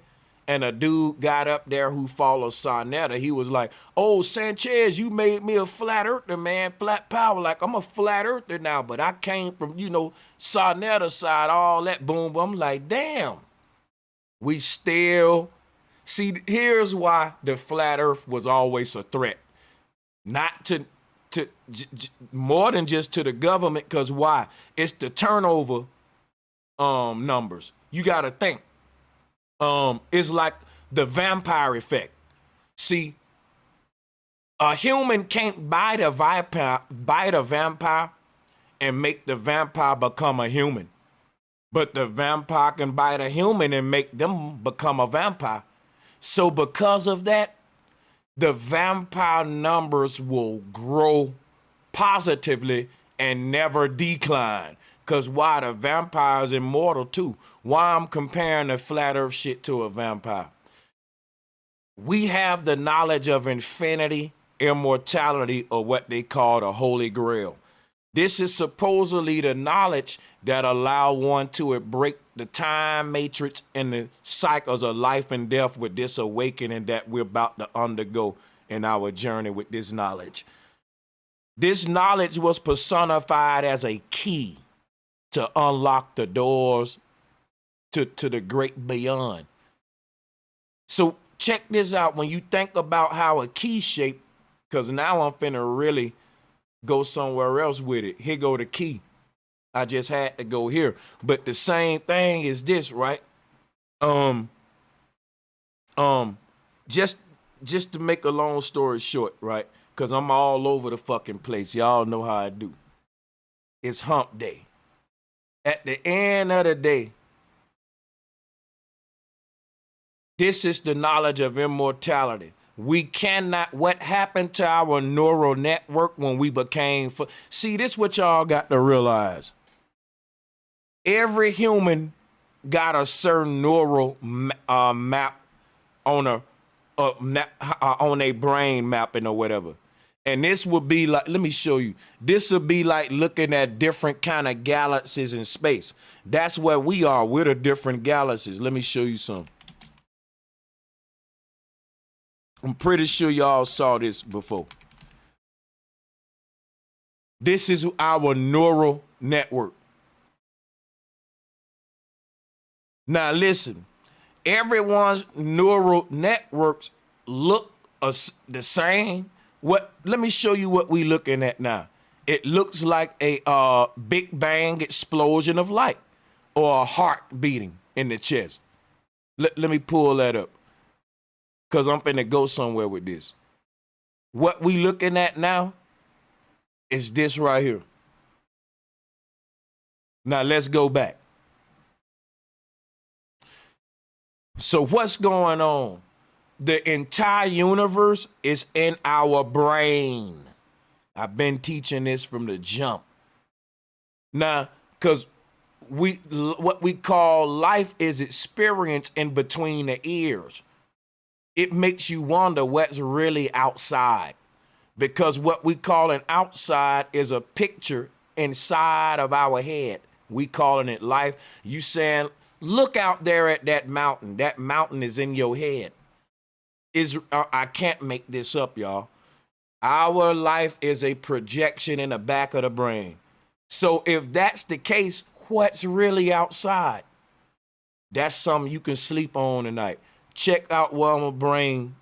And a dude got up there who follows Sonetta. He was like, oh, Sanchez, you made me a flat earther, man. Flat power. Like, I'm a flat earther now. But I came from, Sonetta's side, all that boom. I'm like, damn. We still... See, here's why the flat earth was always a threat. Not to more than just to the government, because why? It's the turnover numbers. You got to think. It's like the vampire effect. See, a human can't bite a vampire and make the vampire become a human. But the vampire can bite a human and make them become a vampire. So because of that, the vampire numbers will grow positively and never decline. Because why? The vampire is immortal too. Why I'm comparing the flat earth shit to a vampire? We have the knowledge of infinity immortality, or what they call the Holy Grail. This is supposedly the knowledge that allow one to break the time matrix and the cycles of life and death with this awakening that we're about to undergo in our journey with this knowledge. This knowledge was personified as a key to unlock the doors to the great beyond. So check this out. When you think about how a key shape, because now I'm finna really go somewhere else with it. Here go the key. I just had to go here. But the same thing is this, right? Just to make a long story short, right? Because I'm all over the fucking place. Y'all know how I do. It's hump day. At the end of the day, this is the knowledge of immortality. We cannot, what happened to our neural network when we became, see, this what y'all got to realize. Every human got a certain neural map on a brain mapping or whatever. And this would be like, let me show you. This would be like looking at different kind of galaxies in space. That's where we are. We're the different galaxies. Let me show you some. I'm pretty sure y'all saw this before. This is our neural network. Now listen, everyone's neural networks look the same. Let me show you what we looking at now. It looks like a Big Bang explosion of light or a heart beating in the chest. Let me pull that up, because I'm finna go somewhere with this. What we looking at now is this right here. Now let's go back. So what's going on? The entire universe is in our brain. I've been teaching this from the jump. Now, because what we call life is experience in between the ears. It makes you wonder what's really outside, because what we call an outside is a picture inside of our head. We calling it life. You saying, look out there at that mountain. That mountain is in your head. I can't make this up, y'all. Our life is a projection in the back of the brain. So if that's the case, what's really outside? That's something you can sleep on tonight. Check out what I'm gonna bring.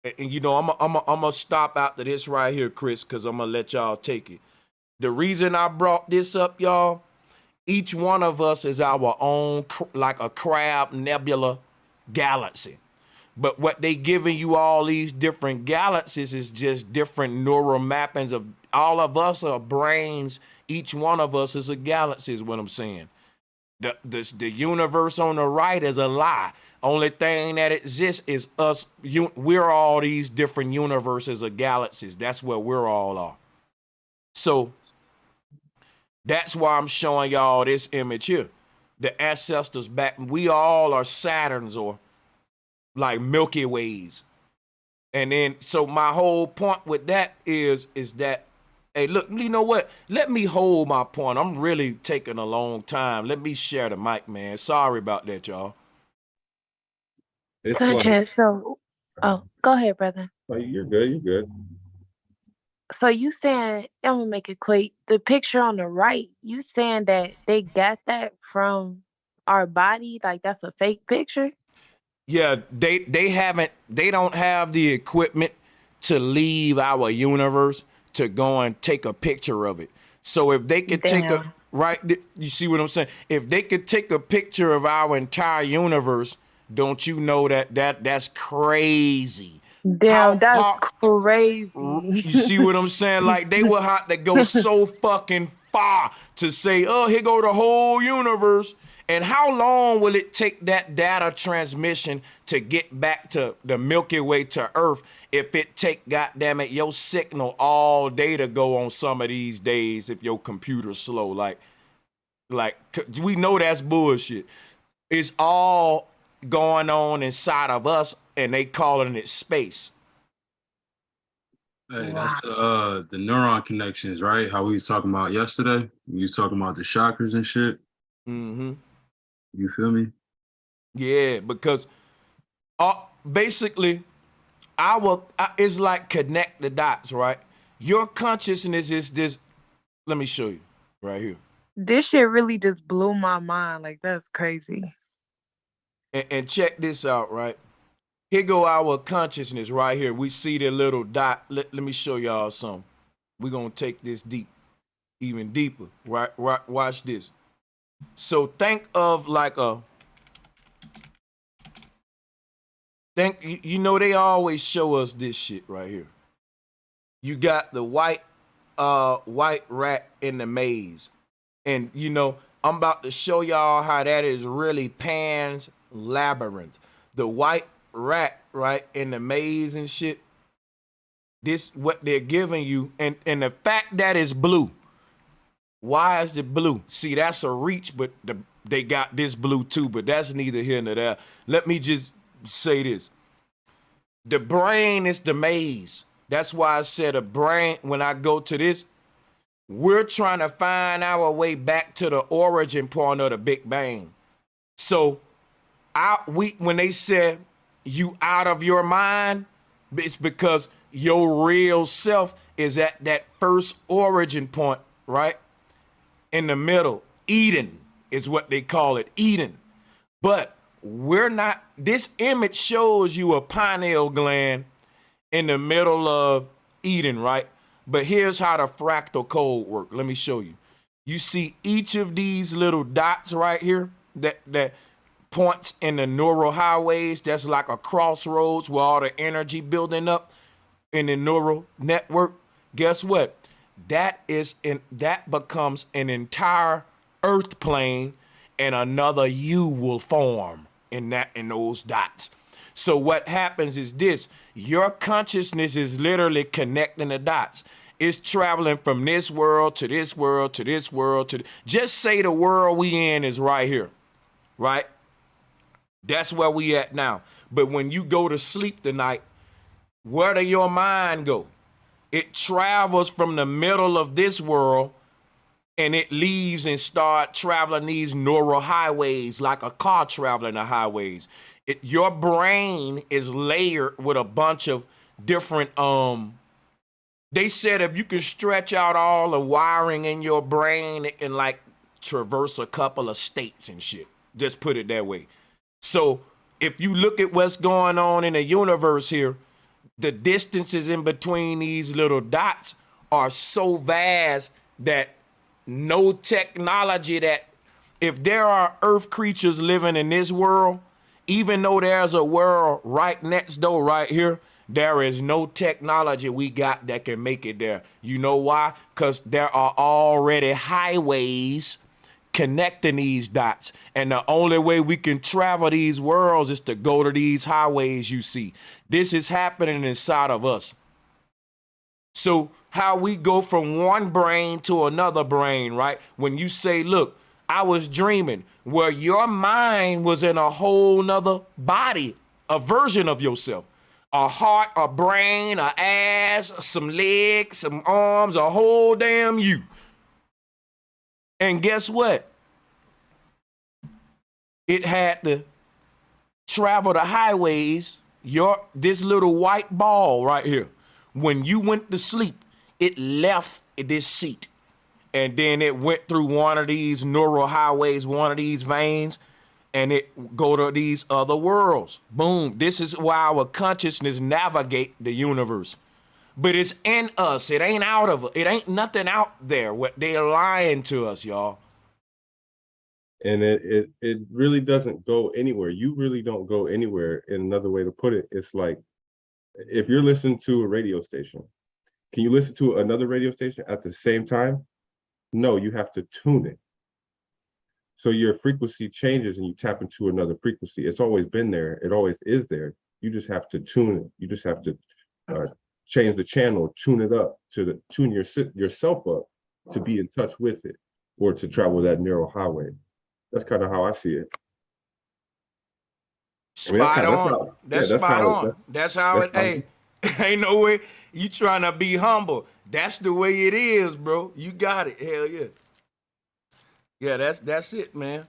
And you know, I'm gonna stop after this right here, Chris, because I'm gonna let y'all take it. The reason I brought this up, y'all, each one of us is our own, like a crab nebula galaxy. But what they giving you all these different galaxies is just different neural mappings of all of us are brains. Each one of us is a galaxy, is what I'm saying. The universe on the right is a lie. Only thing that exists is us. We're all these different universes of galaxies. That's where we're all are. So that's why I'm showing y'all this image here. The ancestors back, we all are Saturns or like Milky Ways. And then, so my whole point with that is that, hey, look, you know what? Let me hold my point. I'm really taking a long time. Let me share the mic, man. Sorry about that, y'all. It's Gotcha. like, So, oh, go ahead, brother. you're good. You're good. So you saying, I'm gonna make it quick. The picture on the right, you saying that they got that from our body? Like that's a fake picture? Yeah, they don't have the equipment to leave our universe to go and take a picture of it. So if they could take a, right, you see what I'm saying? If they could take a picture of our entire universe, don't you know that's crazy? Damn, that's crazy. You see what I'm saying? Like they will have to go so fucking far to say, oh, here go the whole universe. And how long will it take that data transmission to get back to the Milky Way to Earth if it take, goddammit, your signal all day to go on some of these days if your computer's slow? Like we know that's bullshit. It's all going on inside of us and they calling it space. Hey, Wow. that's the neuron connections, right? How we was talking about yesterday. We was talking about the chakras and shit. Mm-hmm. You feel me? Yeah, because basically, it's like connect the dots, right? Your consciousness is this. Let me show you right here. This shit really just blew my mind. Like, that's crazy. And check this out, right? Here go our consciousness right here. We see the little dot. Let me show y'all something. We're going to take this deep, even deeper. Right? Watch this. So think of like you know, they always show us this shit right here. You got the white rat in the maze. And, you know, I'm about to show y'all how that is really Pan's Labyrinth. The white rat, right, in the maze and shit. This what they're giving you. And the fact that it's blue. Why is it blue? See, that's a reach, but they got this blue too, but that's neither here nor there. Let me just say this. The brain is the maze. That's why I said a brain, when I go to this, we're trying to find our way back to the origin point of the Big Bang. So when they said you out of your mind, it's because your real self is at that first origin point, right? In the middle. Eden is what they call it, Eden. But we're not, this image shows you a pineal gland in the middle of Eden, right? But here's how the fractal code works. Let me show you. You see each of these little dots right here that points in the neural highways. That's like a crossroads where all the energy building up in the neural network. Guess what? That becomes an entire earth plane, and another you will form in those dots. So what happens is this: your consciousness is literally connecting the dots. It's traveling from this world to this world to this world to just say the world we in is right here, right? That's where we at now. But when you go to sleep tonight, where does your mind go? It travels from the middle of this world and it leaves and start traveling these neural highways like a car traveling the highways. Your brain is layered with a bunch of different, they said if you can stretch out all the wiring in your brain, it can like traverse a couple of states and shit. Just put it that way. So if you look at what's going on in the universe here, the distances in between these little dots are so vast that no technology that if there are earth creatures living in this world, even though there's a world right next door right here, there is no technology we got that can make it there. You know why? Because there are already highways connecting these dots. And the only way we can travel these worlds is to go to these highways you see. This is happening inside of us. So how we go from one brain to another brain, right? When you say, look, I was dreaming, where your mind was in a whole nother body, a version of yourself. A heart, a brain, a ass, some legs, some arms, a whole damn you. And guess what? It had to travel the highways. This little white ball right here. When you went to sleep, it left this seat. And then it went through one of these neural highways, one of these veins, and it go to these other worlds. Boom. This is why our consciousness navigate the universe. But it's in us. It ain't out of it. It ain't nothing out there. What they're lying to us, y'all. And it really doesn't go anywhere. You really don't go anywhere. In another way to put it, it's like if you're listening to a radio station, can you listen to another radio station at the same time? No, you have to tune it. So your frequency changes and you tap into another frequency. It's always been there. It always is there. You just have to tune it. You just have to change the channel, tune it up, tune yourself up to be in touch with it or to travel that narrow highway. That's kind of how I see it. Spot on. That's spot on. That's how it, hey, ain't no way. You trying to be humble. That's the way it is, bro. You got it. Hell yeah. Yeah, that's it, man.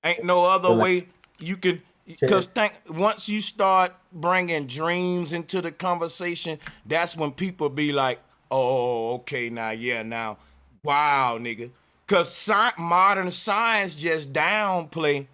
Ain't no other Feel like way you can, because once you start bringing dreams into the conversation, that's when people be like, oh, okay, now, wow, nigga. Because modern science just downplay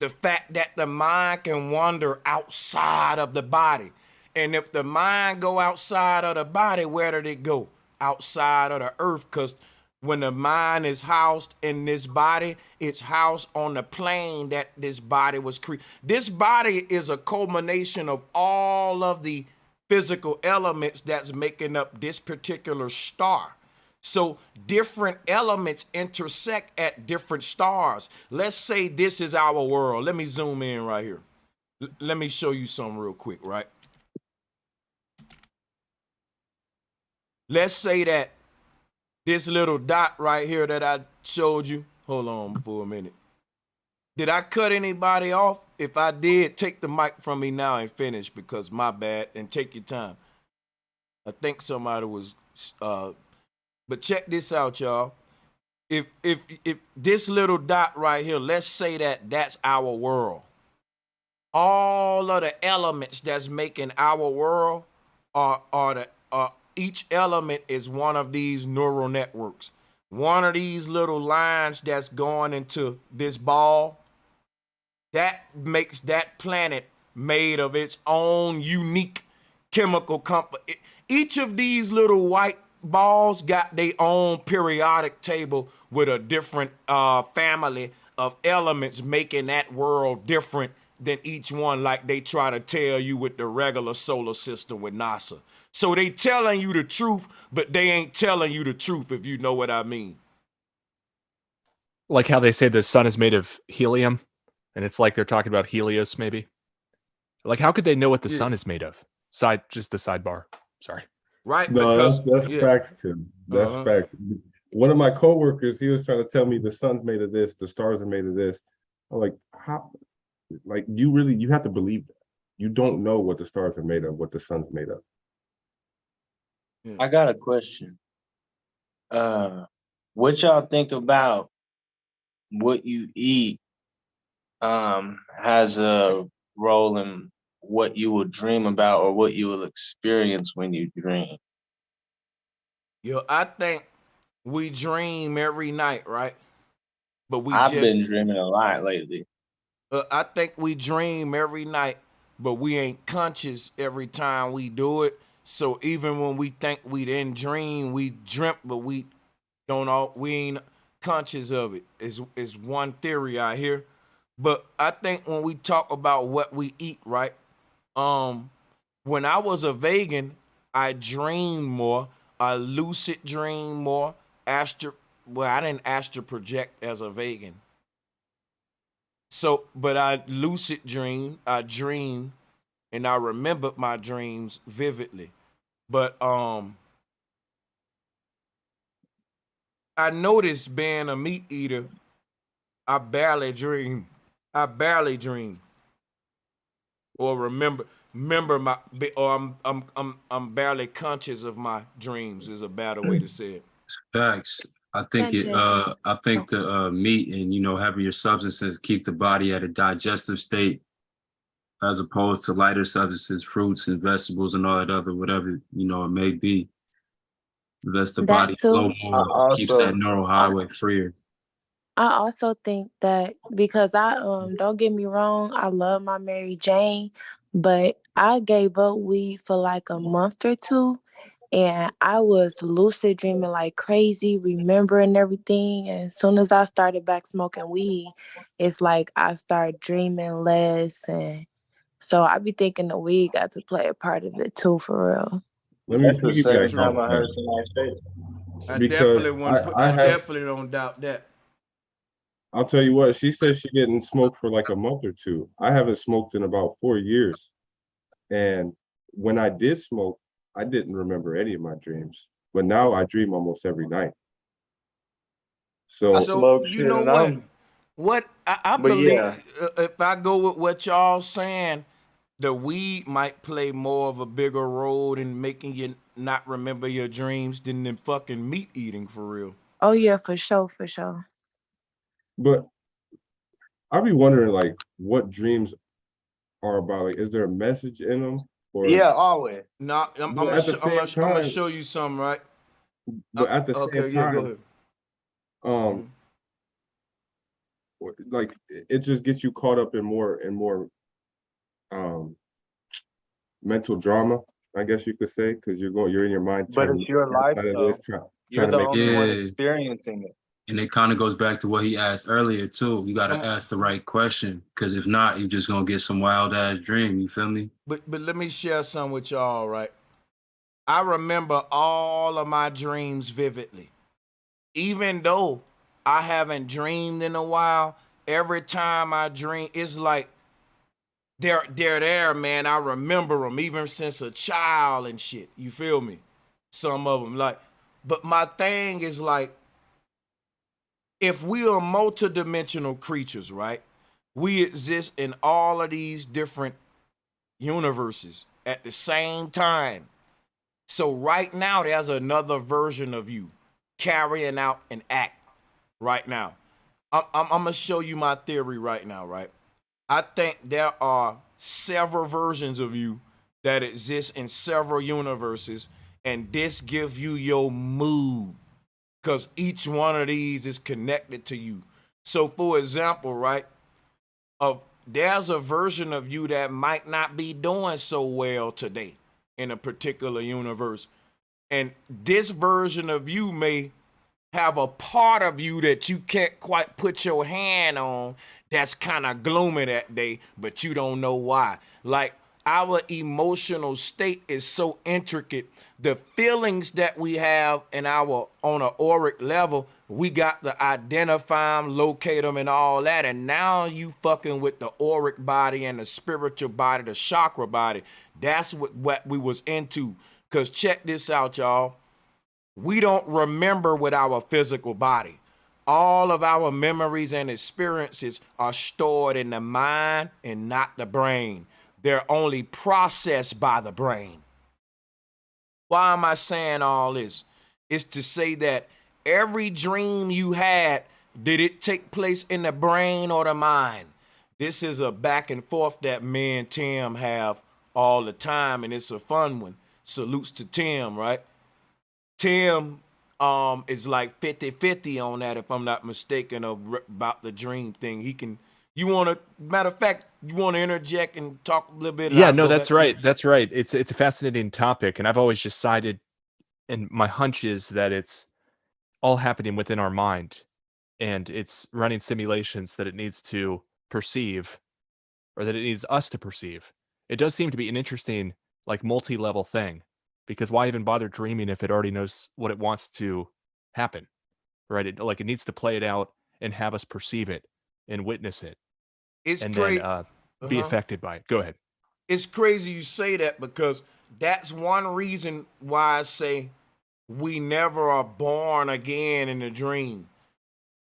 the fact that the mind can wander outside of the body. And if the mind go outside of the body, where did it go? Outside of the earth, because when the mind is housed in this body, it's housed on the plane that this body was created. This body is a culmination of all of the physical elements that's making up this particular star. So different elements intersect at different stars. Let's say this is our world. Let me zoom in right here. Let me show you something real quick, right? Let's say that this little dot right here that I showed you. Hold on for a minute. Did I cut anybody off? If I did, take the mic from me now and finish, because my bad, and take your time. I think somebody was, but check this out, y'all. If this little dot right here, let's say that that's our world. All of the elements that's making our world are each element is one of these neural networks. One of these little lines that's going into this ball, that makes that planet made of its own unique chemical compound. Each of these little white balls got their own periodic table with a different family of elements, making that world different than each one, like they try to tell you with the regular solar system with NASA. So they telling you the truth, but they ain't telling you the truth, if you know what I mean. Like how they say the sun is made of helium, and it's like they're talking about Helios, maybe. Like, how could they know what the sun is made of? Just the sidebar. Sorry. Right, No, because that's facts, Tim. That's facts. One of my coworkers, he was trying to tell me the sun's made of this, the stars are made of this. I'm like, how? Like, you have to believe that. You don't know what the stars are made of, what the sun's made of. I got a question. What y'all think about what you eat has a role in what you will dream about or what you will experience when you dream? Yo, I think we dream every night, right? But I've been dreaming a lot lately. I think we dream every night, but we ain't conscious every time we do it. So even when we think we didn't dream, we dreamt, but we ain't conscious of it. Is one theory I hear. But I think when we talk about what we eat, right? When I was a vegan, I dreamed more. I lucid dream more. I didn't astral project as a vegan. So, but I lucid dream. I dream, and I remembered my dreams vividly. But I noticed being a meat eater, I barely dream. Or remember my, or I'm barely conscious of my dreams is a better way to say it. Facts. I think the meat and having your substances keep the body at a digestive state, as opposed to lighter substances, fruits and vegetables and all that other whatever it may be. Lets the body flow more, keeps that neural highway freer. I also think that because I don't get me wrong, I love my Mary Jane, but I gave up weed for like a month or two, and I was lucid dreaming like crazy, remembering everything. And as soon as I started back smoking weed, it's like I started dreaming less, and so I be thinking the weed got to play a part of it too, for real. That's the second time I heard somebody say it. I definitely don't doubt that. I'll tell you what, she said she didn't smoke for like a month or two. I haven't smoked in about 4 years. And when I did smoke, I didn't remember any of my dreams. But now I dream almost every night. So you know what? I believe if I go with what y'all saying, the weed might play more of a bigger role in making you not remember your dreams than the fucking meat eating for real. Oh yeah, for sure, for sure. But I be wondering like what dreams are about. Like, is there a message in them? Or Yeah, always. No, but at the same I'm gonna time, show you something, right? but at the same Okay, yeah, go time, ahead. um, like it just gets you caught up in more and more um mental drama, I guess you could say, because you're in your mind But trying to it's your make sense life out of this, though. trying You're to the make only one Yeah, experiencing it. and it kind of goes back to what he asked earlier too. You got to Um, ask the right question, because if not, you're just gonna get some wild ass dream. You feel me? but let me share some with y'all, right? I remember all of my dreams vividly. Even though I haven't dreamed in a while, every time I dream, it's like they're there, man. I remember them even since a child and shit. You feel me? Some of them, like, but my thing is like, if we are multidimensional creatures, right? We exist in all of these different universes at the same time. So right now, there's another version of you carrying out an act right now. I'm gonna show you my theory right now, right? I think there are several versions of you that exist in several universes, and this gives you your mood because each one of these is connected to you. So, for example, right, there's a version of you that might not be doing so well today in a particular universe, and this version of you may have a part of you that you can't quite put your hand on that's kind of gloomy that day, but you don't know why. Like, our emotional state is so intricate. The feelings that we have in our on an auric level, we got to identify them, locate them, and all that. And now you fucking with the auric body and the spiritual body, the chakra body. That's what we was into. Cause check this out, y'all. We don't remember with our physical body. All of our memories and experiences are stored in the mind and not the brain. They're only processed by the brain. Why am I saying all this? It's to say that every dream you had, did it take place in the brain or the mind? This is a back and forth that me and Tim have all the time, and it's a fun one. Salutes to Tim, right? Tim is like 50-50 on that, if I'm not mistaken, about the dream thing. He can, matter of fact, you want to interject and talk a little bit? Yeah, no, that's right. That's right. It's a fascinating topic, and I've always just sided, and my hunch is that it's all happening within our mind, and it's running simulations that it needs to perceive, or that it needs us to perceive. It does seem to be an interesting, like, multi-level thing, because why even bother dreaming if it already knows what it wants to happen, right? It needs to play it out and have us perceive it and witness it, It's and crazy. then be affected by it. Go ahead. It's crazy you say that, because that's one reason why I say we never are born again in a dream.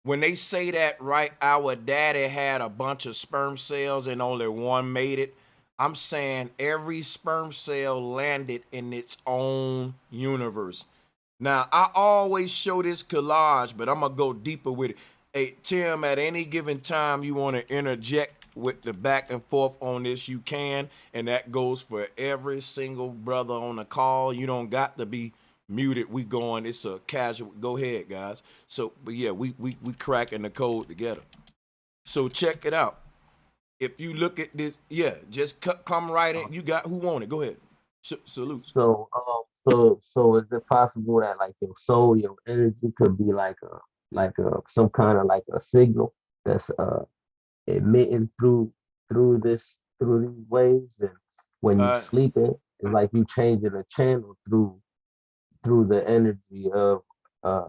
When they say that, right, our daddy had a bunch of sperm cells and only one made it. I'm saying every sperm cell landed in its own universe. Now, I always show this collage, but I'm going to go deeper with it. Hey, Tim, at any given time you want to interject with the back and forth on this, you can. And that goes for every single brother on the call. You don't got to be muted. We going, it's a casual. Go ahead, guys. So, but yeah, we cracking the code together. So check it out. If you look at this, yeah, just come right in. You got, who want it? Go ahead. Salute. So is it possible that like your soul, your energy could be like a some kind of like a signal that's emitting through these waves, and when you sleeping, it's like you changing a channel through the energy of uh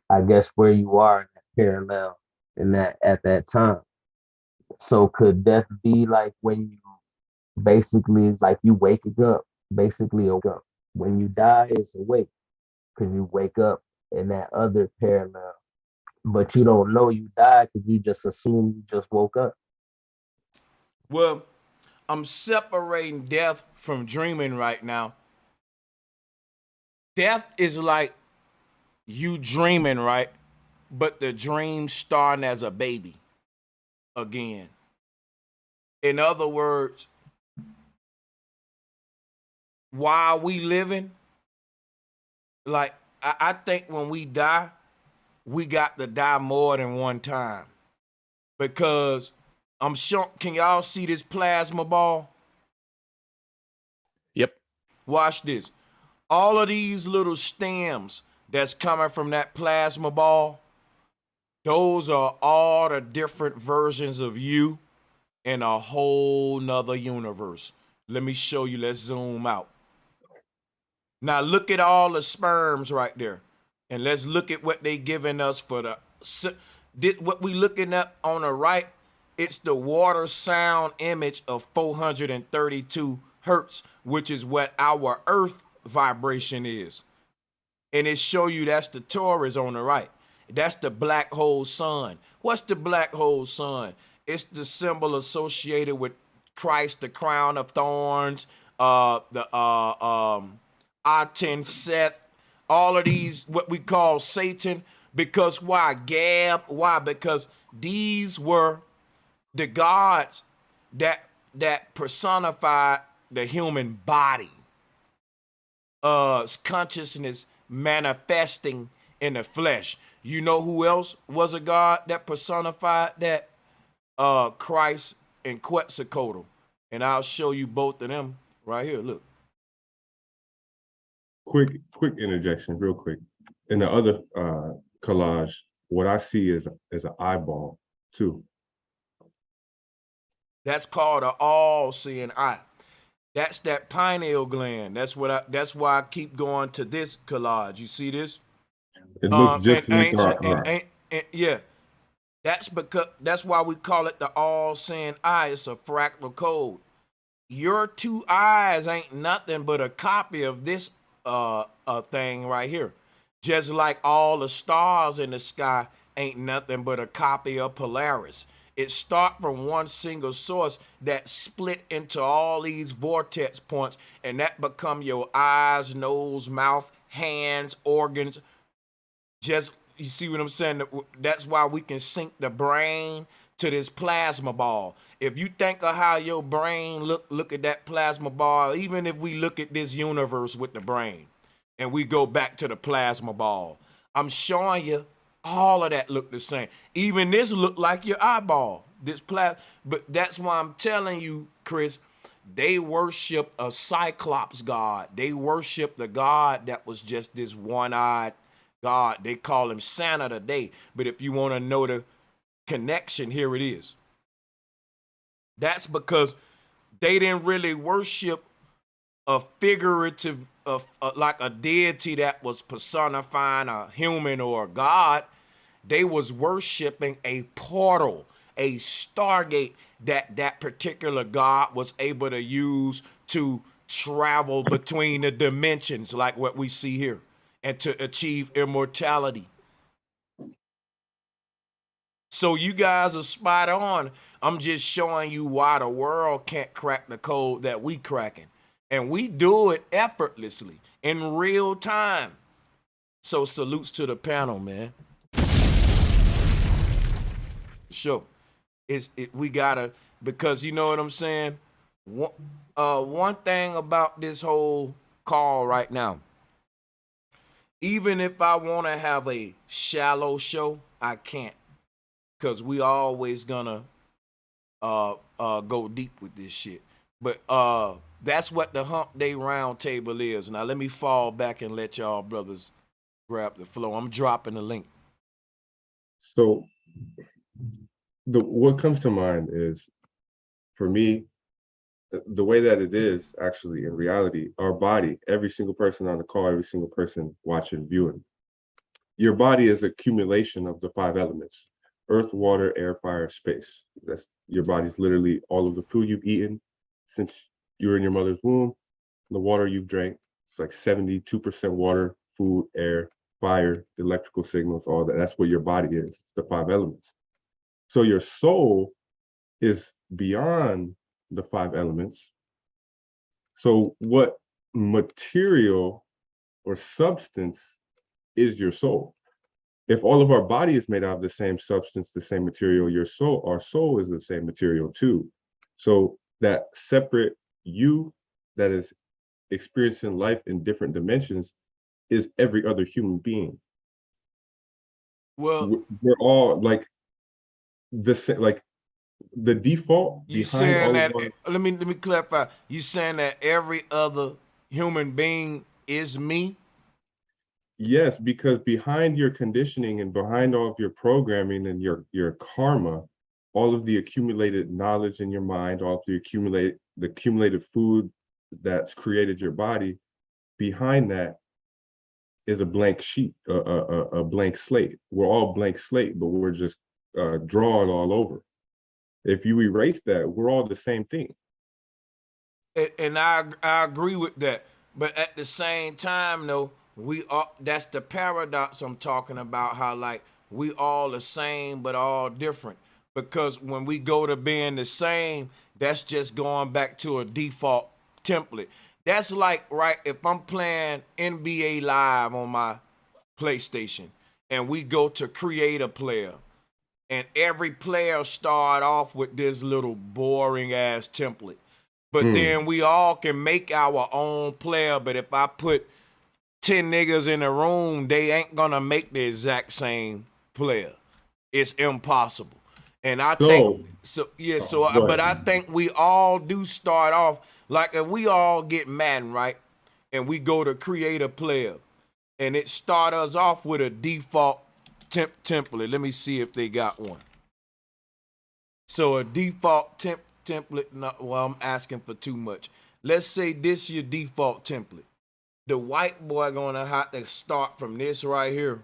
I guess where you are in that parallel in that at that time. So could death be like when you basically it's like you waking up, basically wake up. When you die, it's awake because you wake up in that other parallel, but you don't know you died because you just assume you just woke up. Well, I'm separating death from dreaming right now. Death is like you dreaming, right? But the dream starting as a baby again. In other words, while we living, like I think when we die, we got to die more than one time. Because I'm sure, can y'all see this plasma ball? Yep. Watch this. All of these little stems that's coming from that plasma ball, those are all the different versions of you in a whole nother universe. Let me show you. Let's zoom out. Now look at all the sperms right there. And let's look at what they giving us for what we looking at on the right. It's the water sound image of 432 hertz, which is what our earth vibration is. And it show you that's the Taurus on the right. That's the black hole sun. What's the black hole sun? It's the symbol associated with Christ, the crown of thorns, the Aten Seth, all of these, what we call Satan. Because why? Gab. Why? Because these were the gods that personified the human body. Consciousness manifesting in the flesh. You know who else was a god that personified that? Christ and Quetzalcoatl. And I'll show you both of them right here. Look. Quick interjection, real quick. In the other collage, what I see is an eyeball too. That's called an all-seeing eye. That's that pineal gland. That's why I keep going to this collage. You see this? It looks just like yeah. That's why we call it the all-seeing eye. It's a fractal code. Your two eyes ain't nothing but a copy of this thing right here. Just like all the stars in the sky ain't nothing but a copy of Polaris. It start from one single source that split into all these vortex points, and that become your eyes, nose, mouth, hands, organs. Just, you see what I'm saying? That's why we can sync the brain to this plasma ball. If you think of how your brain look at that plasma ball, even if we look at this universe with the brain and we go back to the plasma ball, I'm showing you all of that look the same. Even this look like your eyeball. But that's why I'm telling you, Chris, they worship a Cyclops god. They worship the god that was just this one-eyed god. They call him Santa today. But if you want to know the connection, here it is. That's because they didn't really worship a figurative of like a deity that was personifying a human or a god. They was worshiping a portal, a stargate that particular god was able to use to travel between the dimensions, like what we see here, and to achieve immortality. So you guys are spot on. I'm just showing you why the world can't crack the code that we cracking. And we do it effortlessly in real time. So salutes to the panel, man. Sure. We gotta, because you know what I'm saying? One thing about this whole call right now, even if I want to have a shallow show, I can't. Because we always gonna go deep with this shit. But that's what the Hump Day Roundtable is. Now let me fall back and let y'all brothers grab the flow. I'm dropping the link. So what comes to mind is, for me, the way that it is actually in reality, our body, every single person on the call, every single person watching, viewing, your body is accumulation of the 5 elements: earth, water, air, fire, space. That's your body's literally all of the food you've eaten since you were in your mother's womb, the water you've drank. It's like 72% water, food, air, fire, electrical signals, all that. That's what your body is, the 5 elements. So your soul is beyond the 5 elements. So what material or substance is your soul? If all of our body is made out of the same substance, the same material, our soul is the same material too. So that separate you that is experiencing life in different dimensions is every other human being. Well, We're all like like the default you behind saying all of that? our, Let me clarify. You saying that every other human being is me? yes, because behind your conditioning and behind all of your programming and your karma, all of the accumulated knowledge in your mind, all of the accumulated food that's created your body, behind that is a blank sheet, a blank slate. We're all blank slate, but we're just drawing all over. If you erase that, we're all the same thing. And I agree with that. But at the same time, though, we are, that's the paradox I'm talking about, how like we all the same but all different. Because when we go to being the same, that's just going back to a default template. That's like, right, if I'm playing NBA Live on my PlayStation and we go to create a player, and every player start off with this little boring ass template. But then we all can make our own player. But if I put 10 niggas in a room, they ain't gonna make the exact same player. It's impossible. And I think so. Yeah. So, but I think we all do start off like if we all get Madden, right, and we go to create a player, and it start us off with a default template. Let me see if they got one. So a default template. No, well, I'm asking for too much. Let's say this your default template. The white boy gonna have to start from this right here,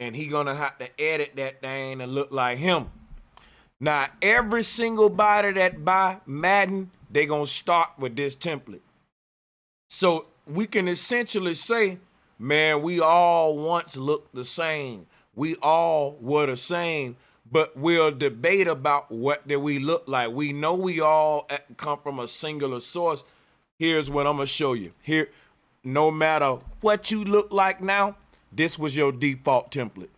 and he gonna have to edit that thing to look like him. Now, every single body that buy Madden, they gonna start with this template. So we can essentially say, man, we all once looked the same. We all were the same, but we'll debate about what do we look like. We know we all come from a singular source. Here's what I'm gonna show you. Here, no matter what you look like now, this was your default template.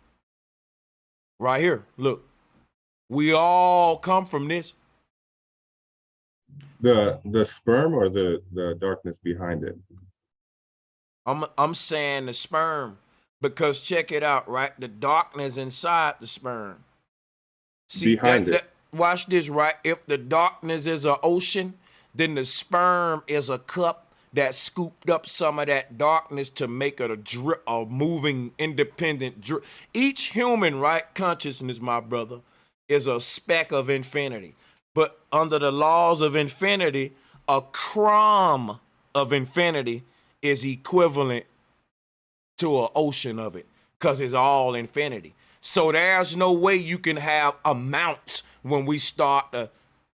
Right here, look. We all come from this. The sperm or the darkness behind it? I'm saying the sperm, because check it out, right? The darkness inside the sperm. See, behind it. Watch this, right? If the darkness is an ocean, then the sperm is a cup that scooped up some of that darkness to make it a drip, a moving, independent drip. Each human, right, consciousness, my brother, is a speck of infinity. But under the laws of infinity, a crumb of infinity is equivalent to an ocean of it, because it's all infinity. So there's no way you can have amounts when we start to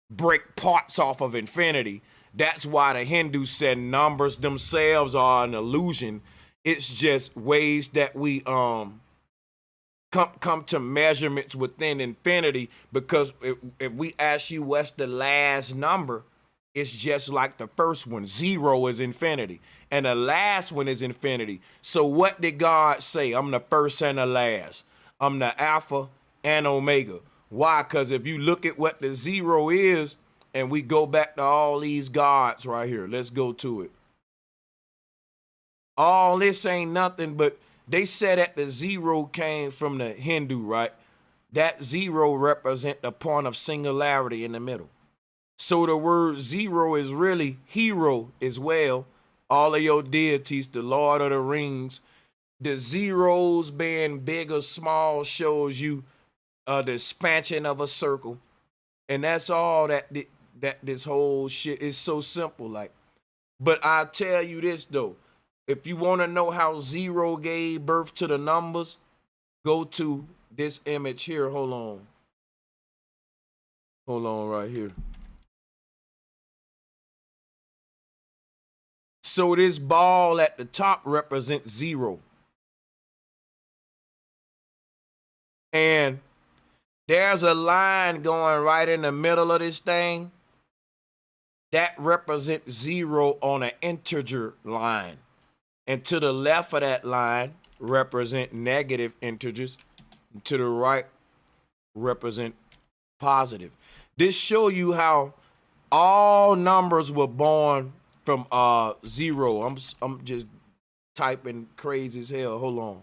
break parts off of infinity. That's why the Hindus said numbers themselves are an illusion. It's just ways that we come to measurements within infinity, because if we ask you what's the last number, it's just like the first one. 0 is infinity, and the last one is infinity. So what did God say? I'm the first and the last. I'm the Alpha and Omega. Why? Because if you look at what the 0 is, and we go back to all these gods right here. Let's go to it. All this ain't nothing, but they said that the 0 came from the Hindu, right? That 0 represent the point of singularity in the middle. So the word 0 is really hero as well. All of your deities, the Lord of the Rings, the zeros being big or small shows you the expansion of a circle. And that's all that this whole shit is. So simple, like. But I'll tell you this though, if you want to know how 0 gave birth to the numbers, go to this image here. Hold on right here. So this ball at the top represents 0. And There's a line going right in the middle of this thing that represents 0 on an integer line. And to the left of that line represent negative integers. And to the right represent positive. This show you how all numbers were born from 0. I'm just typing crazy as hell. Hold on.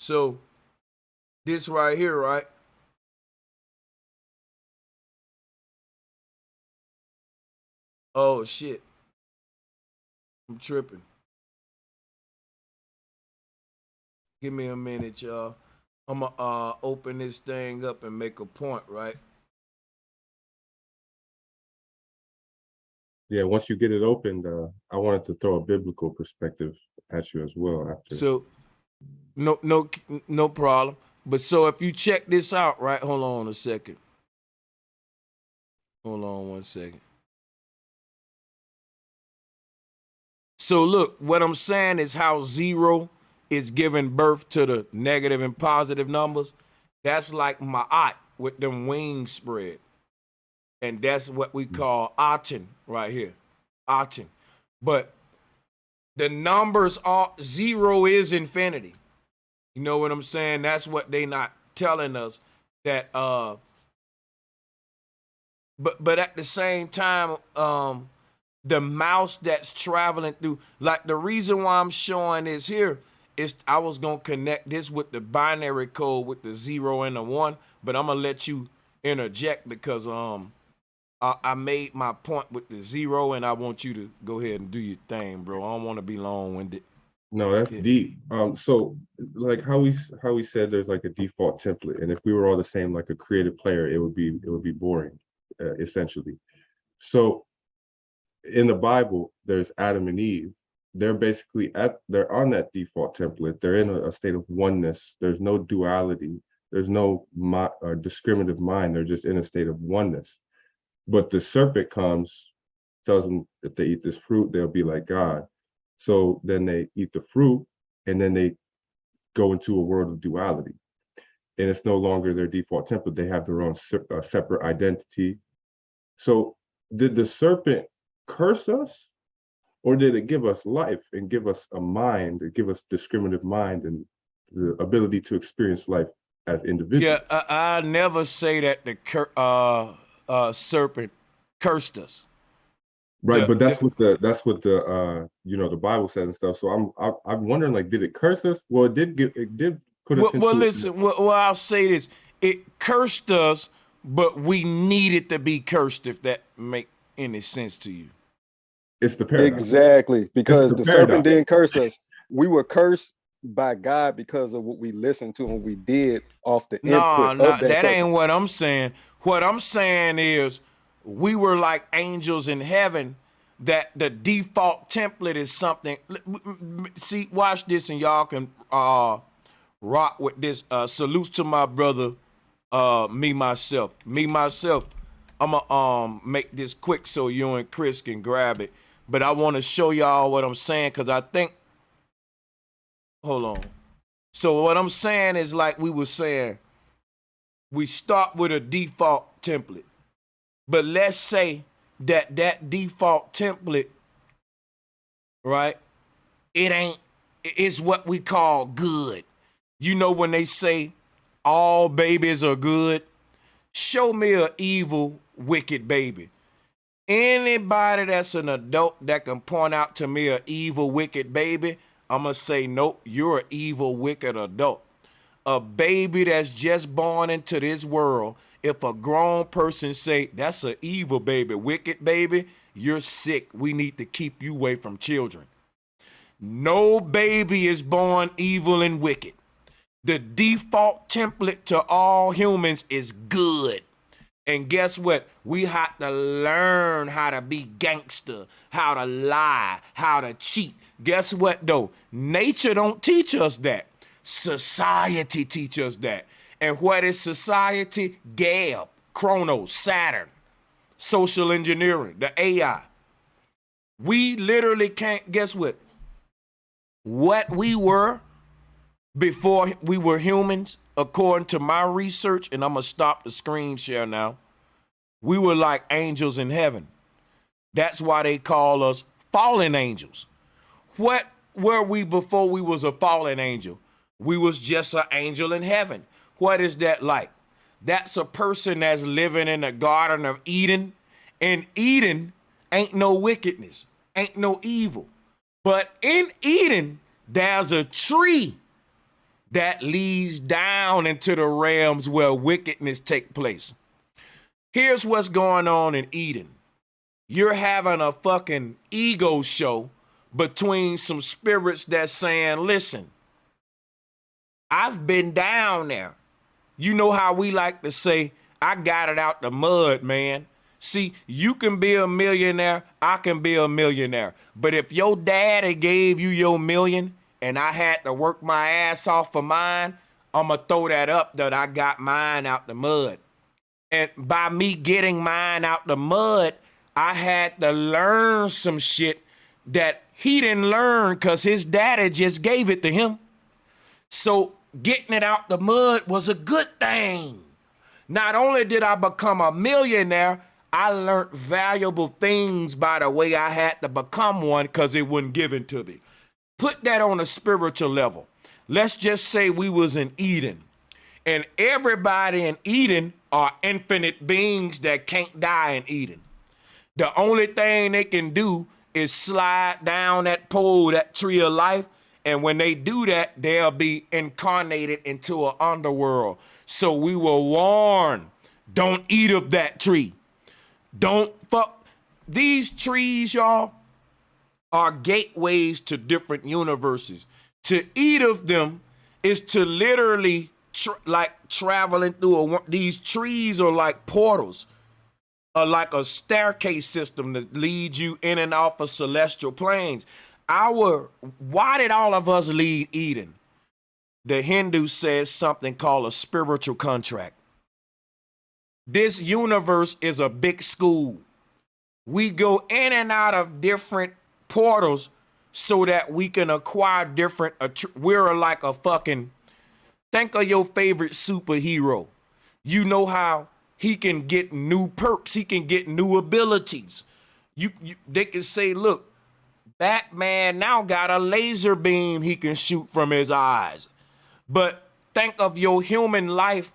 So this right here, right? Oh shit. I'm tripping. Give me a minute, y'all. I'm gonna open this thing up and make a point, right? Yeah, once you get it opened, I wanted to throw a biblical perspective at you as well after. So no problem. But so if you check this out, right? Hold on a second. Hold on one second. So look, what I'm saying is how 0 is giving birth to the negative and positive numbers. That's like ma'at with them wings spread. And that's what we call aten right here. Aten. But the numbers are 0 is infinity. You know what I'm saying? That's what they not telling us. That but at the same time, the mouse that's traveling through, like the reason why I'm showing this here is I was gonna connect this with the binary code with the 0 and the 1, but I'm gonna let you interject because I made my point with the 0 and I want you to go ahead and do your thing, bro. I don't want to be long-winded. No, that's deep. So like how we said there's like a default template, and if we were all the same like a creative player, it would be boring, essentially. So in the Bible, there's Adam and Eve. They're basically they're on that default template. They're in a state of oneness. There's no duality. There's no discriminative mind. They're just in a state of oneness. But the serpent comes, tells them if they eat this fruit, they'll be like God. So then they eat the fruit, and then they go into a world of duality. And it's no longer their default template. They have their own separate identity. So did the serpent curse us, or did it give us life and give us a mind, and give us discriminative mind and the ability to experience life as individuals? Yeah, I never say that the serpent cursed us. Right, but that's what the you know, the Bible says and stuff. So I'm wondering, like, did it curse us? Well, it did put us into. Well, listen. Well, I'll say this: it cursed us, but we needed to be cursed. If that make any sense to you? It's the paradox. Exactly, because the serpent paradox. didn't curse us. We were cursed by God because of what we listened to and we did off the input of that serpent. ain't what I'm saying. What I'm saying is we were like angels in heaven, that the default template is something. See, watch this and y'all can rock with this. Salutes to my brother, me, myself. I'm gonna make this quick so you and Chris can grab it. But I want to show y'all what I'm saying, because I think, hold on. So what I'm saying is, like we were saying, we start with a default template. But let's say that default template, right, it's what we call good. You know, when they say all babies are good, show me an evil, wicked baby. Anybody that's an adult that can point out to me an evil, wicked baby, I'm going to say, nope, you're an evil, wicked adult. A baby that's just born into this world, if a grown person say, that's an evil baby, wicked baby, you're sick. We need to keep you away from children. No baby is born evil and wicked. The default template to all humans is good. And guess what? We have to learn how to be gangster, how to lie, how to cheat. Guess what, though? Nature don't teach us that. Society teach us that. And what is society? Gab, Chronos, Saturn, social engineering, the AI. We literally can't, guess what? what we were before we were humans, according to my research, and I'm going to stop the screen share now, we were like angels in heaven. That's why they call us fallen angels. What were we before we was a fallen angel? We was just an angel in heaven. What is that like? That's a person that's living in the Garden of Eden. And Eden ain't no wickedness, ain't no evil. But in Eden, there's a tree that leads down into the realms where wickedness take place. Here's what's going on in Eden. You're having a fucking ego show between some spirits that's saying, listen, I've been down there. You know how we like to say, I got it out the mud, man. See, you can be a millionaire, I can be a millionaire. But if your daddy gave you your million and I had to work my ass off for mine, I'ma throw that up that I got mine out the mud. And by me getting mine out the mud, I had to learn some shit that he didn't learn because his daddy just gave it to him. So getting it out the mud was a good thing. Not only did I become a millionaire, I learned valuable things by the way I had to become one because it wasn't given to me. Put that on a spiritual level. Let's just say we was in Eden, and everybody in Eden are infinite beings that can't die in Eden. The only thing they can do is slide down that pole, that tree of life, and when they do that, they'll be incarnated into an underworld. So we were warned, don't eat of that tree. Don't fuck. These trees, y'all, are gateways to different universes. To eat of them is to literally like traveling through these trees are like portals, or like a staircase system that leads you in and off of celestial planes. Why did all of us leave Eden? The Hindu says something called a spiritual contract. This universe is a big school. We go in and out of different portals so that we can acquire different, we're like a fucking, think of your favorite superhero. You know how he can get new perks, he can get new abilities. They can say, look, Batman now got a laser beam he can shoot from his eyes. But think of your human life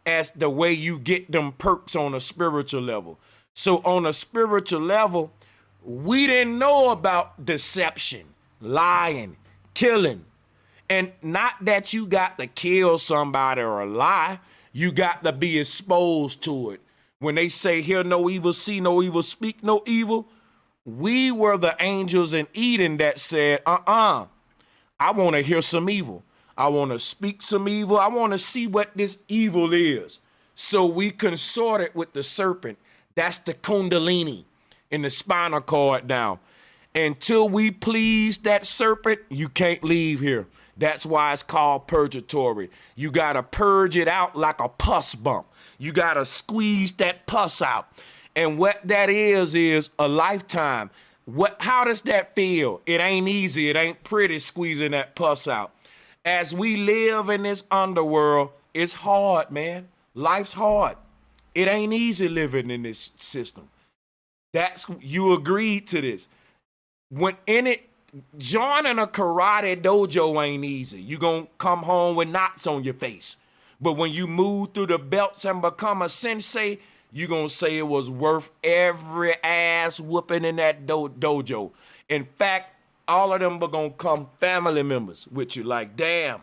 as the way you get them perks on a spiritual level. So on a spiritual level, we didn't know about deception, lying, killing. And not that you got to kill somebody or lie, you got to be exposed to it. When they say, hear no evil, see no evil, speak no evil, we were the angels in Eden that said, I want to hear some evil. I want to speak some evil. I want to see what this evil is. So we consorted with the serpent. That's the kundalini in the spinal cord now. Until we please that serpent, you can't leave here. That's why it's called purgatory. You got to purge it out like a pus bump. You got to squeeze that pus out. And what that is a lifetime. How does that feel? It ain't easy. It ain't pretty squeezing that pus out. As we live in this underworld, it's hard, man. Life's hard. It ain't easy living in this system. You agreed to this. Joining a karate dojo ain't easy. You gonna come home with knots on your face. But when you move through the belts and become a sensei, you gonna say it was worth every ass whooping in that dojo. In fact, all of them are gonna come family members with you. Like, damn,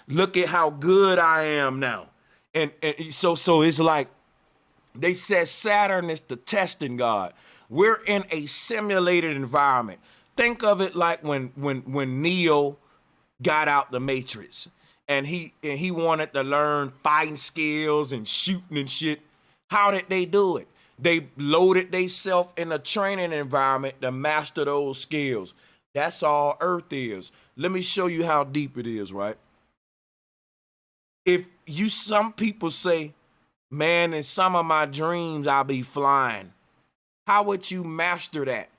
look at how good I am now. And so it's like they said Saturn is the testing god. We're in a simulated environment. Think of it like when Neo got out the Matrix and he wanted to learn fighting skills and shooting and shit. How did they do it? They loaded themselves in a training environment to master those skills. That's all Earth is. Let me show you how deep it is, right? Some people say, man, in some of my dreams, I'll be flying. How would you master that?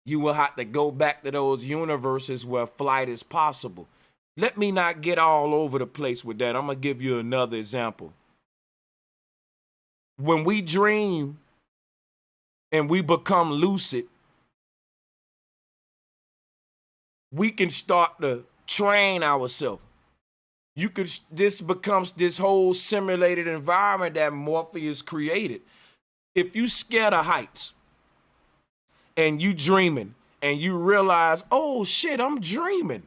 You will have to go back to those universes where flight is possible. Let me not get all over the place with that. I'm going to give you another example. When we dream and we become lucid, we can start to train ourselves. This becomes this whole simulated environment that Morpheus created. If you scared of heights and you dreaming and you realize, oh shit, I'm dreaming.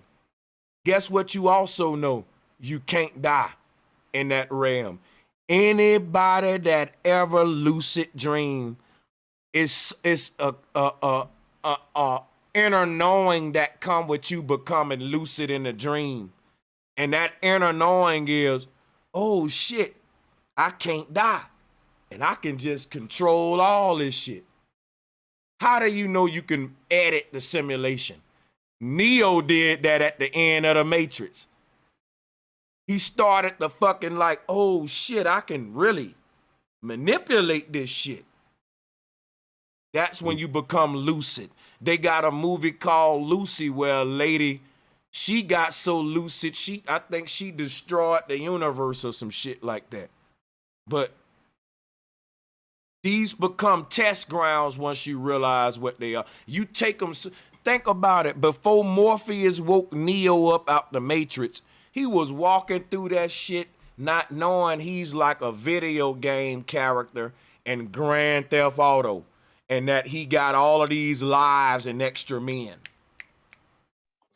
Guess what you also know? You can't die in that realm. Anybody that ever lucid dream is a inner knowing that come with you becoming lucid in a dream. And that inner knowing is, oh shit, I can't die. And I can just control all this shit. How do you know you can edit the simulation? Neo did that at the end of the Matrix. He started the fucking like, oh shit, I can really manipulate this shit. That's when you become lucid. They got a movie called Lucy where a lady, she got so lucid, I think she destroyed the universe or some shit like that. But these become test grounds once you realize what they are. You take them, think about it. Before Morpheus woke Neo up out the Matrix, he was walking through that shit not knowing he's like a video game character in Grand Theft Auto and that he got all of these lives and extra men.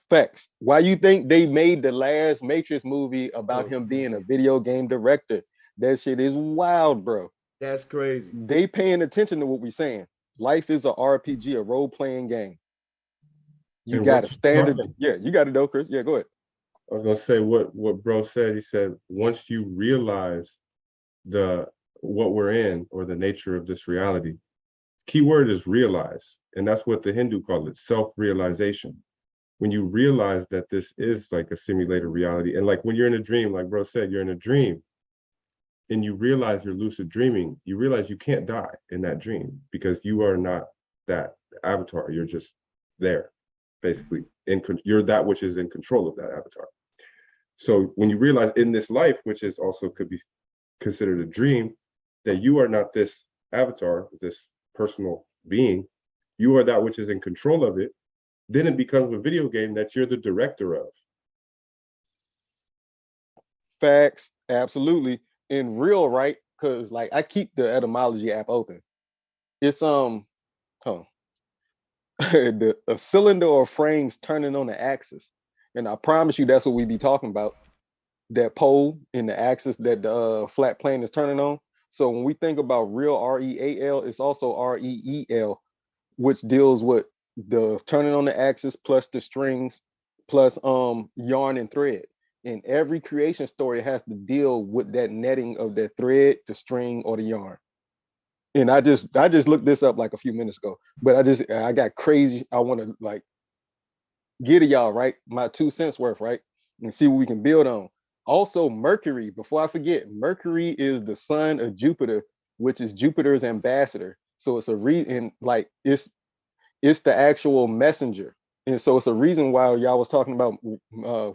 Facts. Why you think they made the last Matrix movie about him being a video game director? That shit is wild, bro. That's crazy. They paying attention to what we saying. Life is a RPG, a role-playing game. You got a standard. Yeah, you got to know, Chris. Yeah, go ahead. I was gonna say what bro said. He said once you realize what we're in or the nature of this reality, key word is realize, and that's what the Hindu call it, self-realization. When you realize that this is like a simulated reality, and like when you're in a dream, like bro said, you're in a dream, and you realize you're lucid dreaming, you realize you can't die in that dream because you are not that avatar. You're just there, basically. You're that which is in control of that avatar. So when you realize in this life, which is also could be considered a dream, that you are not this avatar, this personal being, you are that which is in control of it, then it becomes a video game that you're the director of. Facts, absolutely. In real, right? Because like I keep the etymology app open. It's a cylinder or frames turning on the axis. And I promise you that's what we be talking about. That pole in the axis that the flat plane is turning on. So when we think about real R-E-A-L, it's also R-E-E-L, which deals with the turning on the axis plus the strings plus yarn and thread. And every creation story has to deal with that netting of that thread, the string, or the yarn. And I just looked this up like a few minutes ago, but I got crazy. I want to like get to y'all, right? My 2 cents worth, right? And see what we can build on. Also, Mercury, before I forget, Mercury is the son of Jupiter, which is Jupiter's ambassador. So it's a reason, like it's the actual messenger. And so it's a reason why y'all was talking about,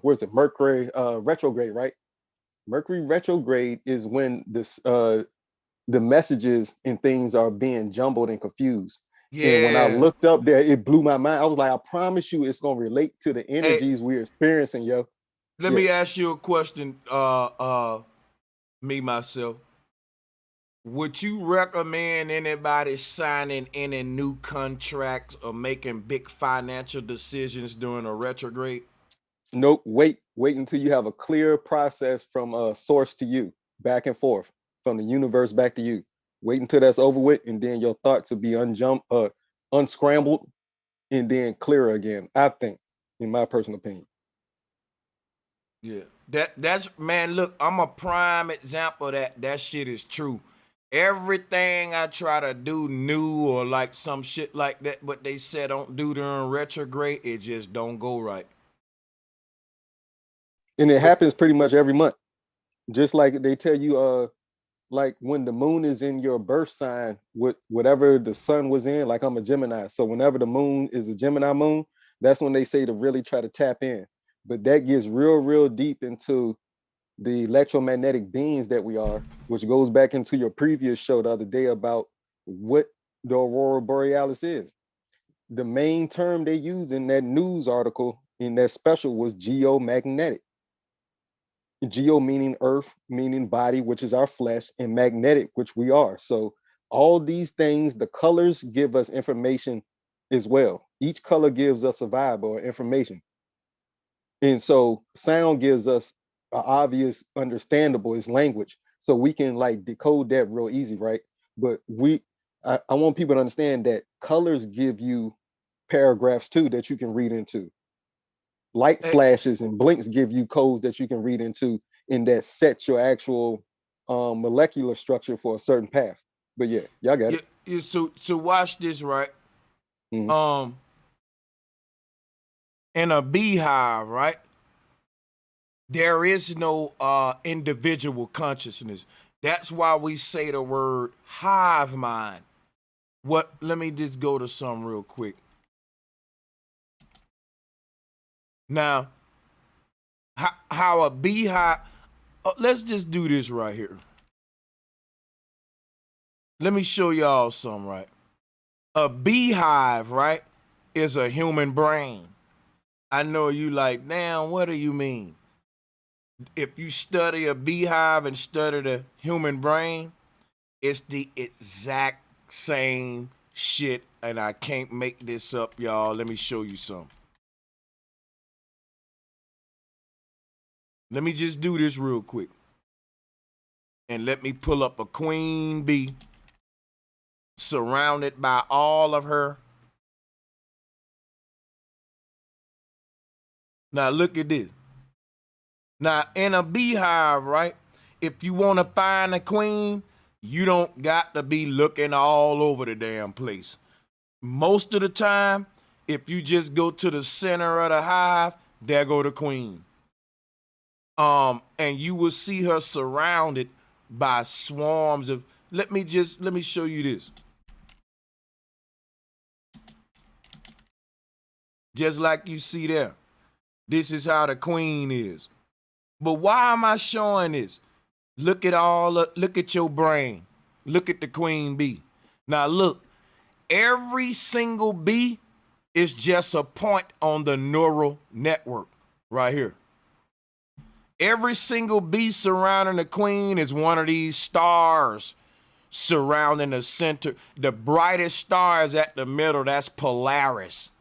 where's it, Mercury retrograde, right? Mercury retrograde is when this the messages and things are being jumbled and confused. Yeah. And when I looked up there, it blew my mind. I was like, I promise you it's gonna relate to the energies we're experiencing, yo. Let me ask you a question, me, myself. Would you recommend anybody signing any new contracts or making big financial decisions during a retrograde? Nope. Wait until you have a clear process from source to you, back and forth, from the universe back to you. Wait until that's over with, and then your thoughts will be unscrambled, and then clearer again, I think, in my personal opinion. Yeah. That's man, look, I'm a prime example that shit is true. Everything I try to do new or like some shit like that, what they said don't do during retrograde, it just don't go right. And it happens pretty much every month. Just like they tell you like when the moon is in your birth sign, with whatever the sun was in, like I'm a Gemini. So whenever the moon is a Gemini moon, that's when they say to really try to tap in. But that gets real deep into the electromagnetic beings that we are, which goes back into your previous show the other day about what the aurora borealis is. The main term they use in that news article in that special was geomagnetic. Geo meaning earth, meaning body, which is our flesh, and magnetic, which we are. So all these things, the colors give us information as well. Each color gives us a vibe or information. And so sound gives us an obvious, understandable is language. So we can like decode that real easy, right? But I want people to understand that colors give you paragraphs too that you can read into. Light flashes and blinks give you codes that you can read into, and that sets your actual molecular structure for a certain path. But yeah, y'all got it. Yeah, so watch this, right? Mhm. In a beehive, right? There is no individual consciousness. That's why we say the word hive mind. Let me just go to some real quick. Now, how a beehive, let's just do this right here. Let me show y'all something, right? A beehive, right, is a human brain. I know you like, damn, what do you mean? If you study a beehive and study the human brain, it's the exact same shit, and I can't make this up, y'all. Let me show you some. Let me just do this real quick. And let me pull up a queen bee surrounded by all of her. Now look at this. Now in a beehive, right? If you want to find a queen, you don't got to be looking all over the damn place. Most of the time, if you just go to the center of the hive, there go the queen. And you will see her surrounded by swarms of, let me show you this. Just like you see there. This is how the queen is. But why am I showing this? Look at your brain. Look at the queen bee. Now look, every single bee is just a point on the neural network right here. Every single bee surrounding the queen is one of these stars surrounding the center. The brightest star is at the middle, that's Polaris.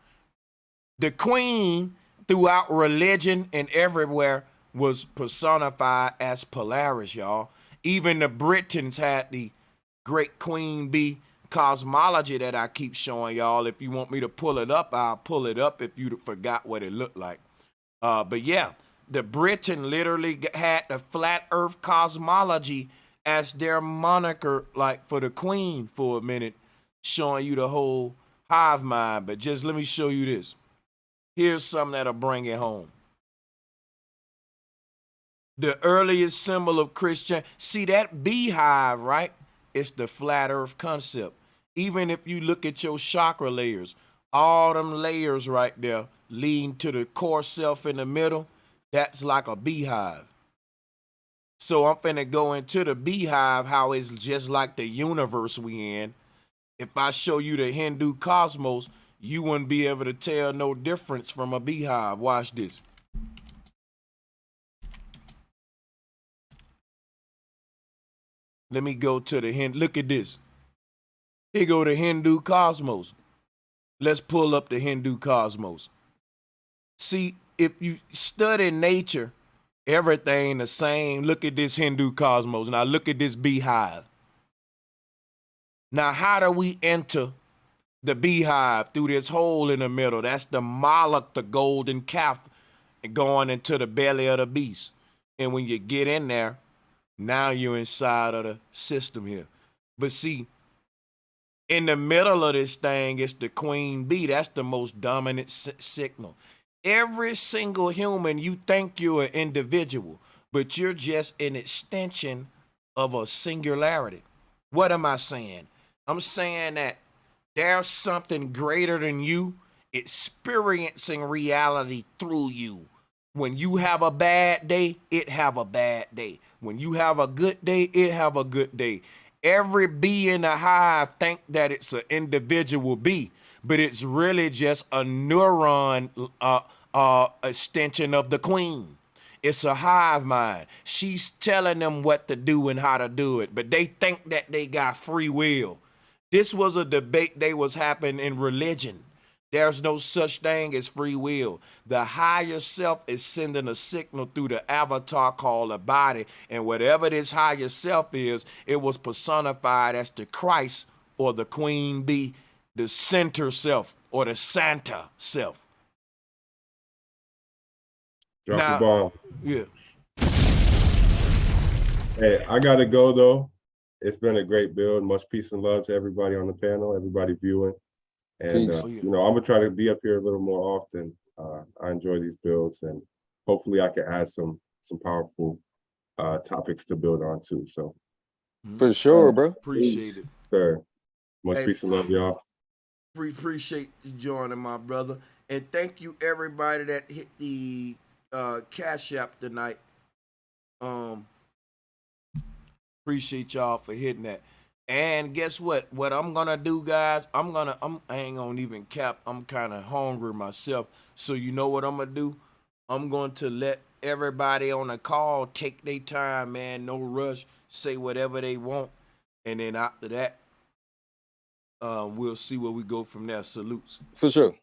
The queen, throughout religion and everywhere, was personified as Polaris, y'all. Even the Britons had the great queen bee cosmology that I keep showing y'all. If you want me to pull it up, I'll pull it up if you forgot what it looked like. But yeah, the Briton literally had the flat earth cosmology as their moniker, like for the queen for a minute, showing you the whole hive mind. But just let me show you this. Here's something that'll bring it home. The earliest symbol of Christian, see that beehive, right? It's the flat earth concept. Even if you look at your chakra layers, all them layers right there leading to the core self in the middle, that's like a beehive. So I'm finna go into the beehive, how it's just like the universe we in. If I show you the Hindu cosmos, you wouldn't be able to tell no difference from a beehive. Watch this. Let me go to the Hindu. Look at this. Here go the Hindu cosmos. Let's pull up the Hindu cosmos. See, if you study nature, everything the same. Look at this Hindu cosmos. Now look at this beehive. Now how do we enter the beehive? Through this hole in the middle? That's the Moloch, the golden calf, going into the belly of the beast. And when you get in there, now you're inside of the system here. But see, in the middle of this thing is the queen bee. That's the most dominant signal. Every single human, you think you're an individual, but you're just an extension of a singularity. What am I saying? I'm saying that there's something greater than you experiencing reality through you. When you have a bad day, it have a bad day. When you have a good day, it have a good day. Every bee in the hive think that it's an individual bee, but it's really just a neuron extension of the queen. It's a hive mind. She's telling them what to do and how to do it, but they think that they got free will. This was a debate they was happening in religion. There's no such thing as free will. The higher self is sending a signal through the avatar called a body, and whatever this higher self is, it was personified as the Christ or the queen bee, the center self or the Santa self. Drop Now, the bomb. yeah. Hey, I gotta go though. It's been a great build. Much peace and love to everybody on the panel, everybody viewing. And Peace. you know, I'm gonna try to be up here a little more often. I enjoy these builds, and hopefully I can add some powerful topics to build on too. So For sure, bro. Appreciate it. sure. Much Hey, peace and love, y'all. appreciate you joining, my brother. And thank you everybody that hit the Cash App tonight. Appreciate y'all for hitting that. And guess what? What I'm gonna do, guys, I ain't gonna even cap. I'm kind of hungry myself. So you know what I'm gonna do? I'm going to let everybody on the call take their time, man. No rush. Say whatever they want. And then after that, we'll see where we go from there. Salutes. For sure.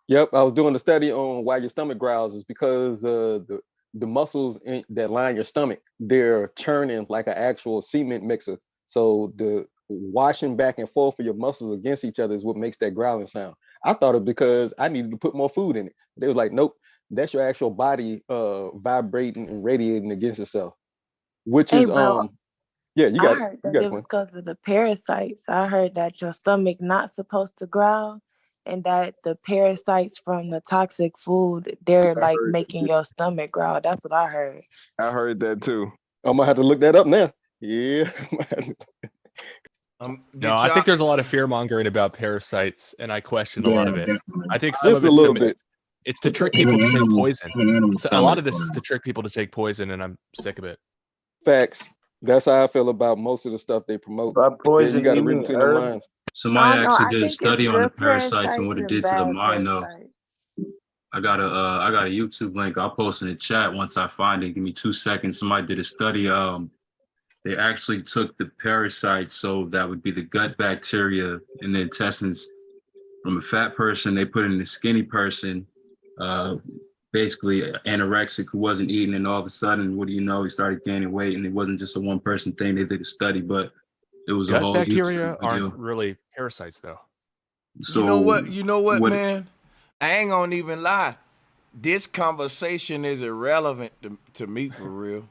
Yep, I was doing a study on why your stomach growls. Is because the muscles that line your stomach, they're churning like an actual cement mixer. So the washing back and forth of your muscles against each other is what makes that growling sound. I thought it because I needed to put more food in it. They was like, nope, that's your actual body vibrating and radiating against itself. Which Hey, is bro, yeah, you I got it. heard You that got it it, was Quinn. because of the parasites. I heard that your stomach not supposed to growl, and that the parasites from the toxic food, they're I like heard that making too. your stomach growl. That's what I heard. I heard that too. I'm gonna have to look that up now. Yeah. No, Did I y'all? think there's a lot of fear mongering about parasites, and I question a lot of it. I think some Just of a it's little bit. it's to trick people to take poison. So a lot of this is to trick people to take poison, and I'm sick of it. Facts. That's how I feel about most of the stuff they promote. By Yeah, you poison, got to you read mean between the herbs? lines. Somebody I don't know. actually I did a think it's study on the good parasites and what parasites it and did to the bad mind, though. parasites. I got a YouTube link. I'll post in the chat once I find it. Give me 2 seconds. Somebody did a study. They actually took the parasites, so that would be the gut bacteria in the intestines from a fat person. They put it in a skinny person, basically anorexic who wasn't eating, and all of a sudden, what do you know? He started gaining weight, and it wasn't just a one-person thing. They did a study, but it was a Gut whole bacteria YouTube aren't video. really parasites, though. You know So what? You know what, what? man? I ain't gonna even lie. This conversation is irrelevant to me for real.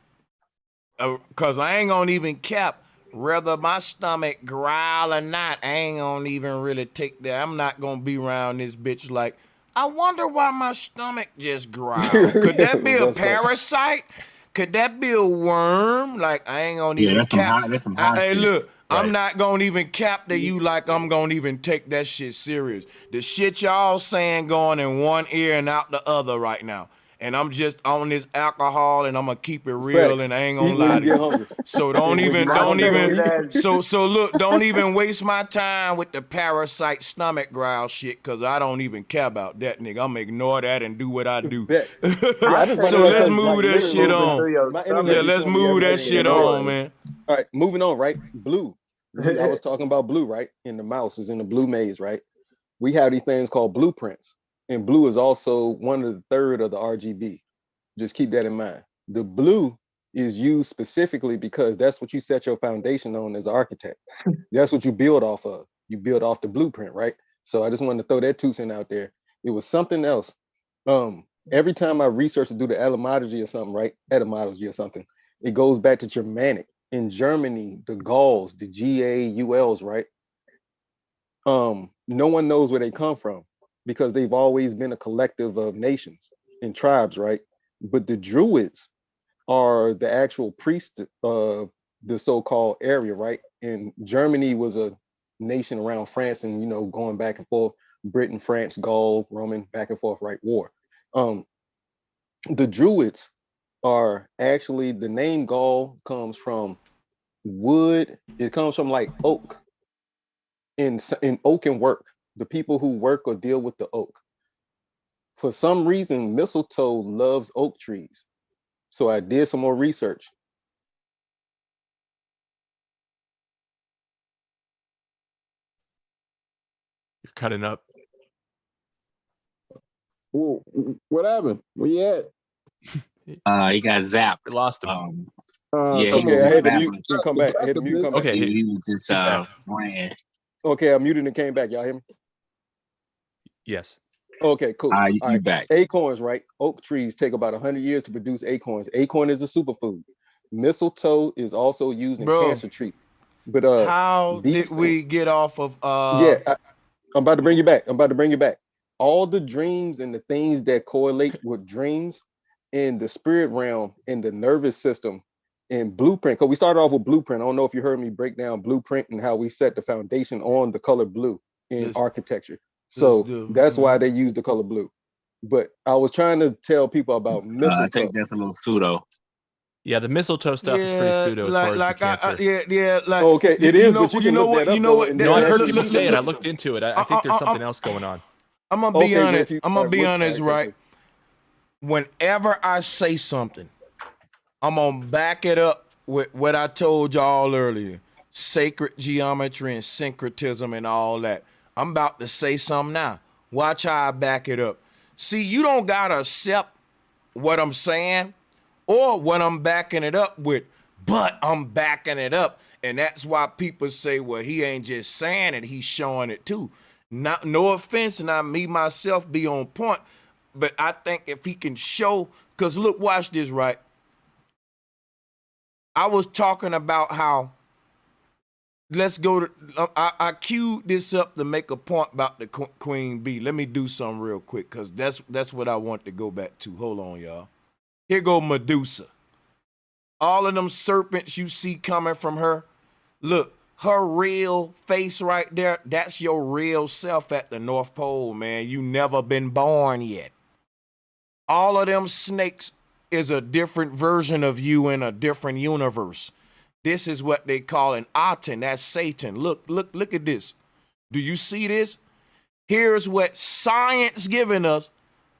Cause I ain't gonna even cap. Whether my stomach growl or not, I ain't gonna even really take that. I'm not gonna be around this bitch like, I wonder why my stomach just growled. Could that be a What's up? parasite? Could that be a worm? Like, I ain't gonna even cap. Hey, look, I'm not gonna even cap to you like I'm gonna even take that shit serious. The shit y'all saying going in one ear and out the other right now. And I'm just on this alcohol, and I'm gonna keep it real, Facts. and I ain't Eat gonna when lie you to get you. hungry. So And don't when even, you're not hungry, don't eat. so look, don't even waste my time with the parasite stomach growl shit, cause I don't even care about that, nigga. I'm gonna ignore that and do what I do. Bet. Yeah, I just brought So it up let's because, like, move that shit literally, on. my internet Yeah, be let's showing me move that everything shit in the on, head. man. All right, moving on, right? Blue. I was talking about blue, right? And the mouse is in the blue maze, right? We have these things called blueprints. And blue is also one of the third of the RGB. Just keep that in mind. The blue is used specifically because that's what you set your foundation on as an architect. That's what you build off of. You build off the blueprint, right? So I just wanted to throw that 2 cents out there. It was something else. Every time I research to do the etymology or something, right? Etymology or something, it goes back to Germanic. In Germany, the Gauls, the Gauls, right? No one knows where they come from because they've always been a collective of nations and tribes, right? But the Druids, are the actual priests of the so-called area, right? And Germany was a nation around France, and going back and forth, Britain, France, Gaul, Roman, back and forth, right? War. The Druids are actually, the name Gaul comes from wood. It comes from like oak, in oak and work. The people who work or deal with the oak. For some reason, mistletoe loves oak trees. So I did some more research. You're cutting up. Well, what happened? Where you at? He got zapped. We lost him. Yeah, come he on, I had to was mute and come back. I had to mute and come back. Okay, he was just back. ran. Okay, I muted and came back. Y'all hear me? Yes. Okay, cool. You All right. back. Acorns, right? Oak trees take about 100 years to produce acorns. Acorn is a superfood. Mistletoe is also used in cancer treatment. But how did we get off of I'm about to bring you back. All the dreams and the things that correlate with dreams in the spirit realm, in the nervous system, in blueprint. Because we started off with blueprint. I don't know if you heard me break down blueprint and how we set the foundation on the color blue in architecture. So that's why they use the color blue. But I was trying to tell people about mistletoe. I think that's a little pseudo. Yeah, the mistletoe stuff is pretty pseudo as far as the cancer. Okay, it is. But you know what? No, I heard people say it. I looked into it. I think there's something else going on. I'm gonna be honest. I'm gonna be honest, right? Whenever I say something, I'm gonna back it up with what I told y'all earlier: sacred geometry and syncretism and all that. I'm about to say something now. Watch how I back it up. See, you don't gotta accept what I'm saying or what I'm backing it up with, but I'm backing it up. And that's why people say, well, he ain't just saying it, he's showing it too. No offense, and I me myself be on point, but I think if he can show, because look, watch this, right? I was talking about how, let's go to, I queued this up to make a point about the queen bee. Let me do something real quick, because that's what I want to go back to. Hold on, y'all. Here go Medusa. All of them serpents you see coming from her, look, her real face right there, that's your real self at the North Pole, man. You never been born yet. All of them snakes is a different version of you in a different universe. This is what they call an Aten, that's Satan. Look at this. Do you see this? Here's what science giving us,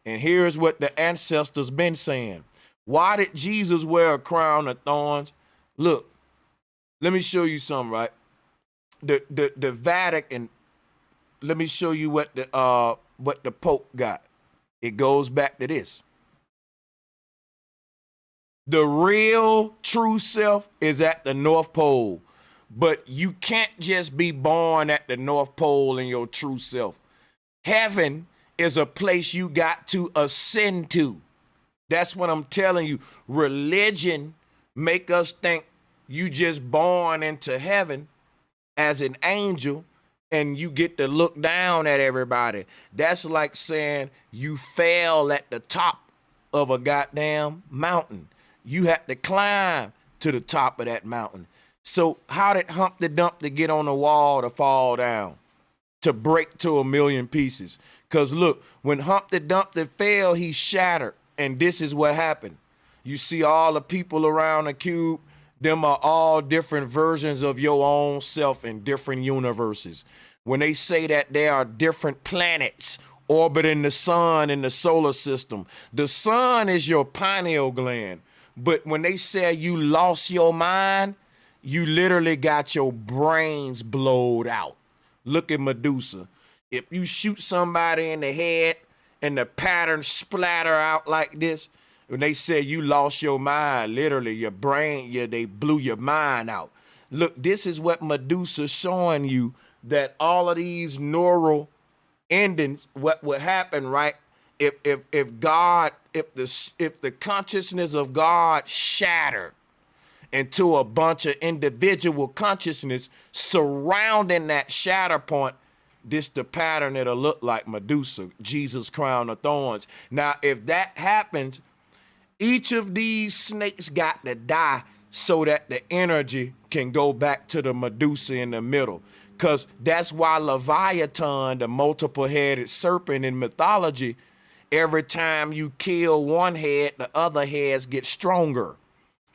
and here's what the ancestors been saying. Why did Jesus wear a crown of thorns? Look, let me show you something, right? The Vatican, let me show you what the Pope got. It goes back to this. The real true self is at the North Pole, but you can't just be born at the North Pole in your true self. Heaven is a place you got to ascend to. That's what I'm telling you. Religion make us think you just born into heaven as an angel and you get to look down at everybody. That's like saying you fell at the top of a goddamn mountain. You had to climb to the top of that mountain. So how did Humpty Dumpty get on the wall to fall down, to break to a million pieces? Because look, when Humpty Dumpty fell, he shattered. And this is what happened. You see all the people around the cube, them are all different versions of your own self in different universes. When they say that there are different planets orbiting the sun in the solar system, the sun is your pineal gland. But when they say you lost your mind, you literally got your brains blowed out. Look at Medusa. If you shoot somebody in the head and the pattern splatter out like this, when they say you lost your mind, literally your brain, they blew your mind out. Look, this is what Medusa's showing you, that all of these neural endings, what would happen, right? If the consciousness of God shattered into a bunch of individual consciousness surrounding that shatter point, this the pattern it'll look like Medusa, Jesus' crown of thorns. Now, if that happens, Each of these snakes got to die so that the energy can go back to the Medusa in the middle. Because that's why Leviathan, the multiple-headed serpent in mythology, every time you kill one head, the other heads get stronger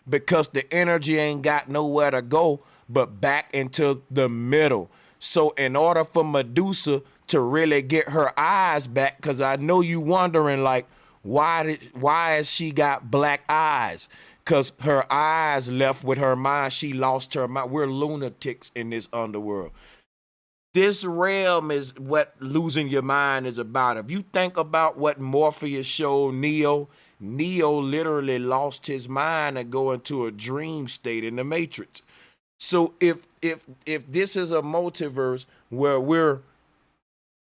because the energy ain't got nowhere to go but back into the middle. So in order for Medusa to really get her eyes back, because I know you wondering, like, why has she got black eyes? Because her eyes left with her mind. She lost her mind. We're lunatics in this underworld. This realm is what losing your mind is about. If you think about what Morpheus showed Neo literally lost his mind and go into a dream state in the Matrix. So if this is a multiverse where we're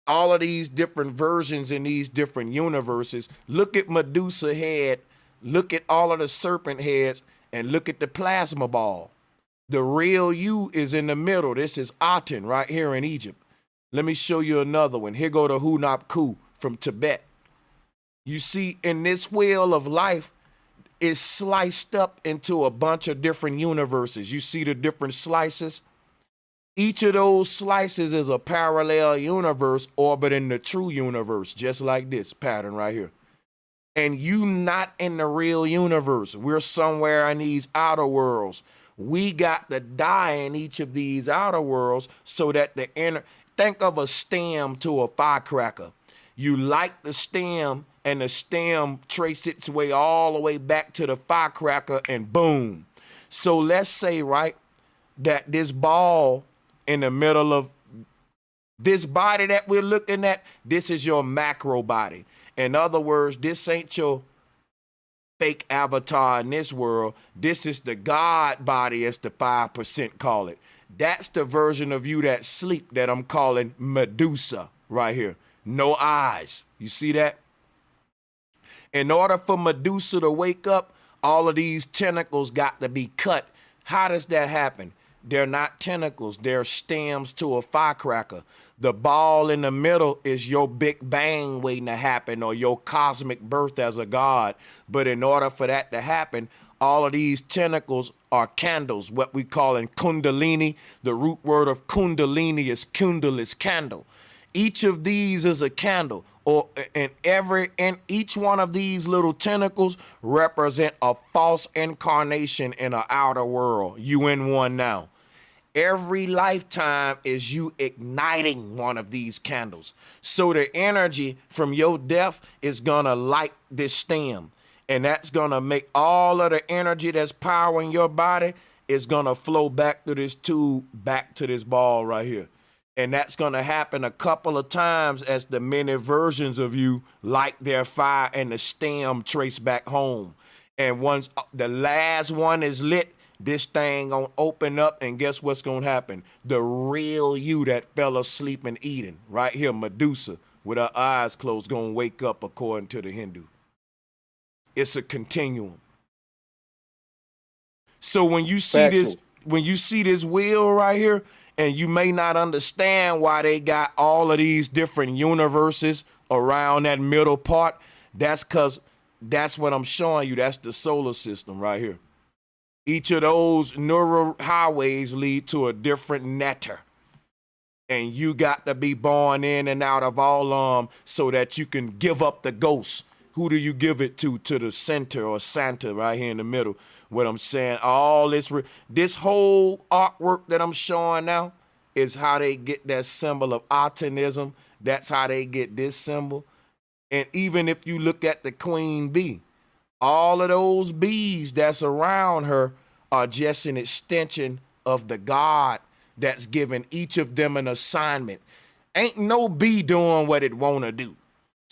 all of these different versions in these different universes, look at Medusa head, look at all of the serpent heads, and look at the plasma ball. The real you is in the middle. This is Aten right here in Egypt. Let me show you another one. Here go the Hunap Ku from Tibet. You see, in this wheel of life, it's sliced up into a bunch of different universes. You see the different slices? Each of those slices is a parallel universe orbiting the true universe, just like this pattern right here. And you not in the real universe. We're somewhere in these outer worlds. We got to die in each of these outer worlds so that the inner, think of a stem to a firecracker. You light the stem and the stem trace its way all the way back to the firecracker and boom. So let's say, right, that this ball in the middle of this body that we're looking at, this is your macro body. In other words, this ain't your fake avatar in this world. This is the God body, as the 5% call it. That's the version of you that sleep that I'm calling Medusa right here. No eyes. You see that? In order for Medusa to wake up, all of these tentacles got to be cut. How does that happen? They're not tentacles. They're stems to a firecracker. The ball in the middle is your big bang waiting to happen, or your cosmic birth as a god. But in order for that to happen, all of these tentacles are candles, what we call in Kundalini. The root word of Kundalini is kundal, is candle. Each of these is a candle, and each one of these little tentacles represent a false incarnation in an outer world. You in one now. Every lifetime is you igniting one of these candles. So the energy from your death is gonna light this stem, and that's gonna make all of the energy that's powering your body is gonna flow back through this tube, back to this ball right here. And that's going to happen a couple of times as the many versions of you light their fire and the stem trace back home. And once the last one is lit, this thing going to open up, and guess what's going to happen? The real you that fell asleep in Eden, right here, Medusa, with her eyes closed, going to wake up according to the Hindu. It's a continuum. So when you see this wheel right here, and you may not understand why they got all of these different universes around that middle part, that's because that's what I'm showing you. That's the solar system right here. Each of those neural highways lead to a different netter. And you got to be born in and out of all of them so that you can give up the ghost. Who do you give it to? To the center, or Santa right here in the middle. What I'm saying, all this whole artwork that I'm showing now is how they get that symbol of Atenism. That's how they get this symbol. And even if you look at the queen bee, all of those bees that's around her are just an extension of the God that's given each of them an assignment. Ain't no bee doing what it want to do.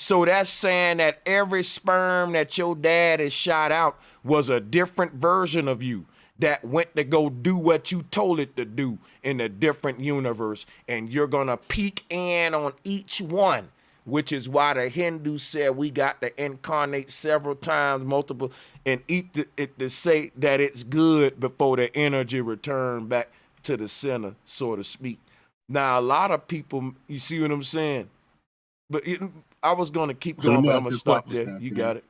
So that's saying that every sperm that your dad has shot out was a different version of you that went to go do what you told it to do in a different universe. And you're going to peek in on each one, which is why the Hindu said we got to incarnate several times, multiple, and eat it to say that it's good before the energy return back to the center, so to speak. Now, a lot of people, you see what I'm saying? But I was going to keep going, but I'm going to stop there. You got it.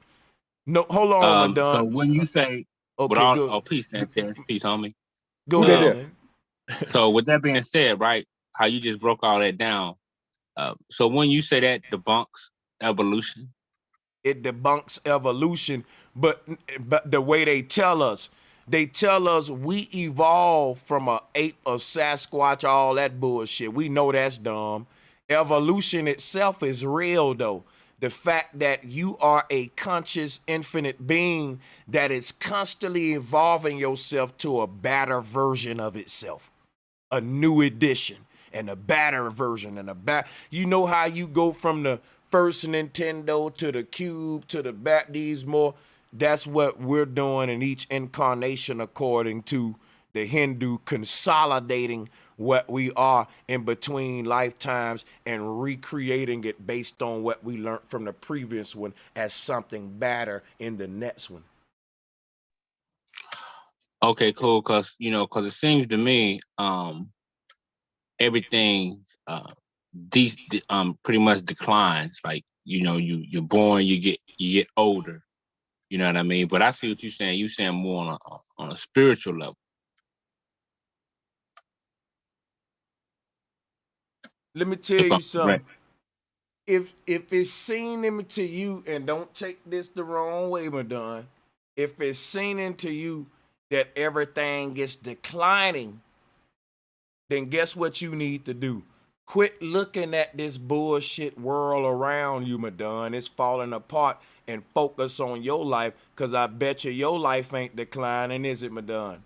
No, hold on, So Madon. when you say, Okay, go. oh, peace, Sanchez, peace, homie. Go Who that ahead, there? man. So with that being said, right, how you just broke all that down. So when you say that debunks evolution, It debunks evolution, but the way they tell us we evolved from a ape, a Sasquatch, all that bullshit. We know that's dumb. Evolution itself is real though. The fact that you are a conscious infinite being that is constantly evolving yourself to a better version of itself, a new edition and a better version and you know how you go from the first Nintendo to the Cube to the back these more. That's what we're doing in each incarnation according to the Hindu, consolidating what we are in between lifetimes and recreating it based on what we learned from the previous one as something better in the next one. okay, cool, because it seems to me, everything pretty much declines. Like you're born, you get older. You know what I mean? But I see what you're saying. You're saying more on a spiritual level. Let me tell If you I'm something. correct. If it's seeming to you, and don't take this the wrong way, Madon, if it's seeming to you that everything is declining, then guess what you need to do? Quit looking at this bullshit world around you, Madon. It's falling apart, and focus on your life, because I bet you your life ain't declining, is it, Madon?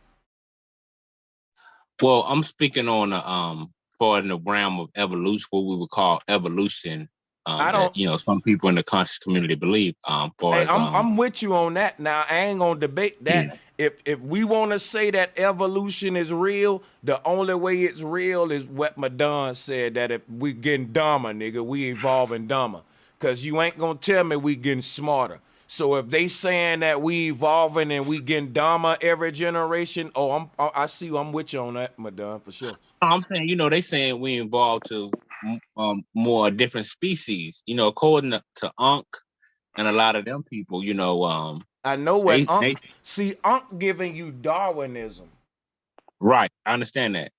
Well, I'm speaking on for in the realm of evolution, what we would call evolution. I That don't. some people in the conscious community believe. For Hey, as I'm with you on that. Now I ain't gonna debate that. yeah. If we want to say that evolution is real, the only way it's real is what Madon said, that if we getting dumber, nigga, we evolving dumber. Cause you ain't gonna tell me we getting smarter. So if they saying that we evolving and we getting dumber every generation, I see you. I'm with you on that, Madon, for sure. I'm saying, they saying we evolved to more different species. According to Ankh and a lot of them people, I know what they Unc giving you Darwinism. right. I understand that.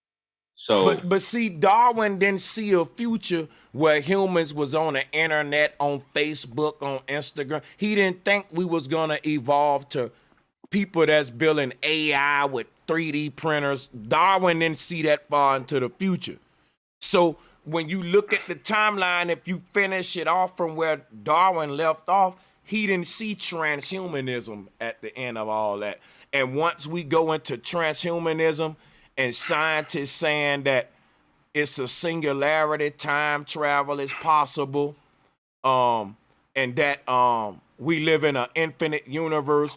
So But see, Darwin didn't see a future where humans was on the internet, on Facebook, on Instagram. He didn't think we was gonna evolve to people that's building AI with 3D printers. Darwin didn't see that far into the future. So when you look at the timeline, if you finish it off from where Darwin left off, he didn't see transhumanism at the end of all that. And once we go into transhumanism and scientists saying that it's a singularity, time travel is possible, and that we live in an infinite universe,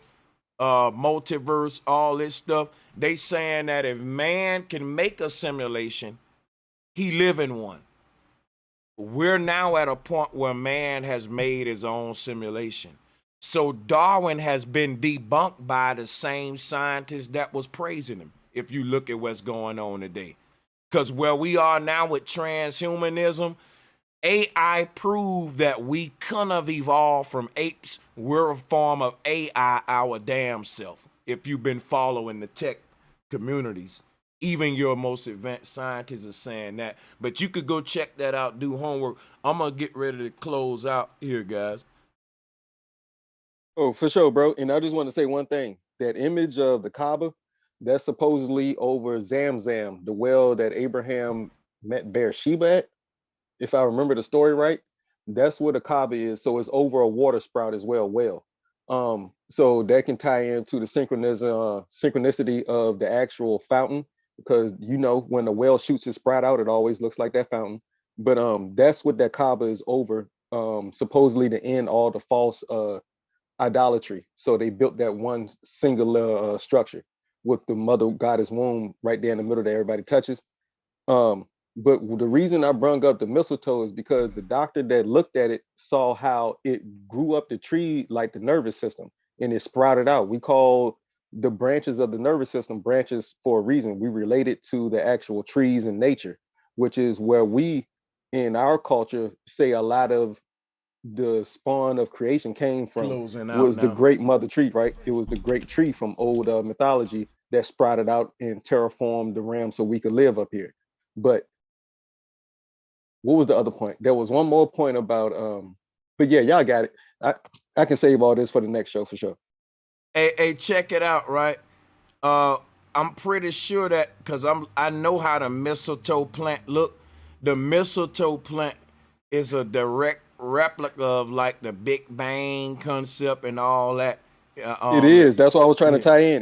multiverse, all this stuff, they saying that if man can make a simulation, he live in one. We're now at a point where man has made his own simulation. So Darwin has been debunked by the same scientist that was praising him, if you look at what's going on today. Because where we are now with transhumanism, AI proved that we couldn't have evolved from apes. We're a form of AI our damn self, if you've been following the tech communities. Even your most advanced scientists are saying that. But you could go check that out, do homework. I'm going to get ready to close out here, guys. Oh, for sure, bro. And I just want to say one thing. That image of the Kaaba, that's supposedly over Zamzam, the well that Abraham met Beersheba at. If I remember the story right, that's where the Kaaba is. So it's over a water sprout as well. So that can tie into the synchronicity of the actual fountain, because when the well shoots its sprout out, it always looks like that fountain. But that's what that Kaaba is over, supposedly to end all the false idolatry. So they built that one singular structure with the mother goddess womb right there in the middle that everybody touches. But the reason I brung up the mistletoe is because the doctor that looked at it saw how it grew up the tree like the nervous system, and it sprouted out. We call the branches of the nervous system branches for a reason. We relate it to the actual trees in nature, which is where we in our culture say a lot of the spawn of creation came from Closing out was the now. great mother tree, right? It was the great tree from old mythology that sprouted out and terraformed the realm so we could live up here. But what was the other point? There was one more point about but yeah, y'all got it. I can save all this for the next show for sure. Hey, check it out, right? I'm pretty sure that because I know how the mistletoe plant look. The mistletoe plant is a direct replica of like the Big Bang concept and all that. It is. That's what I was trying to tie in.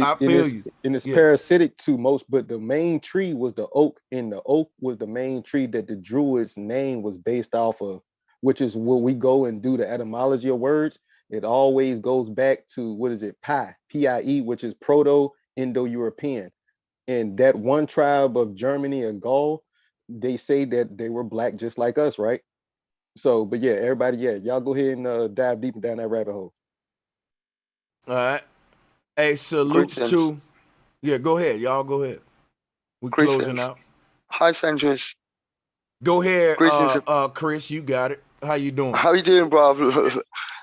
I feel you. It's Yeah. parasitic to most, but the main tree was the oak, and the oak was the main tree that the Druids' name was based off of, which is where we go and do the etymology of words. It always goes back to what is it? Pi, P-I-E, which is Proto-Indo-European. And that one tribe of Germany and Gaul, they say that they were black just like us, right? So, but yeah, everybody, yeah, y'all go ahead and dive deeper down that rabbit hole. All right. Hey, salutes to. Yeah, go ahead. Y'all go ahead. We closing out. Hi, Sanchez. Go ahead, Greetings. Chris. You got it. How you doing? How you doing, bro?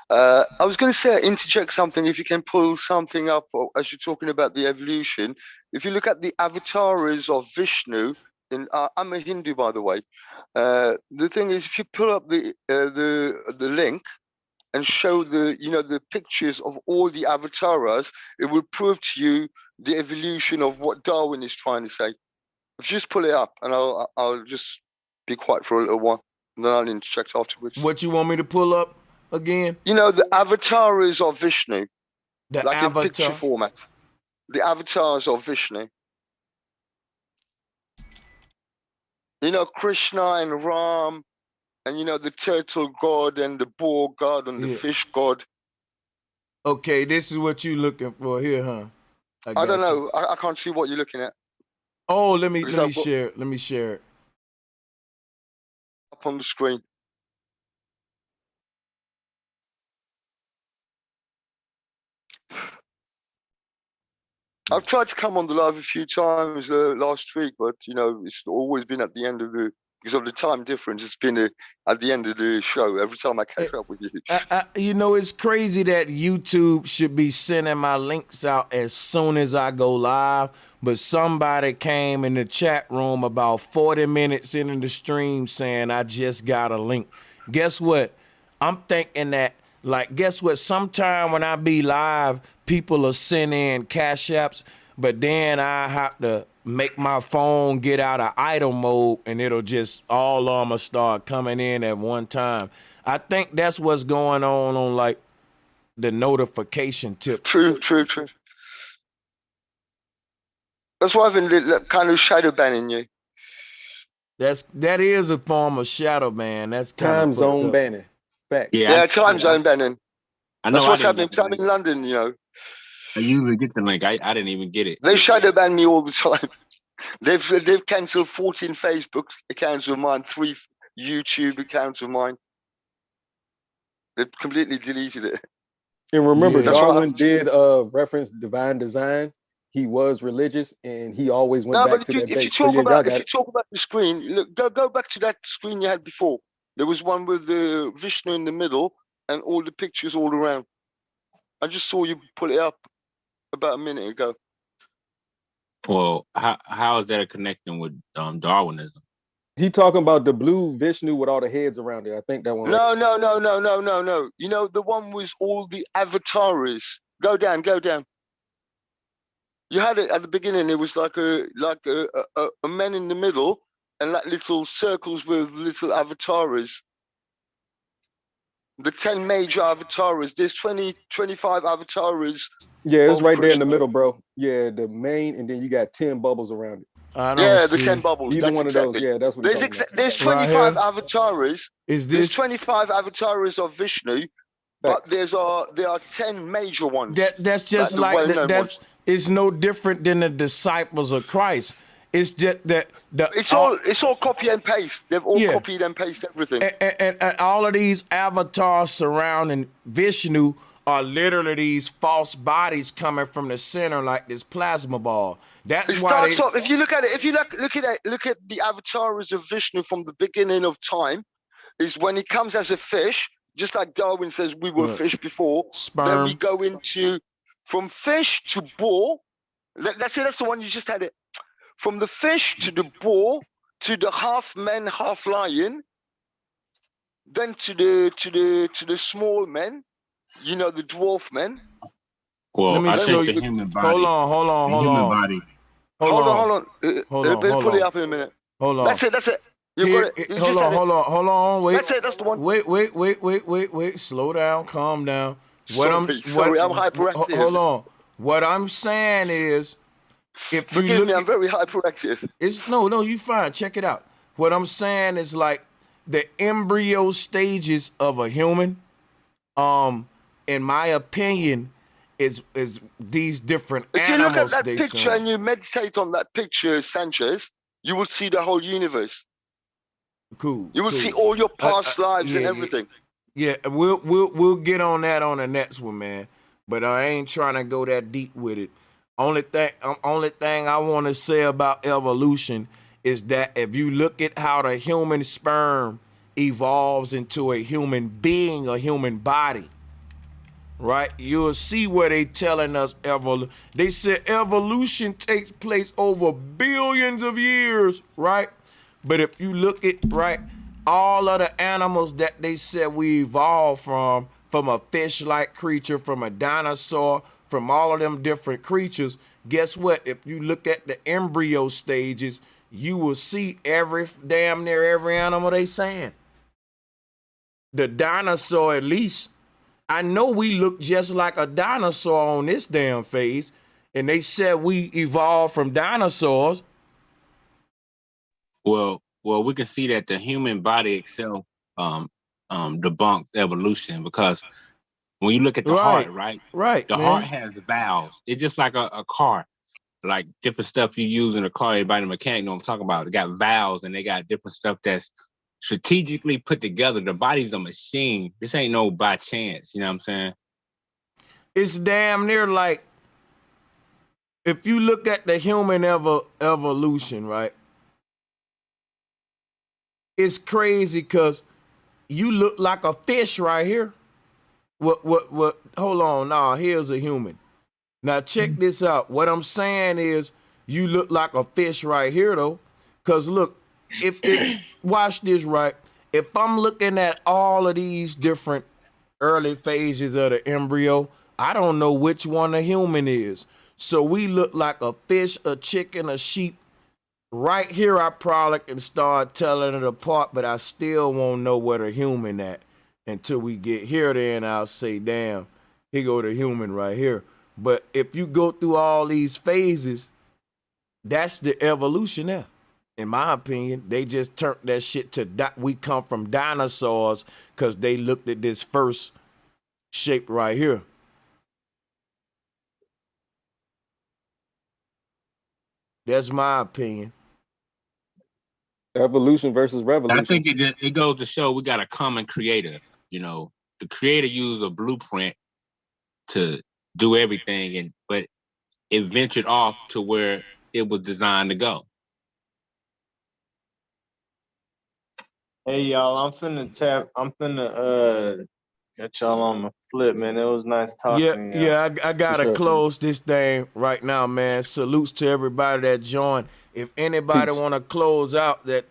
I was going to say, interject something. If you can pull something up as you're talking about the evolution. If you look at the avatars of Vishnu, and I'm a Hindu, by the way. The thing is, if you pull up the link and show the pictures of all the avatars, it will prove to you the evolution of what Darwin is trying to say. Just pull it up, and I'll just be quiet for a little while, and then I'll interject afterwards. What you want me to pull up again? The avatars of Vishnu, like avatar? in picture format. The avatars of Vishnu. Krishna and Ram, and the turtle god and the boar god and the fish god. Okay, this is what you looking for here, huh? I don't know. I can't see what you're looking at. Oh, let me share it. Let me share it. Up on the screen. I've tried to come on the live a few times last week, but it's always been at the end of because of the time difference. It's been at the end of the show every time I catch up with you. It's crazy that YouTube should be sending my links out as soon as I go live, but somebody came in the chat room about 40 minutes into the stream saying I just got a link. Guess what? I'm thinking that, guess what? Sometime when I be live, people will send in cash apps, but then I have to make my phone get out of idle mode, and it'll just, all of them will start coming in at one time. I think that's what's going on the notification tip. True. That's why I've been kind of shadow banning you. That is a form of shadow ban. That's time zone banning. Fact. Yeah, time zone banning. I know. That's what's happening. I'm in London, I usually get the link. I didn't even get it. They shadow ban me all the time. They've cancelled 14 Facebook accounts of mine, 3 YouTube accounts of mine. They've completely deleted it. And remember, Darwin did reference divine design. He was religious, and he always went back to that base. If you talk about the screen, look, go back to that screen you had before. There was one with the Vishnu in the middle and all the pictures all around. I just saw you pull it up about a minute ago. Well, how is that a connection with Darwinism? He talking about the blue Vishnu with all the heads around it. I think that one. No. The one with all the avatars. Go down. You had it at the beginning. It was like a man in the middle and like little circles with little avatars. The 10 major avatars. There's 25 avatars. Yeah, it's right there in the middle, bro. Yeah, the main, and then you got 10 bubbles around it. The 10 bubbles. Either one of those. Yeah, that's what. There's 25 avatars. There's 25 avatars of Vishnu, but there are 10 major ones. That's just it's no different than the disciples of Christ. It's just that it's all copy and paste. They've all copied and pasted everything. And all of these avatars surrounding Vishnu are literally these false bodies coming from the center like this plasma ball. That's why if you look at it, look at the avatars of Vishnu from the beginning of time, is when he comes as a fish, just like Darwin says we were fish before. Sperm. Then we go into from fish to boar. Let's say that's the one you just had it. From the fish to the boar to the half man, half lion, then to the small men, you know, the dwarf men. Well, Let me I show think you. the human body. Hold on. Hold on. Pull it up in a minute. Hold on. That's it. You Here, got it. You hold just on, had hold it. on, hold on, wait. That's it. That's the one. Wait. Slow down, calm down. Sorry, I'm hyperactive. Hold on. What I'm saying is, if you Forgive look me, I'm very hyperactive. It's no, you fine. Check it out. What I'm saying is like the embryo stages of a human. In my opinion, is these different If you animals. look at that they picture show. and you meditate on that picture, Sanchez, you will see the whole universe. Cool. You will cool. see all your past lives yeah, and everything. Yeah, we'll get on that on the next one, man. But I ain't trying to go that deep with it. Only thing I want to say about evolution is that if you look at how the human sperm evolves into a human being, a human body, right? You'll see where they telling us they said evolution takes place over billions of years, right? But if you look at, right, all of the animals that they said we evolved from a fish-like creature, from a dinosaur, from all of them different creatures, guess what? If you look at the embryo stages, you will see damn near every animal they saying. The dinosaur, at least. I know we look just like a dinosaur on this damn phase, and they said we evolved from dinosaurs. Well, we can see that the human body itself debunked evolution, because when you look at the heart, right? Right. The man. heart has valves. It's just like a car, like different stuff you use in a car. Everybody in the mechanic know what I'm talking about. They got valves and they got different stuff that's strategically put together. The body's a machine. This ain't no by chance. You know what I'm saying? It's damn near like, if you look at the human evolution, right? It's crazy because you look like a fish right here. What? Hold on. Nah, here's a human. Now check this out. What I'm saying is you look like a fish right here though. Cause look, watch this, right? If I'm looking at all of these different early phases of the embryo, I don't know which one a human is. So we look like a fish, a chicken, a sheep. Right here, I probably can start telling it apart, but I still won't know what a human at until we get here. Then I'll say, damn, here go the human right here. But if you go through all these phases, that's the evolution there. In my opinion, they just turned that shit to we come from dinosaurs because they looked at this first shape right here. That's my opinion. Evolution versus revolution. I think it goes to show we got a common creator. You know, the creator used a blueprint to do everything, but it ventured off to where it was designed to go. Hey y'all, I'm finna get y'all on my flip, man. It was nice talking to y'all. Yeah, I gotta close this thing right now, man. Salutes to everybody that joined. If anybody want to close out that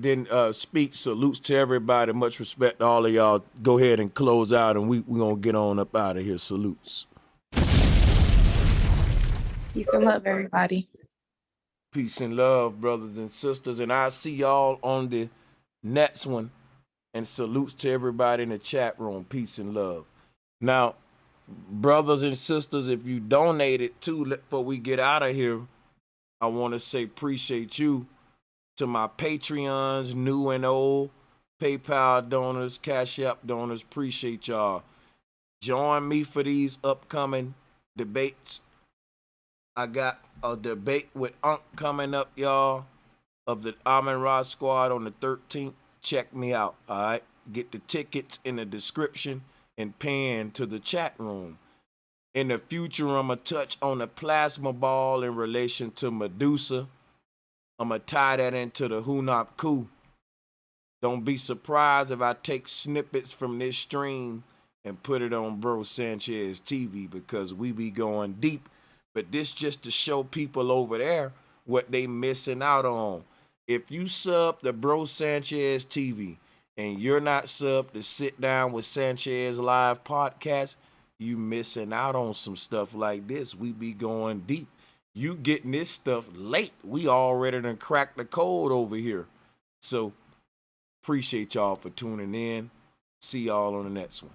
didn't speak, salutes to everybody. Much respect to all of y'all. Go ahead and close out, and we gonna get on up out of here. Salutes. Peace and love, everybody. Peace and love, brothers and sisters, and I'll see y'all on the next one. And salutes to everybody in the chat room. Peace and love. Now, brothers and sisters, if you donated too before we get out of here, I want to say appreciate you. To my Patreons, new and old, PayPal donors, Cash App donors, appreciate y'all. Join me for these upcoming debates. I got a debate with Unc coming up, y'all, of the Amin Ra Squad on the 13th. Check me out, all right? Get the tickets in the description and pin to the chat room. In the future, I'm going to touch on the plasma ball in relation to Medusa. I'm going to tie that into the Hunap coup. Don't be surprised if I take snippets from this stream and put it on Bro Sanchez TV, because we be going deep. But this just to show people over there what they missing out on. If you sub to Bro Sanchez TV and you're not sub to Sit Down with Sanchez Live podcast, you missing out on some stuff like this. We be going deep. You getting this stuff late. We already done cracked the code over here. So appreciate y'all for tuning in. See y'all on the next one.